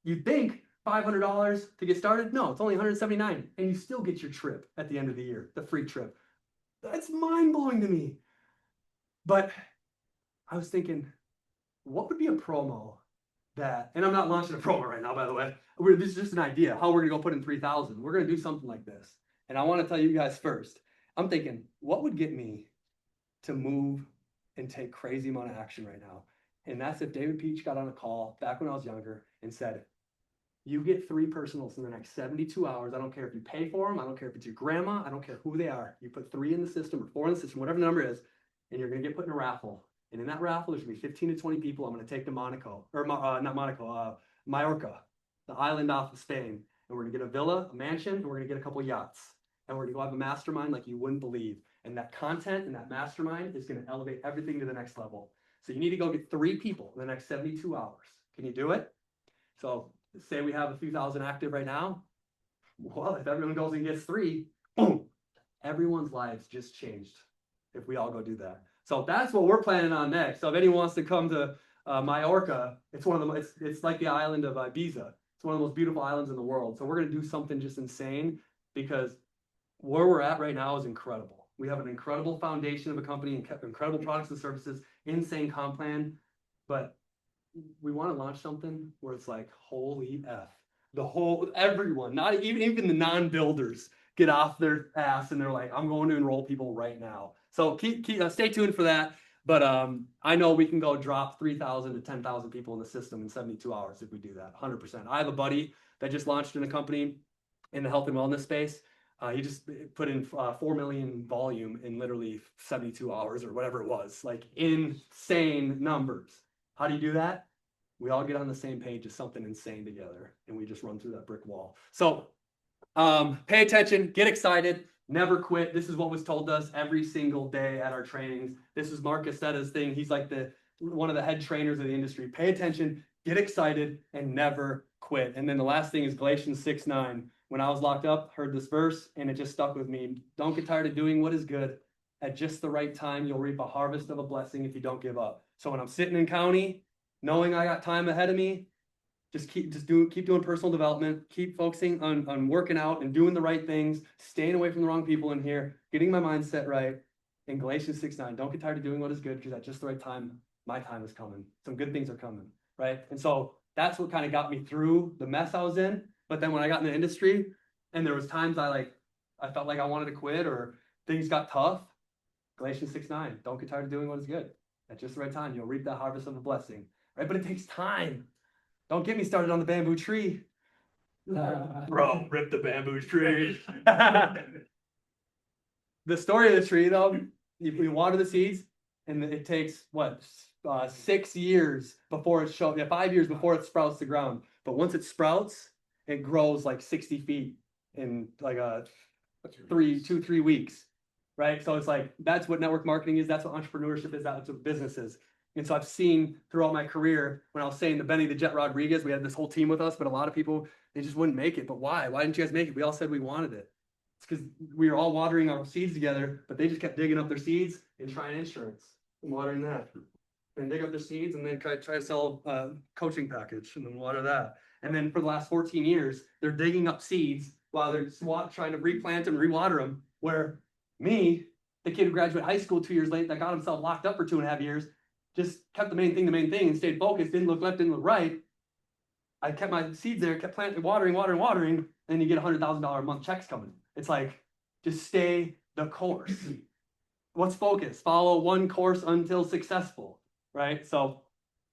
you think $500 to get started? No, it's only $179, and you still get your trip at the end of the year, the free trip. That's mind-blowing to me. But I was thinking, what would be a promo that, and I'm not launching a promo right now, by the way. This is just an idea how we're going to go put in 3,000. We're going to do something like this. And I want to tell you guys first. I'm thinking, what would get me to move and take crazy amount of action right now? And that's if David Peach got on a call back when I was younger and said, you get 3 personals in the next 72 hours. I don't care if you pay for them. I don't care if it's your grandma. I don't care who they are. You put 3 in the system or 4 in the system, whatever the number is, and you're going to get put in a raffle. And in that raffle, there's going to be 15 to 20 people I'm going to take to Monaco, or not Monaco, Mallorca, the island off of Spain. And we're going to get a villa, a mansion, and we're going to get a couple yachts. And we're going to go have a mastermind like you wouldn't believe. And that content and that mastermind is going to elevate everything to the next level. So you need to go get 3 people in the next 72 hours. Can you do it? So say we have a few thousand active right now. Well, if everyone goes and gets 3, boom, everyone's lives just changed if we all go do that. So that's what we're planning on next. So if anyone wants to come to Mallorca, it's one of the it's like the island of Ibiza. It's one of the most beautiful islands in the world. So we're going to do something just insane because where we're at right now is incredible. We have an incredible foundation of a company, incredible products and services, insane comp plan, but we want to launch something where it's like, holy F, everyone, not even the non-builders get off their ass and they're like, I'm going to enroll people right now. So stay tuned for that. But I know we can go drop 3,000 to 10,000 people in the system in 72 hours if we do that, 100%. I have a buddy that just launched in a company in the health and wellness space. He just put in 4 million volume in literally 72 hours or whatever it was, like insane numbers. How do you do that? We all get on the same page of something insane together and we just run through that brick wall. So pay attention, get excited, never quit. This is what was told us every single day at our trainings. This is Mark Cassetta's thing. He's like one of the head trainers of the industry. Pay attention, get excited, and never quit. And then the last thing is Galatians 6:9. When I was locked up, heard this verse, and it just stuck with me. Don't get tired of doing what is good. At just the right time, you'll reap a harvest of a blessing if you don't give up. So when I'm sitting in county, knowing I got time ahead of me, keep doing personal development, keep focusing on working out and doing the right things, staying away from the wrong people in here, getting my mindset right. In Galatians 6:9, don't get tired of doing what is good because at just the right time, my time is coming. Some good things are coming, right? And so that's what kind of got me through the mess I was in. But then when I got in the industry and there was times I felt like I wanted to quit or things got tough, Galatians 6:9, don't get tired of doing what is good. At just the right time, you'll reap that harvest of a blessing, right? But it takes time. Don't get me started on the bamboo tree. Bro, rip the bamboo tree. The story of the tree, though, you water the seeds, and it takes, 6 years before it shows, 5 years before it sprouts the ground. But once it sprouts, it grows like 60 feet in like 3 weeks, right? So it's like, that's what network marketing is. That's what entrepreneurship is. That's what business is. And so I've seen throughout my career, when I was saying to Benny the Jet Rodriguez, we had this whole team with us, but a lot of people, they just wouldn't make it. But why? Why didn't you guys make it? We all said we wanted it. It's because we were all watering our seeds together, but they just kept digging up their seeds and trying insurance and watering that. And dig up their seeds and then try to sell a coaching package and then water that. And then for the last 14 years, they're digging up seeds while they're trying to replant them, rewater them. Where me, the kid who graduated high school 2 years late, that got himself locked up for 2.5 years, just kept the main thing, and stayed focused, didn't look left, didn't look right. I kept my seeds there, kept planting, watering, and you get $100,000 a month checks coming. It's like, just stay the course. What's focus? Follow one course until successful, right? So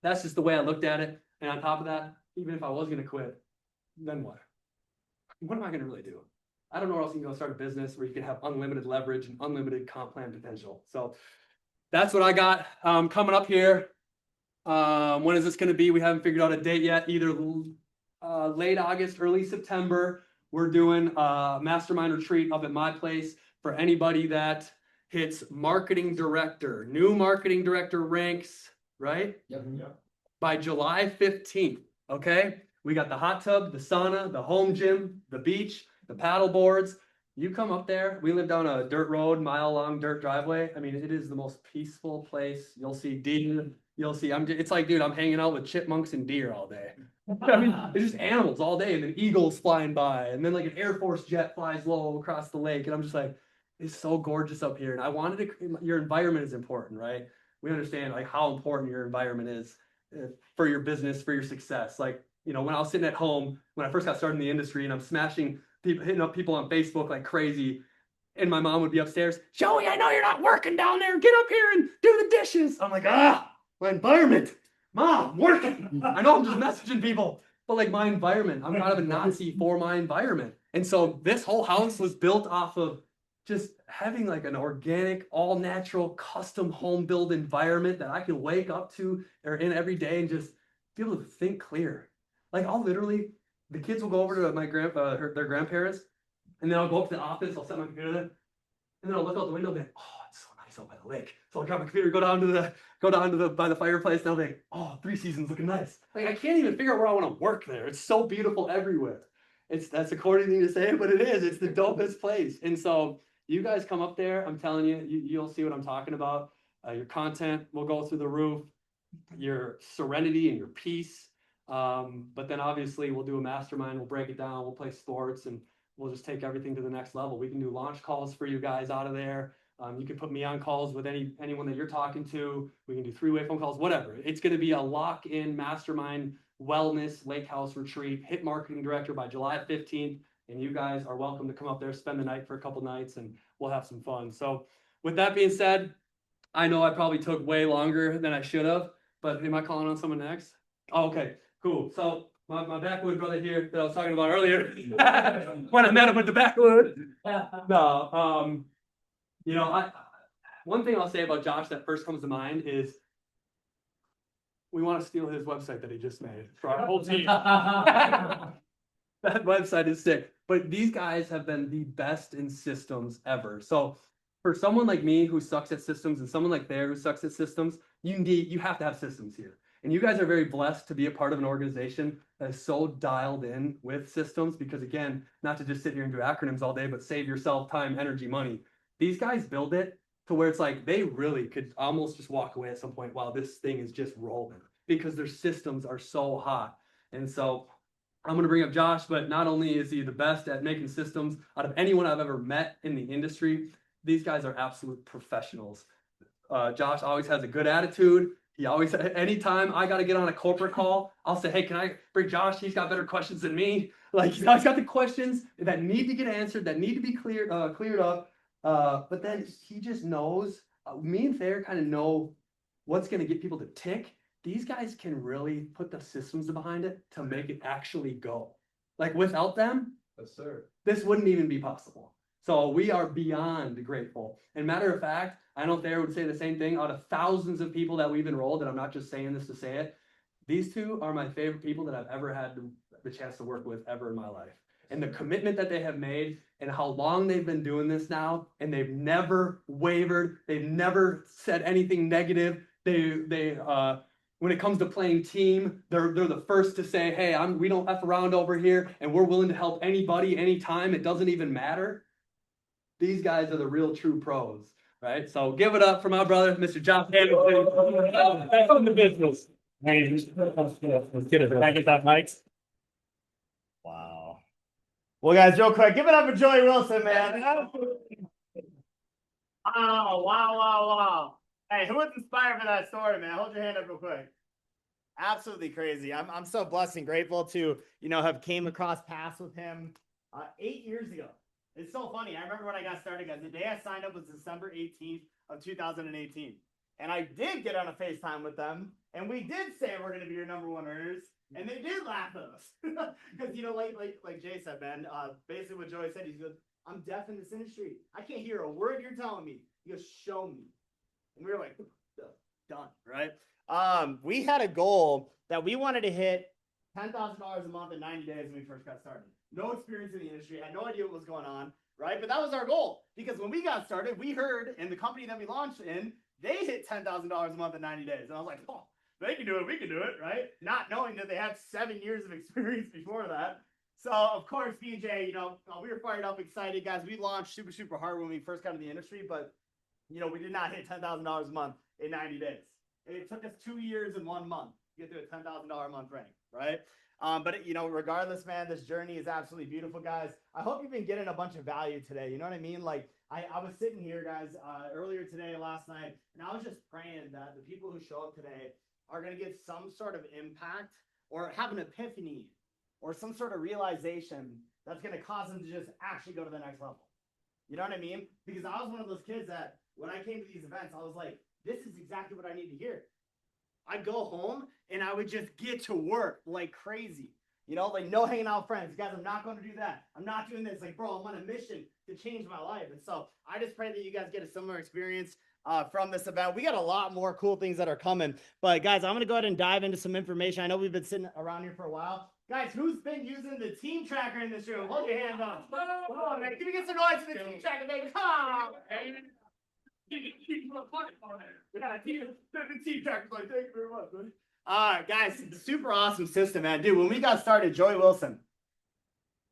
that's just the way I looked at it. And on top of that, even if I was going to quit, then what? What am I going to really do? I don't know where else you can go start a business where you can have unlimited leverage and unlimited comp plan potential. So that's what I got coming up here. When is this going to be? We haven't figured out a date yet. Either late August, early September. We're doing a mastermind retreat up at my place for anybody that hits marketing director, new marketing director ranks, right? Yep. By July 15th. Okay. We got the hot tub, the sauna, the home gym, the beach, the paddle boards. You come up there. We live down a dirt road, mile-long dirt driveway. I mean, it is the most peaceful place. You'll see deer. You'll see. It's like, dude, I'm hanging out with chipmunks and deer all day. I mean, it's just animals all day, and then eagles flying by, and then like an Air Force jet flies low across the lake, and I'm just like, it's so gorgeous up here. And I wanted to. Your environment is important, right? We understand like how important your environment is for your business, for your success. Like, you know, when I was sitting at home when I first got started in the industry, and I'm smashing people, hitting up people on Facebook like crazy, and my mom would be upstairs, Joey, I know you're not working down there. Get up here and do the dishes. I'm like, my environment. Mom, I'm working. I know I'm just messaging people, but like my environment, I'm kind of a Nazi for my environment. And so this whole house was built off of just having like an organic, all natural, custom home build environment that I can wake up to or in every day and just be able to think clear. Like I'll literally, the kids will go over to their grandparents, and then I'll go up to the office, I'll set my computer there, and then I'll look out the window and be like, oh, it's so nice out by the lake. So I'll grab my computer, go down to the by the fireplace, and I'll be like, oh, 3 Seasons looking nice. Like I can't even figure out where I want to work there. It's so beautiful everywhere. That's a corny thing to say, but it is. It's the dopest place. And so you guys come up there, I'm telling you, you'll see what I'm talking about. Your content will go through the roof, your serenity and your peace. But then obviously we'll do a mastermind, we'll break it down, we'll play sports, and we'll just take everything to the next level. We can do launch calls for you guys out of there. You can put me on calls with anyone that you're talking to. We can do 3-way phone calls, whatever. It's going to be a lock-in mastermind wellness lake house retreat. Hit marketing director by July 15th. And you guys are welcome to come up there, spend the night for a couple nights, and we'll have some fun. So with that being said, I know I probably took way longer than I should have, but am I calling on someone next? Oh, okay, cool. So my backwood brother here that I was talking about earlier, when I met him with the backwood. No, you know, one thing I'll say about Josh that first comes to mind is we want to steal his website that he just made for our whole team. That website is sick. But these guys have been the best in systems ever. So for someone like me who sucks at systems and someone like Thayer who sucks at systems, you have to have systems here. And you guys are very blessed to be a part of an organization that is so dialed in with systems because, again, not to just sit here and do acronyms all day, but save yourself time, energy, money. These guys build it to where it's like they really could almost just walk away at some point while this thing is just rolling because their systems are so hot. And so I'm going to bring up Josh, but not only is he the best at making systems out of anyone I've ever met in the industry, these guys are absolute professionals. Josh always has a good attitude. He always, anytime I got to get on a corporate call, I'll say, hey, can I bring Josh? He's got better questions than me. Like he's always got the questions that need to get answered, that need to be cleared up. But then he just knows, me and Thayer kind of know what's going to get people to tick. These guys can really put the systems behind it to make it actually go. Like without them, Yes, sir. this wouldn't even be possible. So we are beyond grateful. And matter of fact, I know Thayer would say the same thing. Out of thousands of people that we've enrolled, and I'm not just saying this to say it, these two are my favorite people that I've ever had the chance to work with ever in my life. And the commitment that they have made and how long they've been doing this now, and they've never wavered. They've never said anything negative. They when it comes to playing team, they're the first to say, hey, we don't F around over here, and we're willing to help anybody, anytime. It doesn't even matter. These guys are the real true pros, right? So give it up for my brother, Mr. Josh Hamilton. Back on the business. Let's get it. Can I get that mic? Wow. Well, guys, real quick, give it up for Joey Wilson, man. Wow. Hey, who was inspired for that story, man? Hold your hand up real quick. Absolutely crazy. I'm so blessed and grateful to, have came across paths with him 8 years ago. It's so funny. I remember when I got started, guys. The day I signed up was December 18th of 2018. And I did get on a FaceTime with them, and we did say we're going to be your number one earners, and they did laugh at us. Because, you know, like Jay said, man, basically what Joey said, he goes, I'm deaf in this industry. I can't hear a word you're telling me. He goes, show me. And we were like, done, right? We had a goal that we wanted to hit $10,000 a month in 90 days when we first got started. No experience in the industry, had no idea what was going on, right? But that was our goal, because when we got started, we heard in the company that we launched in, they hit $10,000 a month in 90 days. And I was like, oh, they can do it, we can do it, right? Not knowing that they had 7 years of experience before that. So, of course, BJ, you know, we were fired up, excited, guys. We launched super, super hard when we first got into the industry, but, you know, we did not hit $10,000 a month in 90 days. It took us 2 years and 1 month to get to a $10,000 a month rank, right? But, you know, regardless, man, this journey is absolutely beautiful, guys. I hope you've been getting a bunch of value today. You know what I mean? Like, I was sitting here, guys, earlier today, last night, and I was just praying that the people who show up today are going to get some sort of impact or have an epiphany or some sort of realization that's going to cause them to just actually go to the next level. You know what I mean? Because I was one of those kids that when I came to these events, I was like, this is exactly what I need to hear. I'd go home and I would just get to work like crazy. You know, like no hanging out with friends. Guys, I'm not going to do that. I'm not doing this. Like, bro, I'm on a mission to change my life. And so I just pray that you guys get a similar experience from this event. We got a lot more cool things that are coming. But guys, I'm going to go ahead and dive into some information. I know we've been sitting around here for a while. Guys, who's been using the team tracker in this room? Hold your hand up. Oh, man. Can we get some noise for the team tracker, baby? Come on. Yeah, the team tracker's like, thank you very much, man. All right, guys, super awesome system, man. Dude, when we got started, Joey Wilson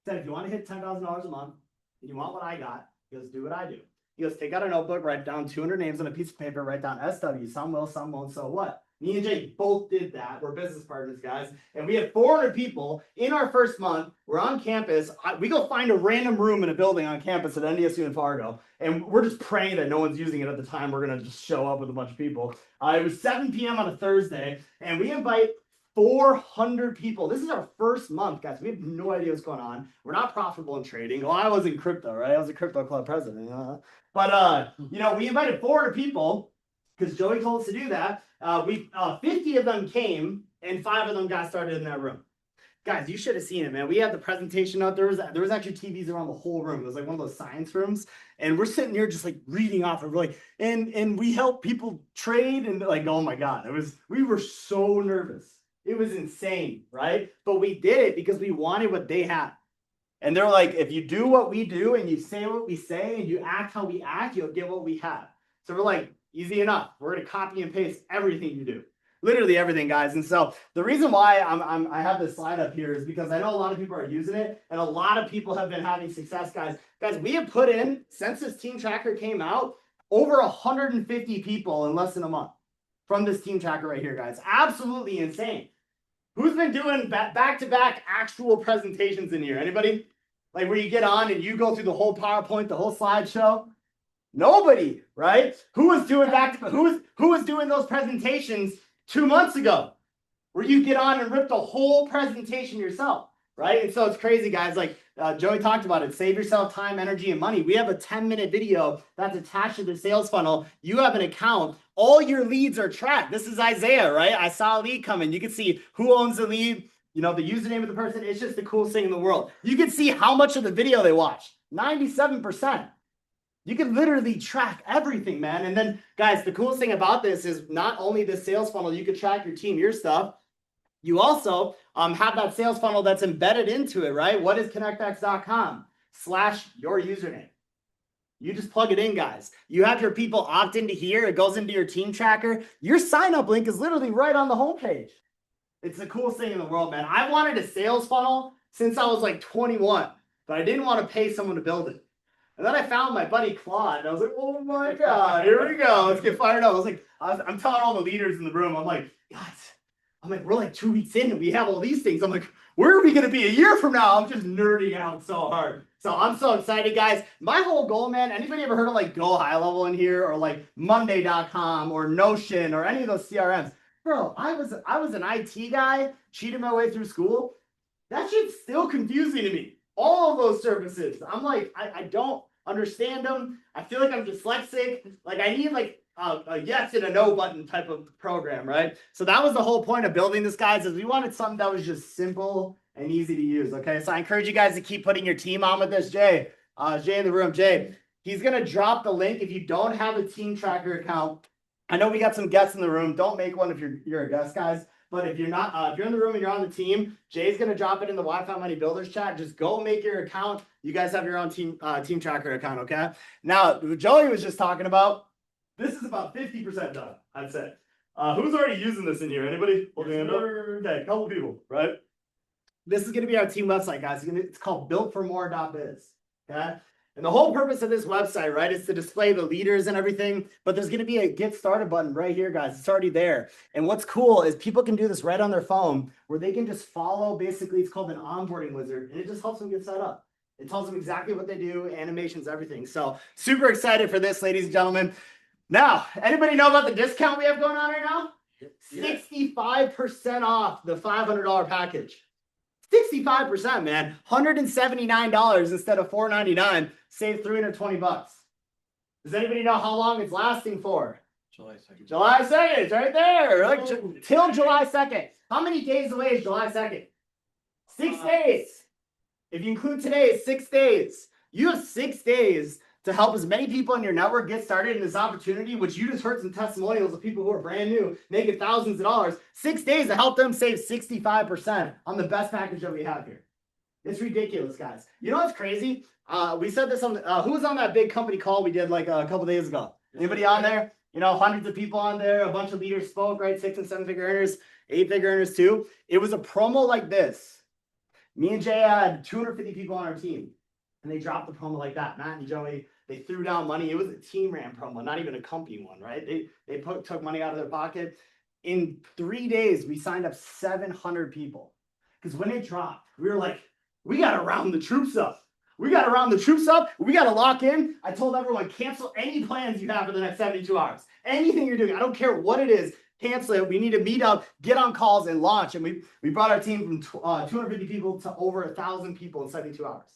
said, if you want to hit $10,000 a month and you want what I got, he goes, do what I do. He goes, take out a notebook, write down 200 names on a piece of paper, write down SW, some will, some won't, so what? Me and Jay both did that. We're business partners, guys. And we had 400 people in our first month. We're on campus. We go find a random room in a building on campus at NDSU in Fargo. And we're just praying that no one's using it at the time. We're going to just show up with a bunch of people. It was 7 p.m. on a Thursday. And we invite 400 people. This is our first month, guys. We have no idea what's going on. We're not profitable in trading. Well, I was in crypto, right? I was a crypto club president. But, you know, we invited 400 people because Joey told us to do that. 50 of them came and 5 of them got started in that room. Guys, you should have seen it, man. We had the presentation out. There was actually TVs around the whole room. It was like one of those science rooms. And we're sitting here just like reading off of like, and we help people trade and like, oh my God, we were so nervous. It was insane, right? But we did it because we wanted what they had. And they're like, if you do what we do and you say what we say and you act how we act, you'll get what we have. So we're like, easy enough. We're going to copy and paste everything you do. Literally everything, guys. And so the reason why I have this slide up here is because I know a lot of people are using it and a lot of people have been having success, guys. Guys, we have put in, since this team tracker came out, over 150 people in less than a month from this team tracker right here, guys. Absolutely insane. Who's been doing back-to-back actual presentations in here? Anybody? Like where you get on and you go through the whole PowerPoint, the whole slideshow? Nobody, right? Who was doing who was doing those presentations 2 months ago? Where you get on and rip the whole presentation yourself, right? And so it's crazy, guys. Like Joey talked about it. Save yourself time, energy, and money. We have a 10-minute video that's attached to the sales funnel. You have an account. All your leads are tracked. This is Isaiah, right? I saw a lead coming. You can see who owns the lead, you know, the username of the person. It's just the coolest thing in the world. You can see how much of the video they watched. 97%. You can literally track everything, man. And then, guys, the coolest thing about this is not only the sales funnel, you can track your team, your stuff. You also have that sales funnel that's embedded into it, right? What is connectx.com/your username? You just plug it in, guys. You have your people opt into here. It goes into your team tracker. Your sign-up link is literally right on the homepage. It's the coolest thing in the world, man. I wanted a sales funnel since I was like 21, but I didn't want to pay someone to build it. And then I found my buddy Claude, and I was like, oh my God, here we go. Let's get fired up. I'm telling all the leaders in the room, I'm like, guys, we're like 2 weeks in and we have all these things. I'm like, where are we going to be a year from now? I'm just nerding out so hard. So I'm so excited, guys. My whole goal, man, anybody ever heard of like Go High Level in here or like Monday.com or Notion or any of those CRMs? Bro, I was an IT guy, cheated my way through school. That shit's still confusing to me. All of those services. I'm like, I don't understand them. I feel like I'm dyslexic. Like I need like a yes and a no button type of program, right? So that was the whole point of building this, guys, is we wanted something that was just simple and easy to use. Okay, so I encourage you guys to keep putting your team on with this. Jay in the room, Jay, he's gonna drop the link. If you don't have a team tracker account, I know we got some guests in the room. Don't make one if you're a guest, guys. But if you're not, if you're in the room and you're on the team, Jay's gonna drop it in the Wi-Fi Money Builders chat. Just go make your account. You guys have your own team tracker account, okay? Now, Joey was just talking about. This is about 50% done, I'd say. Who's already using this in here? Anybody? Okay, a couple people, right? This is going to be our team website, guys. It's called builtformore.biz. Okay. And the whole purpose of this website, right, is to display the leaders and everything. But there's going to be a get started button right here, guys. It's already there. And what's cool is people can do this right on their phone where they can just follow. Basically, it's called an onboarding wizard, and it just helps them get set up. It tells them exactly what they do, animations, everything. So super excited for this, ladies and gentlemen. Now, anybody know about the discount we have going on right now? 65% off the $500 package. 65%, man. $179 instead of $499. Save $320. Does anybody know how long it's lasting for? July 2nd. July 2nd. It's right there. Like, till July 2nd. How many days away is July 2nd? 6 days. If you include today, it's 6 days. You have 6 days to help as many people in your network get started in this opportunity, which you just heard some testimonials of people who are brand new, making thousands of dollars. 6 days to help them save 65% on the best package that we have here. It's ridiculous, guys. You know what's crazy? We said this on who was on that big company call we did like a couple days ago? Anybody on there? You know, hundreds of people on there, a bunch of leaders spoke, right? 6 and 7 figure earners, 8 figure earners too. It was a promo like this. Me and Jay had 250 people on our team, and they dropped the promo like that. Matt and Joey, they threw down money. It was a team ran promo, not even a company one, right? They took money out of their pocket. In 3 days, we signed up 700 people. Because when it dropped, we were like, we got to round the troops up. We got to round the troops up. We got to lock in. I told everyone, cancel any plans you have for the next 72 hours. Anything you're doing, I don't care what it is, cancel it. We need to meet up, get on calls, and launch. And we brought our team from 250 people to over 1,000 people in 72 hours.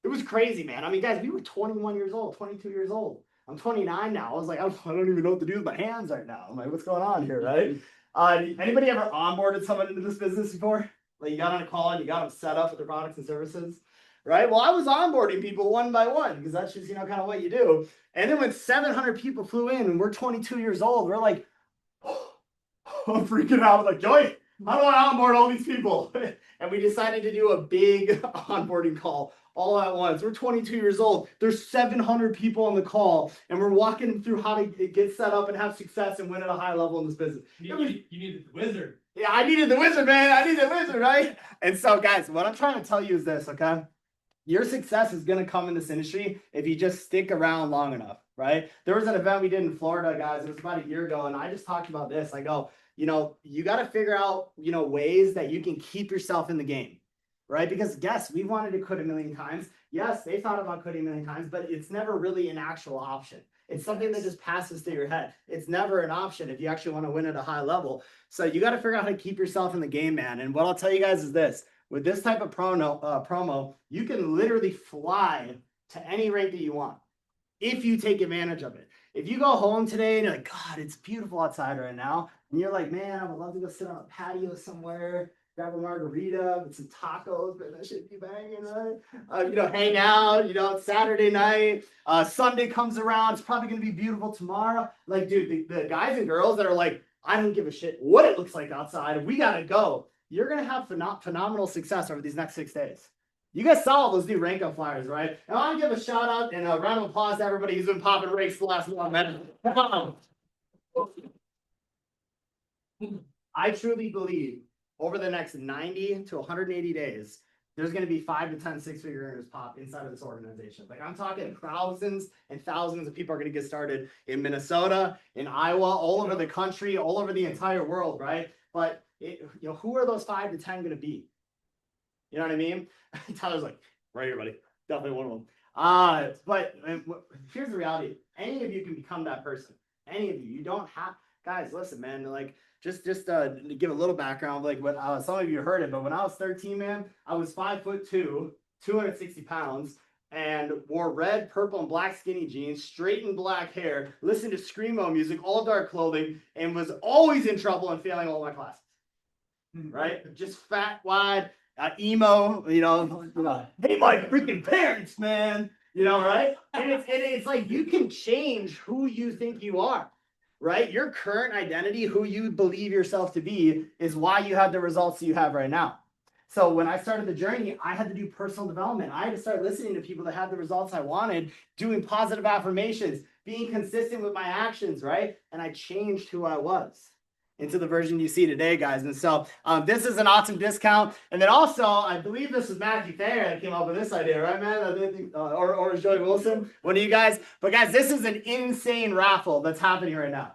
It was crazy, man. I mean, guys, we were 21 years old, 22 years old. I'm 29 now. I was like, I don't even know what to do with my hands right now. I'm like, what's going on here, right? Anybody ever onboarded someone into this business before? Like you got on a call and you got them set up with their products and services, right? Well, I was onboarding people one by one because that's just, kind of what you do. And then when 700 people flew in and we're 22 years old, we're like, I'm freaking out. I was like, Joey, how do I onboard all these people? And we decided to do a big onboarding call all at once. We're 22 years old. There's 700 people on the call, and we're walking them through how to get set up and have success and win at a high level in this business. You needed the wizard. Yeah, I needed the wizard, man. I needed the wizard, right? And so, guys, what I'm trying to tell you is this, okay? Your success is going to come in this industry if you just stick around long enough, right? There was an event we did in Florida, guys. It was about a year ago, and I just talked about this. I go, you got to figure out, ways that you can keep yourself in the game. Right? Because yes, we wanted to quit a million times. Yes, they thought about quitting a million times, but it's never really an actual option. It's something that just passes through your head. It's never an option if you actually want to win at a high level. So you got to figure out how to keep yourself in the game, man. And what I'll tell you guys is this. With this type of promo, you can literally fly to any rate that you want if you take advantage of it. If you go home today and you're like, God, it's beautiful outside right now. And you're like, man, I would love to go sit on a patio somewhere, grab a margarita with some tacos, but that should be banging, right? Hang out, it's Saturday night, Sunday comes around, it's probably going to be beautiful tomorrow. Like, dude, the guys and girls that are like, I don't give a shit what it looks like outside, we got to go. You're going to have phenomenal success over these next 6 days. You guys saw all those new rank up flyers, right? And I want to give a shout out and a round of applause to everybody who's been popping ranks the last 1 minute. I truly believe over the next 90 to 180 days, there's going to be 5 to 10 6-figure earners pop inside of this organization. Like I'm talking thousands and thousands of people are going to get started in Minnesota, in Iowa, all over the country, all over the entire world, right? But who are those 5 to 10 going to be? You know what I mean? Tyler's like, right here, buddy. Definitely one of them. But here's the reality. Any of you can become that person. Any of you. You don't have, guys, listen, man, like, just to give a little background, like what some of you heard it, but when I was 13, man, I was 5'2", 260 pounds. and wore red, purple, and black skinny jeans, straightened black hair, listened to screamo music, all dark clothing, and was always in trouble and failing all my classes. Right? Just fat, wide, emo, you know, hey, my freaking parents, man, you know, right? And it's like you can change who you think you are, right? Your current identity, who you believe yourself to be, is why you have the results you have right now. So when I started the journey, I had to do personal development. I had to start listening to people that had the results I wanted, doing positive affirmations, being consistent with my actions, right? And I changed who I was into the version you see today, guys. And so this is an awesome discount. And then also, I believe this was Matthew Thayer that came up with this idea, right, man? Or Joey Wilson, one of you guys. But guys, this is an insane raffle that's happening right now.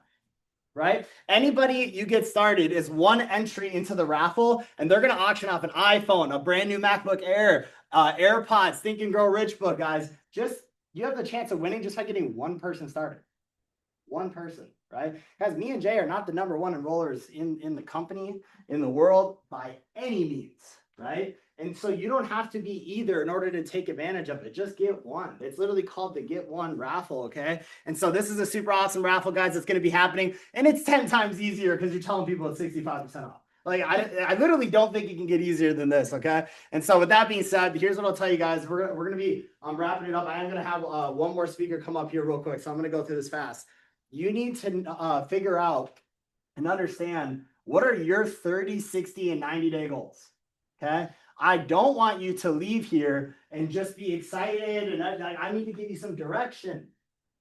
Right? Anybody you get started is one entry into the raffle, and they're going to auction off an iPhone, a brand new MacBook Air, AirPods, Think and Grow Rich book, guys. You have the chance of winning just by getting one person started. One person, right? Guys, me and Jay are not the number one enrollers in the company, in the world, by any means, right? And so you don't have to be either in order to take advantage of it. Just get one. It's literally called the Get One raffle, okay? And so this is a super awesome raffle, guys, that's going to be happening. And it's 10 times easier because you're telling people it's 65% off. Like, I literally don't think it can get easier than this, okay? And so with that being said, here's what I'll tell you guys. We're going to be wrapping it up. I am going to have one more speaker come up here real quick, so I'm going to go through this fast. You need to figure out and understand what are your 30, 60, and 90-day goals, okay? I don't want you to leave here and just be excited and I need to give you some direction.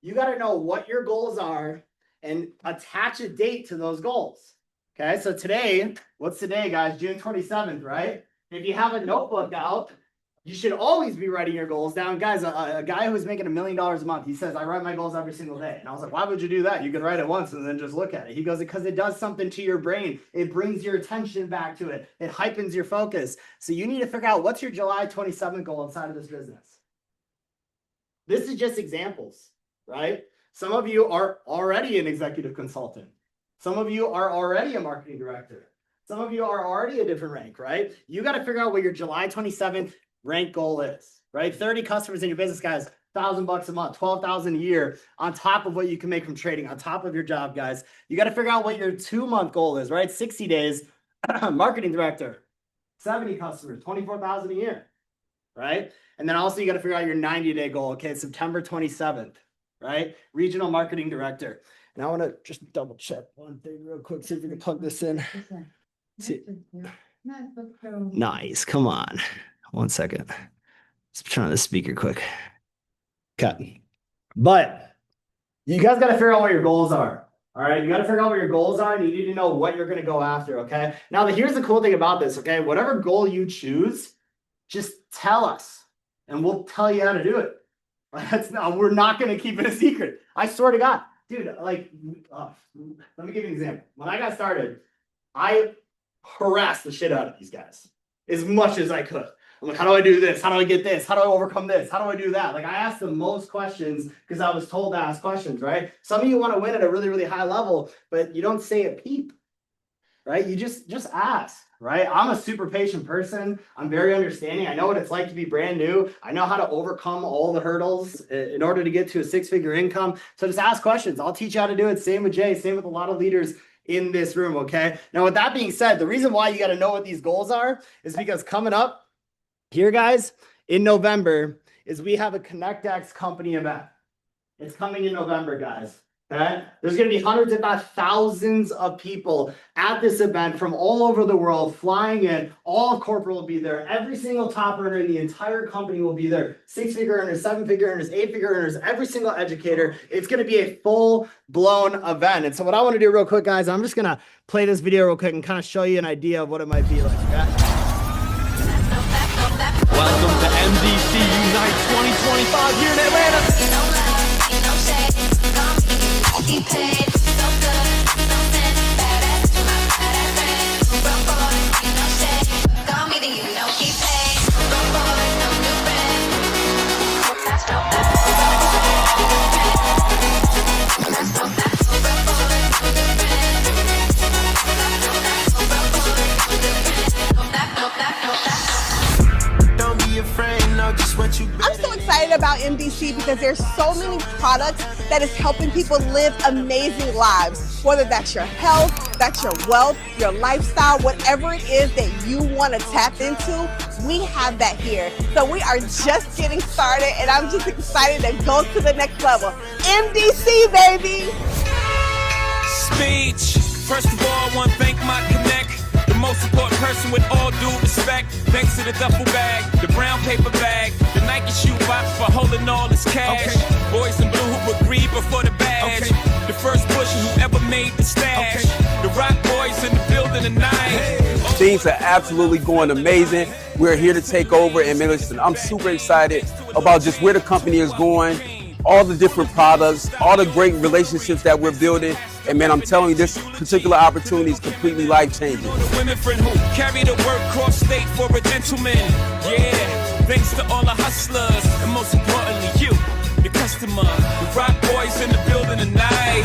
You got to know what your goals are and attach a date to those goals. Okay, so today, what's today, guys? June 27th, right? If you have a notebook out, you should always be writing your goals down. Guys, a guy who's making $1 million a month, he says, I write my goals every single day. And I was like, why would you do that? You can write it once and then just look at it. He goes, because it does something to your brain. It brings your attention back to it. It heightens your focus. So you need to figure out what's your July 27th goal inside of this business. This is just examples, right? Some of you are already an executive consultant. Some of you are already a marketing director. Some of you are already a different rank, right? You got to figure out what your July 27th rank goal is, right? 30 customers in your business, guys, $1,000 a month, $12,000 a year on top of what you can make from trading, on top of your job, guys. You got to figure out what your 2-month goal is, right? 60 days, marketing director, 70 customers, $24,000 a year, right? And then also you got to figure out your 90-day goal. Okay, September 27th, right? Regional marketing director. Now I want to just double check one thing real quick, see if we can plug this in. See. Nice, come on. 1 second. Let's turn on the speaker quick. Cut. But you guys got to figure out what your goals are. All right. You got to figure out what your goals are and you need to know what you're going to go after. Okay. Now, here's the cool thing about this. Okay. Whatever goal you choose, just tell us and we'll tell you how to do it. We're not going to keep it a secret. I swear to God, dude, like, let me give you an example. When I got started, I harassed the shit out of these guys as much as I could. I'm like, how do I do this? How do I get this? How do I overcome this? How do I do that? Like, I asked the most questions because I was told to ask questions, right? Some of you want to win at a really, really high level, but you don't say a peep, right? You just ask, right? I'm a super patient person. I'm very understanding. I know what it's like to be brand new. I know how to overcome all the hurdles in order to get to a 6-figure income. So just ask questions. I'll teach you how to do it. Same with Jay, same with a lot of leaders in this room, okay? Now, with that being said, the reason why you got to know what these goals are is because coming up here, guys, in November is we have a ConnectX company event. It's coming in November, guys. Okay? There's going to be hundreds, if not thousands of people at this event from all over the world flying in. All of corporate will be there. Every single top earner in the entire company will be there. 6-figure earners, 7-figure earners, 8-figure earners, every single educator. It's going to be a full-blown event. And so what I want to do real quick, guys, I'm just going to play this video real quick and kind of show you an idea of what it might be like. Okay? Welcome to MDC Unite 2025 here in Atlanta. I'm so excited about MDC because there's so many products that is helping people live amazing lives. Whether that's your health, that's your wealth, your lifestyle, whatever it is that you want to tap into, we have that here. So we are just getting started, and I'm just excited to go to the next level. MDC, baby! Speech. First of all, I want to thank my connect. The most important person with all due respect. Thanks to the duffel bag, the brown paper bag, the Nike shoe box for holding all this cash. Okay. Boys in blue who agreed before the badge. Okay. The first Busher who ever made the stash. Okay. The Rock Boys in the building tonight. Hey. Things are absolutely going amazing. We're here to take over, and man, listen, I'm super excited about just where the company is going, all the different products, all the great relationships that we're building. And man, I'm telling you, this particular opportunity is completely life-changing. The women friend who carry the work cross state for a gentleman. Yeah, thanks to all the hustlers, and most importantly, you, the customer. The Rock Boys in the building tonight.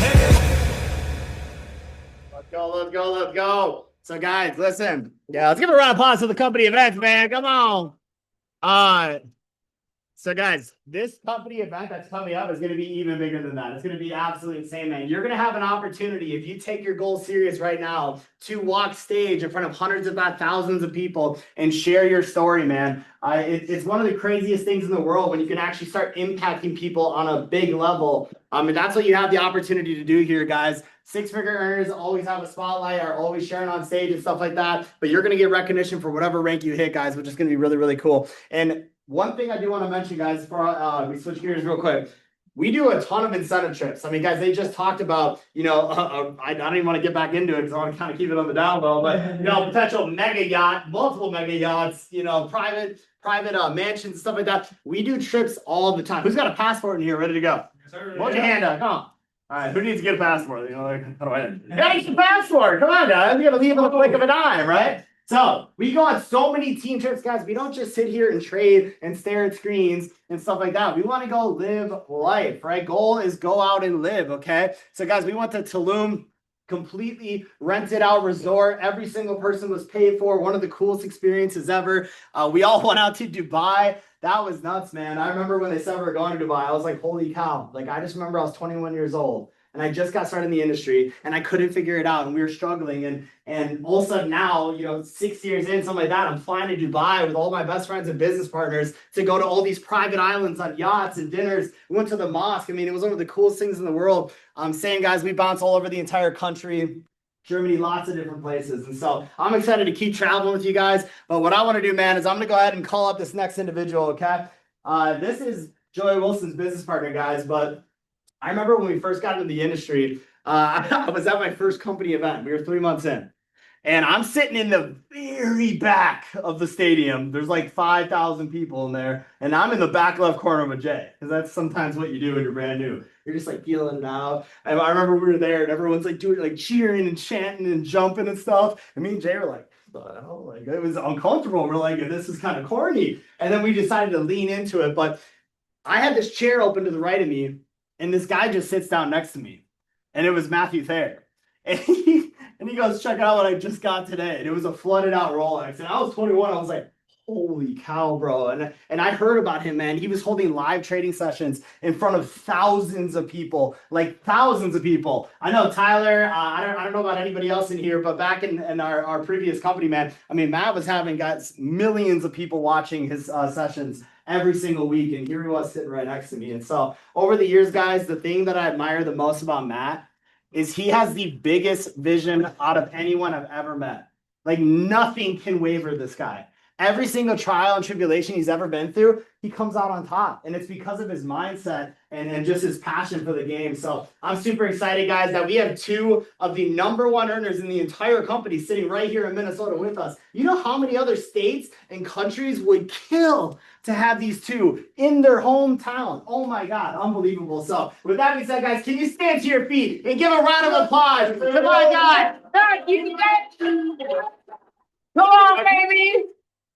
Let's go, let's go, let's go. So guys, listen. Yeah, let's give a round of applause to the company events, man. Come on. So guys, this company event that's coming up is going to be even bigger than that. It's going to be absolutely insane, man. You're going to have an opportunity, if you take your goals serious right now, to walk stage in front of hundreds if not thousands of people and share your story, man. It's one of the craziest things in the world when you can actually start impacting people on a big level. And that's what you have the opportunity to do here, guys. Six-figure earners always have a spotlight, are always sharing on stage and stuff like that. But you're going to get recognition for whatever rank you hit, guys, which is going to be really, really cool. And one thing I do want to mention, guys, before we switch gears real quick, we do a ton of incentive trips. I mean, guys, they just talked about, I don't even want to get back into it because I want to kind of keep it on the down low, but, potential mega yacht, multiple mega yachts, private mansions, stuff like that. We do trips all the time. Who's got a passport in here ready to go? Yes, sir. Hold your hand up. Come on. All right, who needs to get a passport? How do I? Yeah, get a passport. Come on, guys. You got to leave on the click of a dime, right? So we go on so many team trips, guys. We don't just sit here and trade and stare at screens and stuff like that. We want to go live life, right? Goal is go out and live, okay? So guys, we went to Tulum, completely rented out resort. Every single person was paid for. One of the coolest experiences ever. We all went out to Dubai. That was nuts, man. I remember when they said we were going to Dubai, I was like, holy cow. Like, I just remember I was 21 years old. And I just got started in the industry and I couldn't figure it out and we were struggling and all of a sudden now, 6 years in, something like that, I'm flying to Dubai with all my best friends and business partners to go to all these private islands on yachts and dinners. We went to the mosque. I mean, it was one of the coolest things in the world. I'm saying, guys, we bounce all over the entire country, Germany, lots of different places. And so I'm excited to keep traveling with you guys. But what I want to do, man, is I'm going to go ahead and call up this next individual, okay? This is Joey Wilson's business partner, guys, but I remember when we first got into the industry, I was at my first company event. We were 3 months in. And I'm sitting in the very back of the stadium. There's like 5,000 people in there. And I'm in the back left corner with Jay. Because that's sometimes what you do when you're brand new. You're just like feeling it out. And I remember we were there and everyone's like doing like cheering and chanting and jumping and stuff. And me and Jay were like, oh, like it was uncomfortable. We're like, this is kind of corny. And then we decided to lean into it. But I had this chair open to the right of me. And this guy just sits down next to me. And it was Matthew Thayer. And he goes, check out what I just got today. And it was a flooded out Rolex. And I was 21. I was like, holy cow, bro. And I heard about him, man. He was holding live trading sessions in front of thousands of people. Like thousands of people. I know Tyler, I don't know about anybody else in here, but back in our previous company, man, I mean, Matt was having guys, millions of people watching his sessions every single week. And here he was sitting right next to me. And so over the years, guys, the thing that I admire the most about Matt is he has the biggest vision out of anyone I've ever met. Like nothing can waver this guy. Every single trial and tribulation he's ever been through, he comes out on top. And it's because of his mindset and just his passion for the game. So I'm super excited, guys, that we have two of the #1 earners in the entire company sitting right here in Minnesota with us. You know how many other states and countries would kill to have these two in their hometown? Oh my God, unbelievable. So with that being said, guys, can you stand to your feet and give a round of applause to my guy? Come on, baby.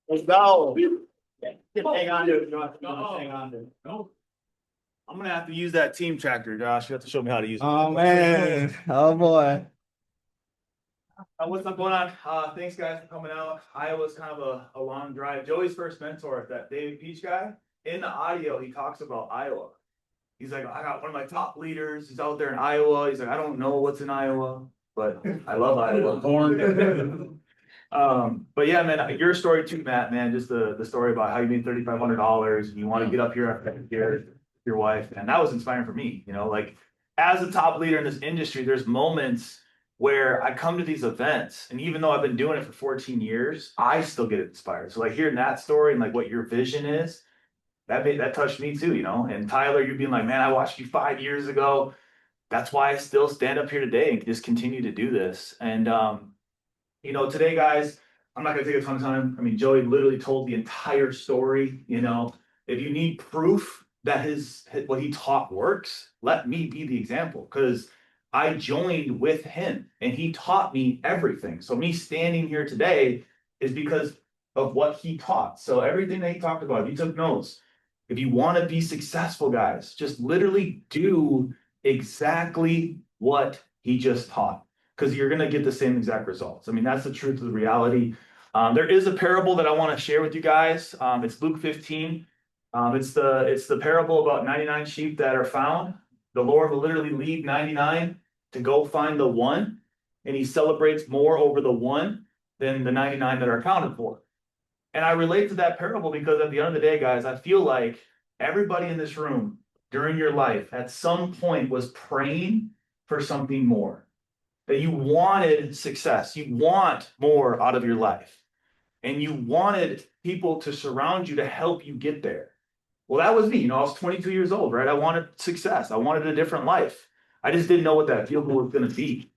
Let's go. Hang on to it. You have to hang on to it. No. I'm gonna have to use that team tractor, Josh. You have to show me how to use it. Oh man. Oh boy. What's up going on? Thanks guys for coming out. Iowa's kind of a long drive. Joey's first mentor, that David Peach guy. in the audio, he talks about Iowa. He's like, I got one of my top leaders. He's out there in Iowa. He's like, I don't know what's in Iowa, but I love Iowa. But yeah, man, your story too, Matt, man, just the story about how you made $3,500 and you want to get up here after your wife, and that was inspiring for me, like as a top leader in this industry, there's moments where I come to these events, and even though I've been doing it for 14 years, I still get inspired. So like hearing that story and like what your vision is, that touched me too, and Tyler, you being like, man, I watched you 5 years ago. That's why I still stand up here today and just continue to do this. And, today, guys, I'm not going to take a ton of time. I mean, Joey literally told the entire story. If you need proof that what he taught works, let me be the example, because I joined with him and he taught me everything. So me standing here today is because of what he taught. So everything that he talked about, if you took notes, if you want to be successful, guys, just literally do exactly what he just taught, because you're going to get the same exact results. I mean, that's the truth of the reality. There is a parable that I want to share with you guys. It's Luke 15. It's the parable about 99 sheep that are found. The Lord will literally leave 99 to go find the one, and he celebrates more over the one than the 99 that are accounted for. And I relate to that parable because at the end of the day, guys, I feel like everybody in this room during your life at some point was praying for something more, that you wanted success, you want more out of your life, and you wanted people to surround you to help you get there. Well, that was me. I was 22 years old, right? I wanted success. I wanted a different life. I just didn't know what that field was going to be.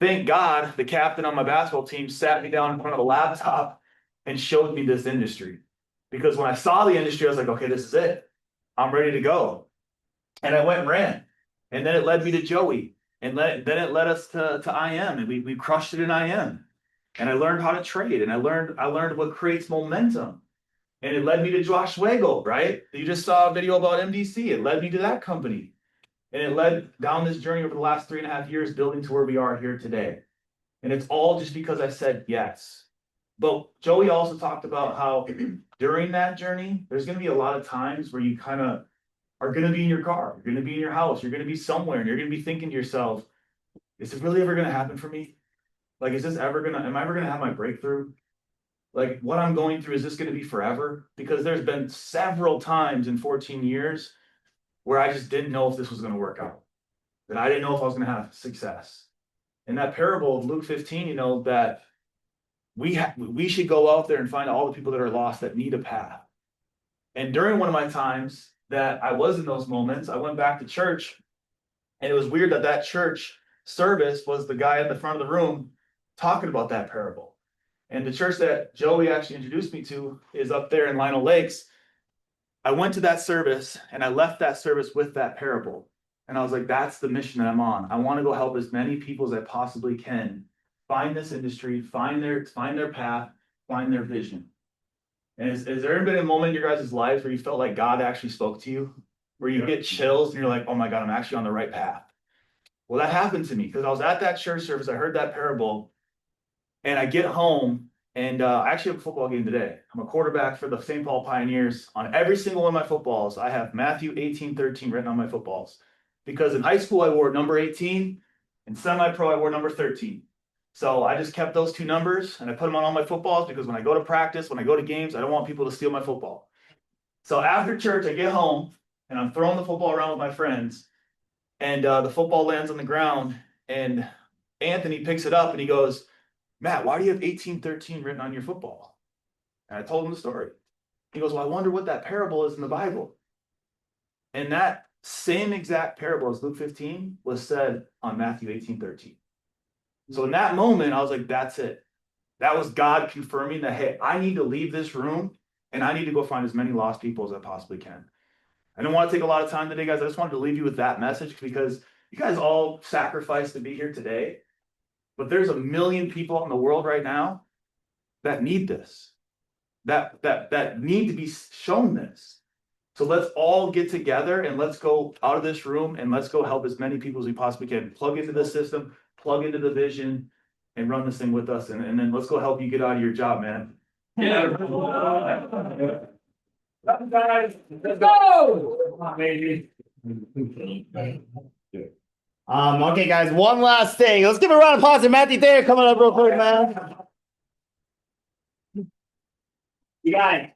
Thank God the captain on my basketball team sat me down in front of a laptop and showed me this industry. Because when I saw the industry, I was like, okay, this is it. I'm ready to go. And I went and ran. And then it led me to Joey. And then it led us to IM. And we crushed it in IM. And I learned how to trade. And I learned what creates momentum. And it led me to Josh Wagel, right? You just saw a video about MDC. It led me to that company. And it led down this journey over the last 3.5 years, building to where we are here today. And it's all just because I said yes. But Joey also talked about how during that journey, there's going to be a lot of times where you kind of are going to be in your car, you're going to be in your house, you're going to be somewhere, and you're going to be thinking to yourself, is it really ever going to happen for me? Like, am I ever going to have my breakthrough? Like, what I'm going through, is this going to be forever? Because there's been several times in 14 years where I just didn't know if this was going to work out, that I didn't know if I was going to have success. In that parable of Luke 15, that we should go out there and find all the people that are lost that need a path. And during one of my times that I was in those moments, I went back to church, and it was weird that church service was the guy in the front of the room talking about that parable. And the church that Joey actually introduced me to is up there in Lionel Lakes. I went to that service and I left that service with that parable. And I was like, that's the mission that I'm on. I want to go help as many people as I possibly can find this industry, find their path, find their vision. And has there ever been a moment in your guys' lives where you felt like God actually spoke to you, where you get chills and you're like, oh my God, I'm actually on the right path? Well, that happened to me because I was at that church service. I heard that parable, and I get home, and I actually have a football game today. I'm a quarterback for the St. Paul Pioneers. On every single one of my footballs, I have Matthew 18:13 written on my footballs. Because in high school, I wore number 18. In semi-pro, I wore number 13. So I just kept those two numbers, and I put them on all my footballs because when I go to practice, when I go to games, I don't want people to steal my football. So after church, I get home, and I'm throwing the football around with my friends, and the football lands on the ground, and Anthony picks it up, and he goes, Matt, why do you have 18:13 written on your football? And I told him the story. He goes, well, I wonder what that parable is in the Bible. And that same exact parable as Luke 15 was said on Matthew 18:13. So in that moment, I was like, that's it. That was God confirming that, hey, I need to leave this room and I need to go find as many lost people as I possibly can. I don't want to take a lot of time today, guys. I just wanted to leave you with that message because you guys all sacrificed to be here today. But there's 1 million people in the world right now that need this, that need to be shown this. So let's all get together and let's go out of this room and let's go help as many people as we possibly can. Plug into the system, plug into the vision, and run this thing with us. And then let's go help you get out of your job, man. Yeah. Guys, let's go! Okay, guys, one last thing. Let's give a round of applause to Matthew Thayer coming up real quick, man. You guys,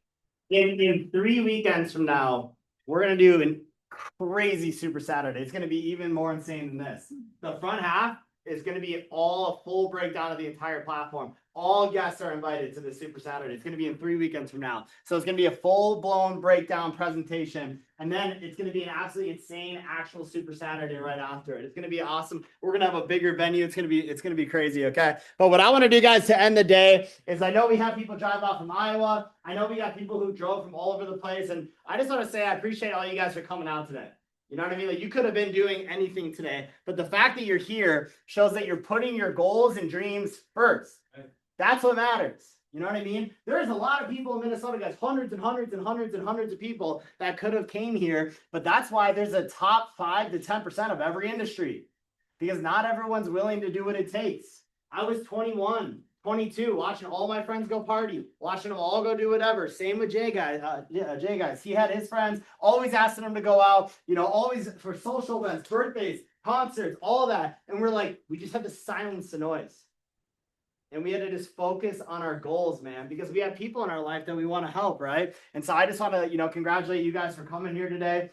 in 3 weekends from now, we're gonna do an crazy Super Saturday. It's gonna be even more insane than this. The front half is gonna be all a full breakdown of the entire platform. All guests are invited to the Super Saturday. It's gonna be in 3 weekends from now. So it's gonna be a full-blown breakdown presentation. And then it's gonna be an absolutely insane actual Super Saturday right after it. It's gonna be awesome. We're gonna have a bigger venue. It's gonna be crazy, okay? But what I want to do, guys, to end the day is I know we have people drive out from Iowa. I know we got people who drove from all over the place. And I just want to say I appreciate all you guys for coming out today. You know what I mean? Like, you could have been doing anything today, but the fact that you're here shows that you're putting your goals and dreams first. That's what matters. You know what I mean? There's a lot of people in Minnesota, guys, hundreds and hundreds and hundreds and hundreds of people that could have came here, but that's why there's a top 5 to 10% of every industry, because not everyone's willing to do what it takes. I was 21, 22, watching all my friends go party, watching them all go do whatever. Same with Jay guys. Jay guys, he had his friends, always asking them to go out, you know, always for social events, birthdays, concerts, all that. And we're like, we just have to silence the noise. And we had to just focus on our goals, man, because we have people in our life that we want to help, right? And so I just want to, you know, congratulate you guys for coming here today.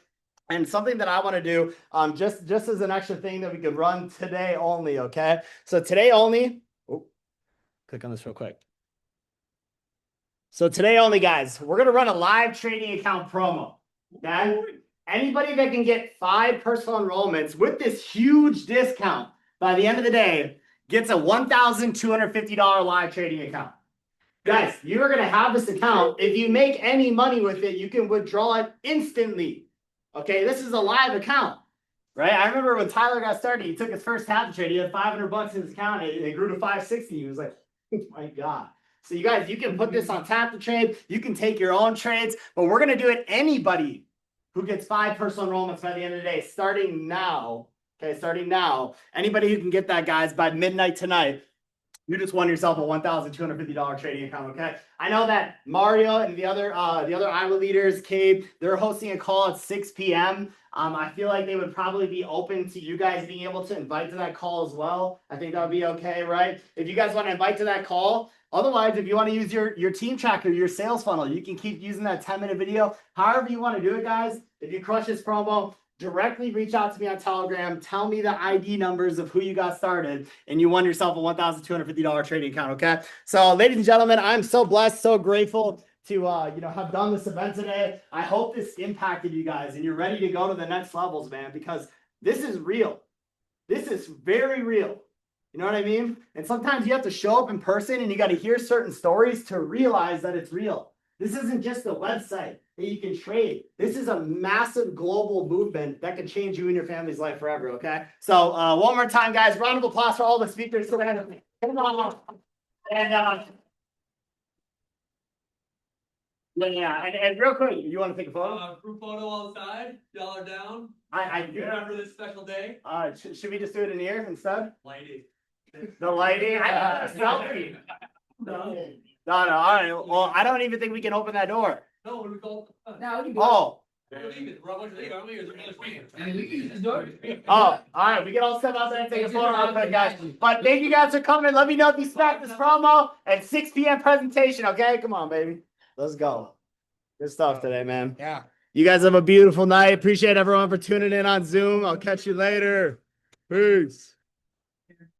And something that I want to do, just as an extra thing that we could run today only, okay? So today only, click on this real quick. So today only, guys, we're going to run a live trading account promo, okay? Anybody that can get 5 personal enrollments with this huge discount by the end of the day gets a $1,250 live trading account. Guys, you're going to have this account. If you make any money with it, you can withdraw it instantly. Okay, this is a live account, right? I remember when Tyler got started, he took his first tap trade. He had $500 in his account. It grew to 560. He was like, oh my God. So you guys, you can put this on tap to trade. You can take your own trades, but we're going to do it. Anybody who gets 5 personal enrollments by the end of the day, starting now. Okay, starting now, anybody who can get that, guys, by midnight tonight, you just won yourself a $1,250 trading account, okay? I know that Mario and the other Iowa leaders, Cabe, they're hosting a call at 6 p.m. I feel like they would probably be open to you guys being able to invite to that call as well. I think that would be okay, right? If you guys want to invite to that call. Otherwise, if you want to use your team tracker, your sales funnel, you can keep using that 10-minute video. However you want to do it, guys. If you crush this promo, directly reach out to me on Telegram. Tell me the ID numbers of who you got started, and you won yourself a $1,250 trading account. Okay. So, ladies and gentlemen, I'm so blessed, so grateful to have done this event today. I hope this impacted you guys, and you're ready to go to the next levels, man, because this is real. This is very real. You know what I mean? And sometimes you have to show up in person, and you got to hear certain stories to realize that it's real. This isn't just a website that you can trade. This is a massive global movement that can change you and your family's life forever, okay? So one more time, guys, round of applause for all the speakers. And real quick, you want to take a photo? Group photo outside. Y'all are down. I do. Remember this special day? Should we just do it in here instead? Lighting. The lighting? Selfie. No, all right. Well, I don't even think we can open that door. No, what do we call it? No, we can do Oh. Oh, all right. We can all step out there and take a photo real quick, guys. But thank you guys for coming. Let me know if you smacked this promo at 6 p.m. presentation. Okay, come on, baby. Let's go. Good stuff today, man. Yeah. You guys have a beautiful night. Appreciate everyone for tuning in on Zoom. I'll catch you later. Peace.